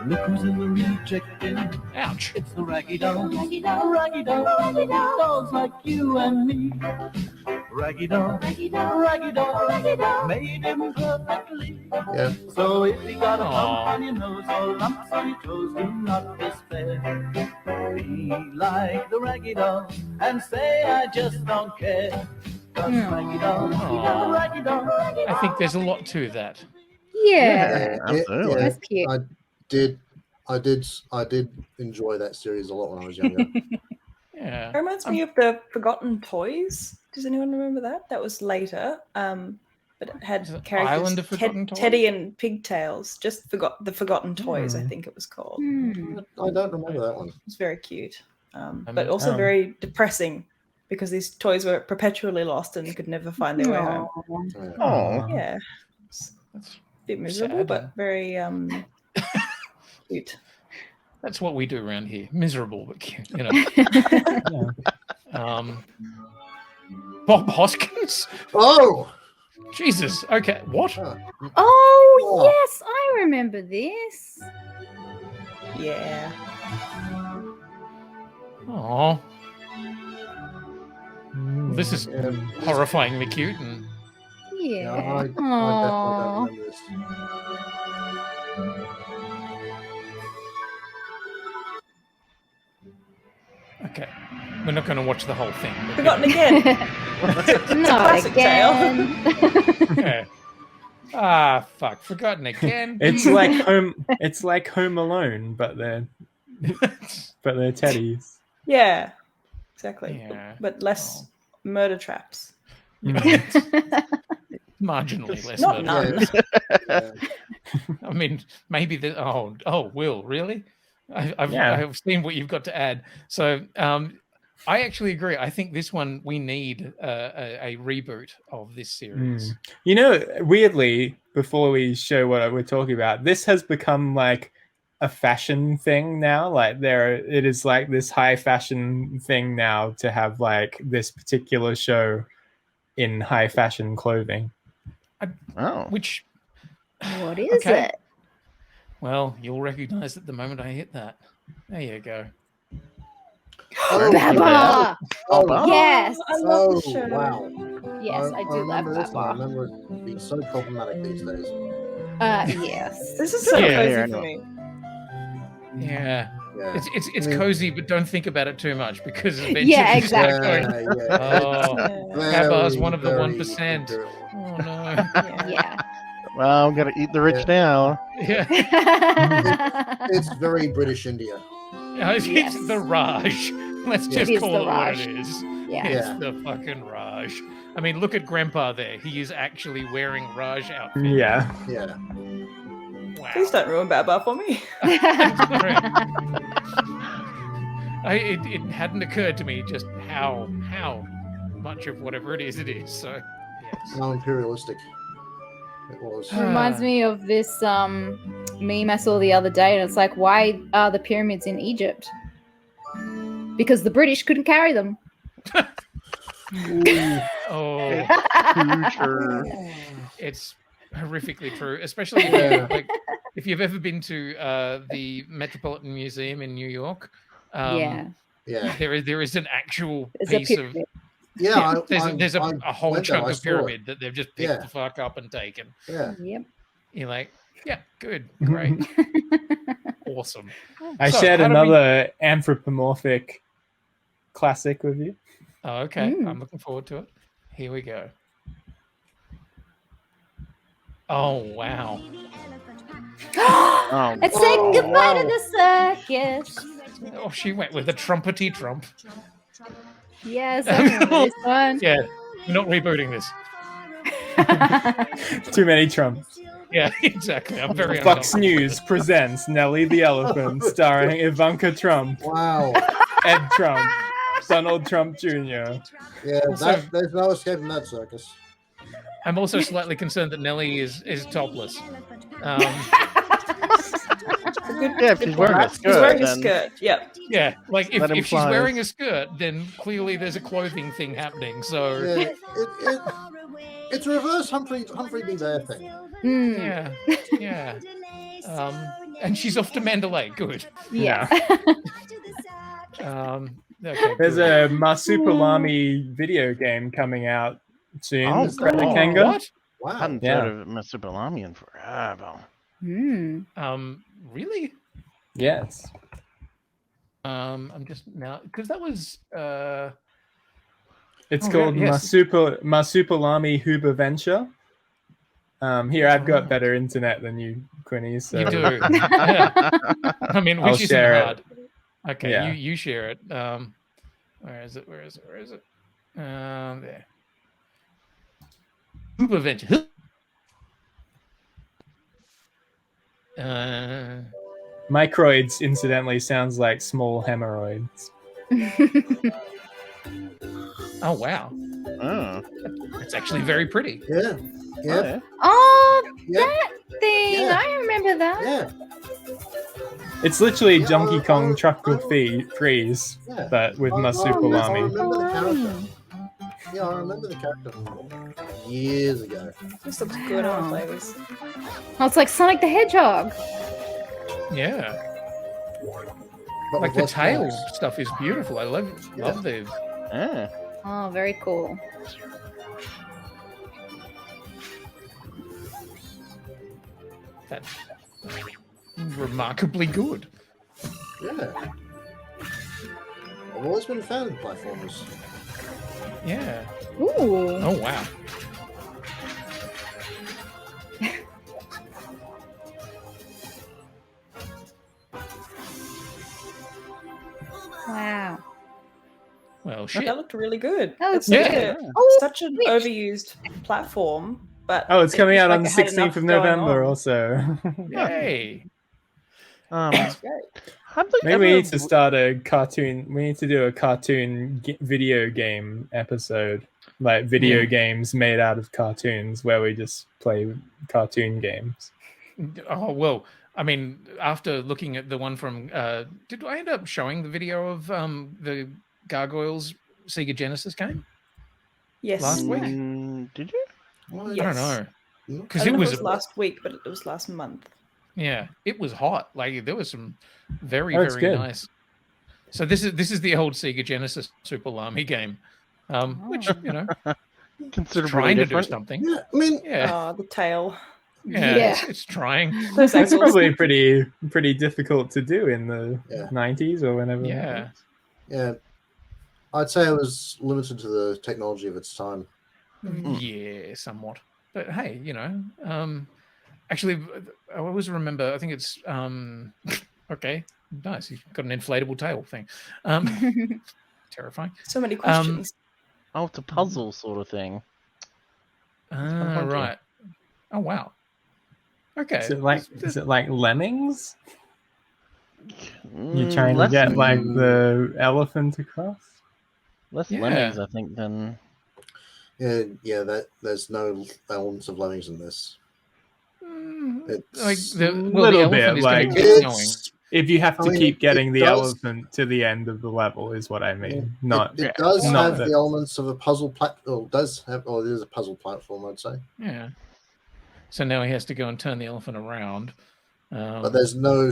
Look who's in the reject bin. ouch. It's the Raggy Dolls. Raggy Dolls. Raggy Dolls. Raggy Dolls. Dolls like you and me. Raggy Doll, Raggy Doll, Raggy Doll, Raggy Doll made him perfectly. Yeah. So if you got a bump on your nose or lumps on your toes, do not despair. Be like the Raggy Doll and say, I just don't care. 'Cause Raggy Doll, Raggy Doll, Raggy Doll, Raggy Doll. I think there's a lot to that. Yeah. Absolutely. That's cute. I did enjoy that series a lot when I was younger. Yeah. It reminds me of the Forgotten Toys. Does anyone remember that? That was later. But it had characters Island of Forgotten Toys? Teddy and Pigtails. Just the Forgotten Toys, I think it was called. I don't remember that one. It was very cute. But also very depressing because these toys were perpetually lost and could never find their way home. Oh. Yeah. That's a bit miserable, sad. but very cute. That's what we do around here. Miserable, but cute, you know. Bob Hoskins? Oh! Jesus. Okay. What? Oh, yes, I remember this. Yeah. Oh. This is horrifyingly cute and Yeah. I definitely Aw. don't remember this. okay. We're not going to watch the whole thing. but- Forgotten again. Not classic tale. again. Yeah. Ah, fuck. Forgotten again. It's like Home Alone, but they're teddies. Yeah. Exactly. Yeah. But less murder traps. Marginally less. Not murder. none. I mean, maybe the Will, really? I've seen what you've got to add. So I actually agree. I think this one we need a reboot of this series. You know, weirdly, before we show what we're talking about, this has become like a fashion thing now. Like it is like this high fashion thing now to have like this particular show in high fashion clothing. Which What is it? Well, you'll recognize it the moment I hit that. There you go. Oh, Baba! Oh, Yes. I love the oh, show. wow. Yes, I do love remember this one. I Baba. remember it being so problematic these days. Yes. This is so Yeah. cozy Yeah, for I me. Yeah. Yeah. It's I mean- cozy, but don't think about it too much because eventually Yeah, you start exactly. going, Yeah. oh, Yeah. Baba's one of the Very 1%. girly. Oh no. Yeah. Well, I'm gonna eat the rich now. Yeah. It's very British India. It's Yes. the Raj. Let's just is call the it Raj. what it is. Yeah. It's Yeah. the fucking Raj. I mean, look at Grandpa there. He is actually wearing Raj outfit. Yeah. Yeah. Wow. Please don't ruin Baba for me. It hadn't occurred to me just how much of whatever it is. So, yes. How imperialistic it was. Reminds me of this meme I saw the other day, and it's like, why are the pyramids in Egypt? Because the British couldn't carry them. Oh, Future. it's horrifically true, especially if you've ever been to the Metropolitan Museum in New York. Yeah. Yeah. There is an actual There's a piece of pyramid. Yeah. there's a whole went there, chunk I of saw it. pyramid that they've just picked Yeah. the fuck up and taken. Yeah. Yep. You're like, yeah, good, great, awesome. I So, shared how do we- another anthropomorphic classic with you. Oh, okay, I'm looking forward to it. Here we go. Oh wow! Oh, It said goodbye to the circus. Oh, she went with a trumpety trump. Yes, I remember this one. Yeah, we're not rebooting this. Too many Trumps. Yeah, exactly. I'm very Fox uncomfortable. News presents Nellie the Elephant, starring Ivanka Trump, Wow. Ed Trump, Donald Trump Jr. Yeah. Also- There's no escaping that circus. I'm also slightly concerned that Nelly is topless. yeah, if she's wearing a skirt, He's wearing a then skirt. Yep. Yeah, like That if she's implies- wearing a skirt, then clearly there's a clothing thing happening. So Yeah. It's a reverse Humphrey B. Bear thing. Mm. yeah. And she's off to Mandalay. Good. Yeah. Okay, There's good. a Marsupilami video game coming out soon. Oh, Kanga. What? Wow. Hadn't heard of Marsupilami in forever. Really? Yes. I'm just now because that was It's called Marsupilami Huber Venture. Here, I've got better internet than you, Quinny. So you do. I mean, which isn't hard. Okay, Yeah. you share it. Where is it? Where is it? There. Huber Venture. Microids, incidentally, sounds like small hemorrhoids. Oh wow! Oh. It's actually very pretty. Yeah. Yeah. That thing! Yeah. I remember that. Yeah. It's literally Donkey Kong Tropical Freeze, but with I Marsupilami. remember the character. Yeah, I remember the character from years ago. This looks good on flavors. Oh, it's like Sonic the Hedgehog. Yeah. But Like with the less tail colours. stuff is beautiful. I love these. Yeah. Oh, very cool. That's remarkably good. Yeah. I've always been a fan of platformers. Yeah. Ooh. Oh wow. Wow. Well, shit. That looked really good. That It's looks such, good. such an overused platform, but Oh, it's coming out on the it had 16th enough of going November on. also. Yay. That's great. Maybe we need to start a cartoon. We need to do a cartoon video game episode. Like video games made out of cartoons where we just play cartoon games. Oh, well, I mean, after looking at the one from... did I end up showing the video of the Gargoyles Sega Genesis game? Yes. Last week? Did you? I don't know. I Because don't it know if was... last week, but it was last month. Yeah, it was hot. Like, there was some very, Oh, it's very good. nice... So this is the old Sega Genesis Super Lamy game, which, you know, Considerably trying different. to do something. Yeah, I mean, Yeah, The tail. yeah. It's trying. Those That's angles. probably pretty difficult to do in the 90s or whenever. Yeah. yeah. I'd say it was limited to the technology of its time. Yeah, somewhat. But hey, you know, actually, I always remember. I think it's okay. Nice. You've got an inflatable tail thing. Terrifying. So many questions. Oh, it's a puzzle sort of thing. Right. Oh wow. Okay. Is it like Lemmings? You're trying to Less- get like the elephant across? Less Yeah. lemmings, I think, than Yeah. That there's no elements of lemmings in this. It's Like the little elephant bit is like gonna keep going. it's if you have to I mean, keep getting it the does- elephant to the end of the level is what I mean. Not it does not have that- the elements of a puzzle it is a puzzle platform, I'd say. Yeah. So now he has to go and turn the elephant around. But there's no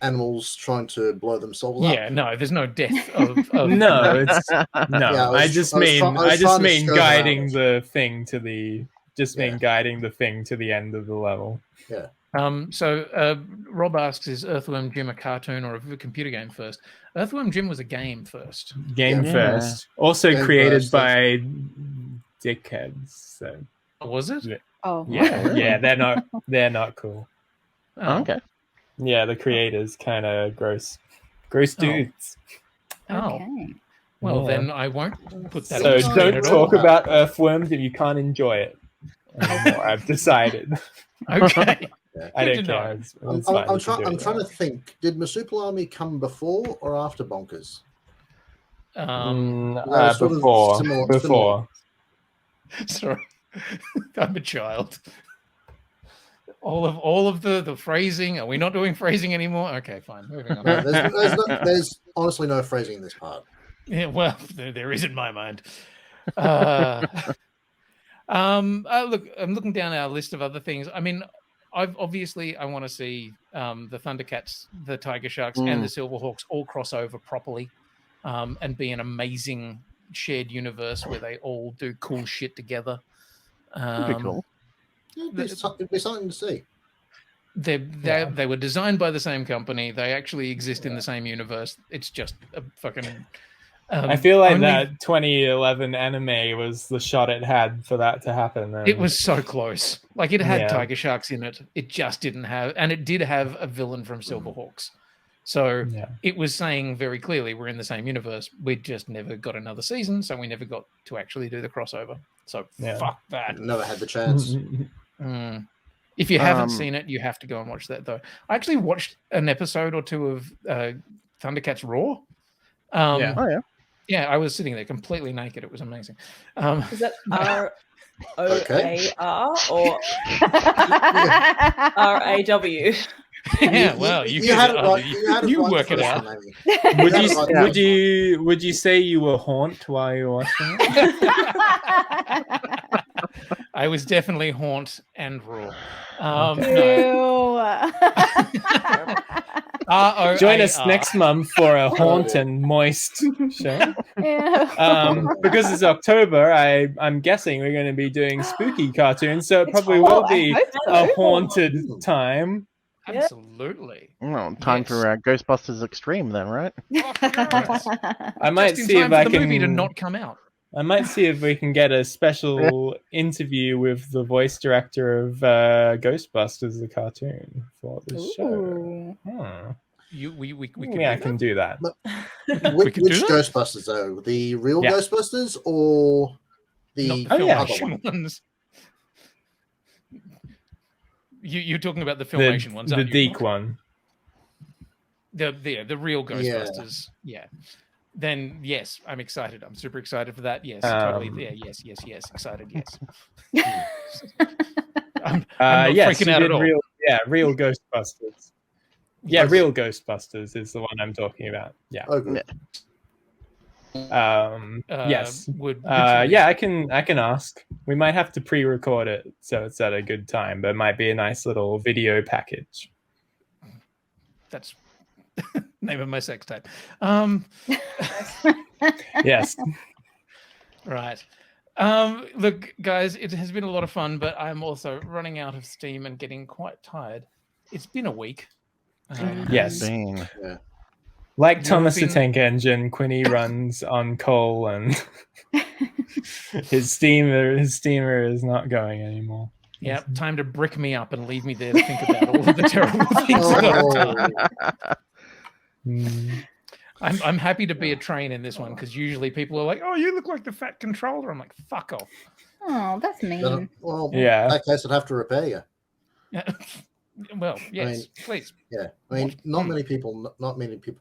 animals trying to blow themselves up. Yeah, no, there's no death of no, it's no. Yeah, I just was mean trying to skirt guiding around the thing to the guiding the thing to the end of the level. Yeah. So Rob asks, is Earthworm Jim a cartoon or a computer game first? Earthworm Jim was a game first. Game Yeah. first. Also Game created first, by dickheads. So Was it? Oh. yeah, yeah, they're not cool. Oh, okay. Yeah, the creators kind of gross dudes. Oh. Okay. Well, Yeah. then I won't put that So on the screen don't at talk all. about earthworms if you can't enjoy it. Anymore, I've decided. Okay. Yeah. I Good don't to know. care. It's fine, you can do I'm it. trying to think. Did Marsupilami come before or after Bonkers? They're sort of Before. similar. Sorry. I'm a child. All of the phrasing. Are we not doing phrasing anymore? Okay, fine. Moving on. No, there's honestly no phrasing in this part. Yeah, well, there is in my mind. Look, I'm looking down our list of other things. I mean, I want to see the Thundercats, the Tiger Sharks, and the Silverhawks all cross over properly, and be an amazing shared universe where they all do cool shit together. That'd be cool. It'd be something to see. They were designed by the same company. They actually exist in the same universe. It's just a fucking. I feel like that 2011 anime was the shot it had for that to happen. And... It was so close. Like it had tiger sharks in it. It just didn't have, and it did have a villain from Silverhawks. So it was saying very clearly we're in the same universe. We just never got another season, so we never got to actually do the crossover. So fuck that. Never had the chance. If you haven't seen it, you have to go and watch that, though. I actually watched an episode or two of Thundercats Raw. Yeah, I was sitting there completely naked. It was amazing. Is that ROAR or RAW? Yeah, well, you work it out. Would you say you were haunt while you were watching it? I was definitely haunt and raw. Join us next month for a haunt and moist show. Because it's October, I'm guessing we're going to be doing spooky cartoons, so it probably will be a haunted time. Absolutely. Well, time for Ghostbusters Extreme then, right? I might see if I can. Movie to not come out. I might see if we can get a special interview with the voice director of Ghostbusters, the cartoon, for this show. We I can do that. Which Ghostbusters, though? The real Ghostbusters or the Filmation ones? You're talking about the Filmation ones, aren't the you? Deke one. The real Ghostbusters, Then yes, I'm excited. I'm super excited for that. Yes, totally. Yeah, yes. Excited. Yes. I'm not freaking out at all. Real Ghostbusters. Yeah, real Ghostbusters is the one I'm talking about. Yeah. Okay. Yes. I can ask. We might have to pre-record it so it's at a good time, but it might be a nice little video package. That's name of my sex tape. Yes. Right. Look, guys, it has been a lot of fun, but I'm also running out of steam and getting quite tired. It's been a week. Yes. Like Thomas the Tank Engine, Quinny runs on coal, and his steamer is not going anymore. Yeah, time to brick me up and leave me there to think about all of the terrible things that I've done. I'm happy to be a train in this one because usually people are like, "Oh, you look like the fat controller." I'm like, "Fuck off." Oh, that's mean. Well, in that case, I'd have to repair you. Well, yes, please. Yeah, I mean, not many people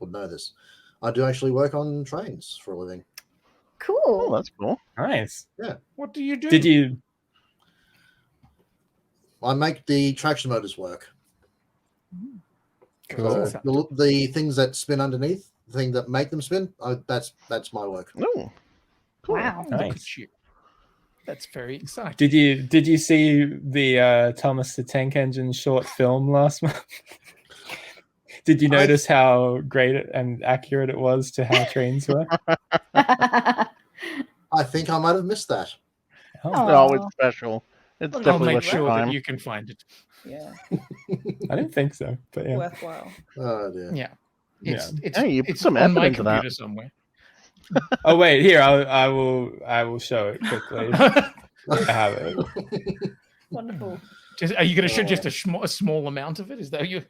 know this. I do actually work on trains for a living. Cool. Oh, that's cool. Nice. Yeah. What do you do? Did you? I make the traction motors work. Cool. So the things that spin underneath, the thing that make them spin, that's my work. Oh, cool. Wow. Nice. That's very exciting. Did you see the Thomas the Tank Engine short film last month? Did you notice how great and accurate it was to how trains work? I think I might have missed that. Oh, it's special. It's definitely I'll make worth sure time. that you can find it. Yeah. I didn't think so, but yeah. Worthwhile. Oh dear. Yeah. Hey, you put some on my effort into that. computer somewhere. Oh wait, here I will show it quickly. I have it. Wonderful. Are you going to show just a small amount of it? Is that you?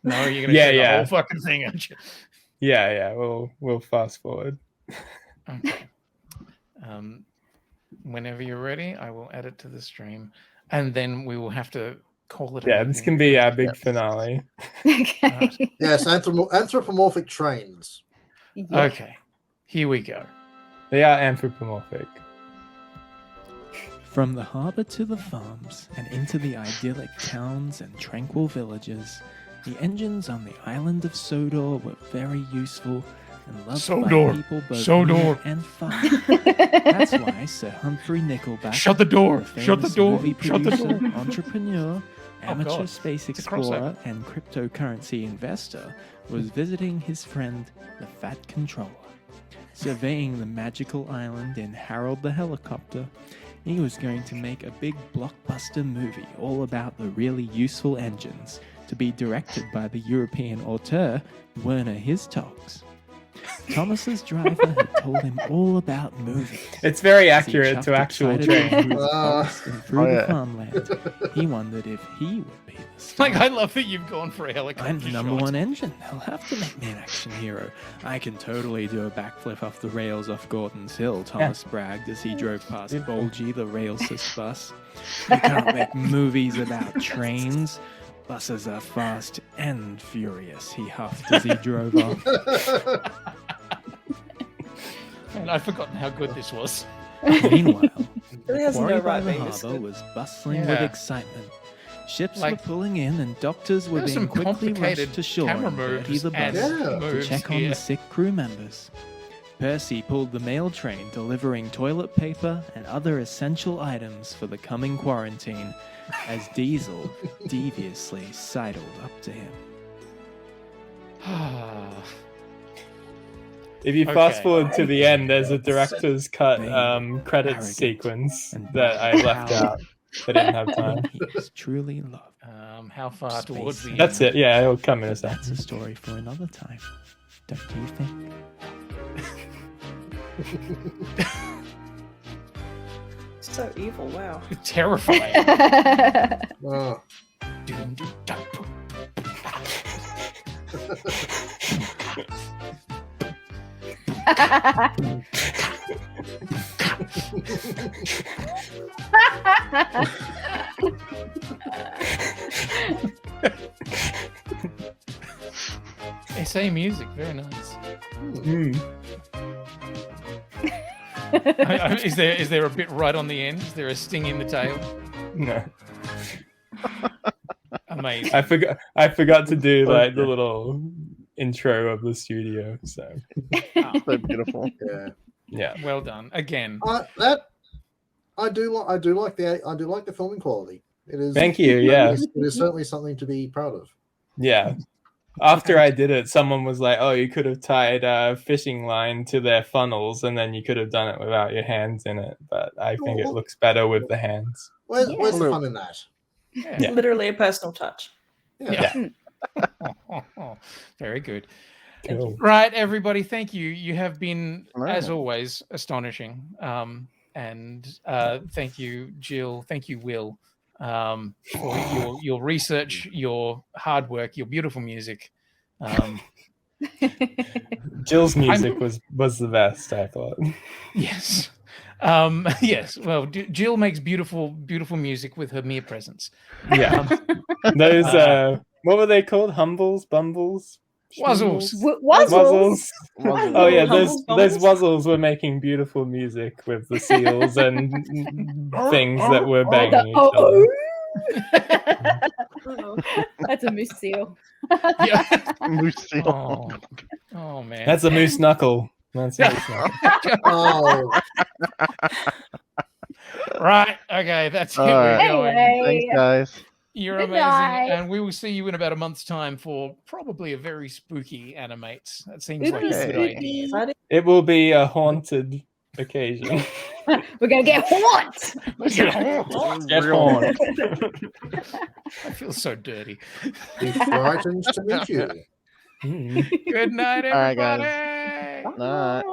No, you're going to show the whole fucking thing, aren't you? Yeah. We'll fast forward. Okay. Whenever you're ready, I will add it to the stream, and then we will have to call it. Yeah, this can be our big finale. Okay. Right. Yes, anthropomorphic trains. Yeah. Okay, here we go. They are anthropomorphic. From the harbour to the farms and into the idyllic towns and tranquil villages, the engines on the island of Sodor were very useful and loved by people both near and far. That's why Sir Humphrey Nickelback, Shut the door! the Shut the famous door! movie Shut the producer, door! entrepreneur, amateur God. space It's a explorer, crossover. and cryptocurrency investor, was visiting his friend, the Fat Controller. surveying the magical island in Harold the Helicopter. He was going to make a big blockbuster movie all about the really useful engines, to be directed by the European auteur Werner Herzog's. Thomas's driver had told him all about movies. It's very As he accurate chuffed to actual excitedly train. through the forest and through the farmland. He wondered if he would be the star. Like, I love that you've gone for a helicopter I'm the number shot. one engine. They'll have to make me an action hero. I can totally do a backflip off the rails off Gordon's Hill, Thomas bragged as he drove past Bulgy, the railsless bus. You can't make movies about trains. Buses are fast and furious, he huffed as he drove off. And I'd forgotten how good this was. Meanwhile, Really the has no quarry by right the being this harbour good. was bustling with Yeah. excitement. Ships Like, were pulling in and doctors were there were being some quickly complicated rushed to shore camera on Bertie moves the bus and to moves check on here. the sick crew members. Percy pulled the mail train delivering toilet paper and other essential items for the coming quarantine as Diesel deviously sidled up to him. If you fast Okay. forward to the end, there's a director's cut credits arrogant, sequence and that I left proud. out. I didn't have time. He is truly loved. How far towards the That's end? it. Yeah, it'll come in a That's second. a story for another time, don't you think? So evil, wow. Terrifying. Oh. SA music, very nice. Is there a bit right on the end? Is there a sting in the tail? No. Amazing. I forgot to do like the little intro of the studio. So So beautiful. Yeah. yeah. Well done. Again. I do like the filming quality. It is. Thank you, yeah. It is certainly something to be proud of. Yeah. After I did it, someone was like, "Oh, you could have tied a fishing line to their funnels, and then you could have done it without your hands in it." But I think it looks better with the hands. Where's the fun in that? It's literally a personal touch. Yeah. Very good. Cool. Right, everybody. Thank you. You have been, as Right. always, astonishing. And thank you, Jill. Thank you, Will, for your research, your hard work, your beautiful music. Jill's music was the best, I thought. Yes. Yes. Well, Jill makes beautiful music with her mere presence. Yeah. Those what were they called? Humbles, bumbles, Wuzzles. Wuzzles. Oh yeah, Humbles, those bumbles. wuzzles were making beautiful music with the seals and things that were banging each other. That's a moose seal. Yeah. Moose seal. Oh man. That's a moose knuckle. That's a moose knuckle. Oh, Right. Okay. That's it. All We're right. going. Thanks, guys. You're Good amazing. night. And we will see you in about a month's time for probably a very spooky Animates. That seems like a good Spooky. idea. Excited? It will be a haunted occasion. We're gonna get haunt. Get haunted. I feel so dirty. be frightened to meet you. Mm. Good night, All right, everybody. guys. Night.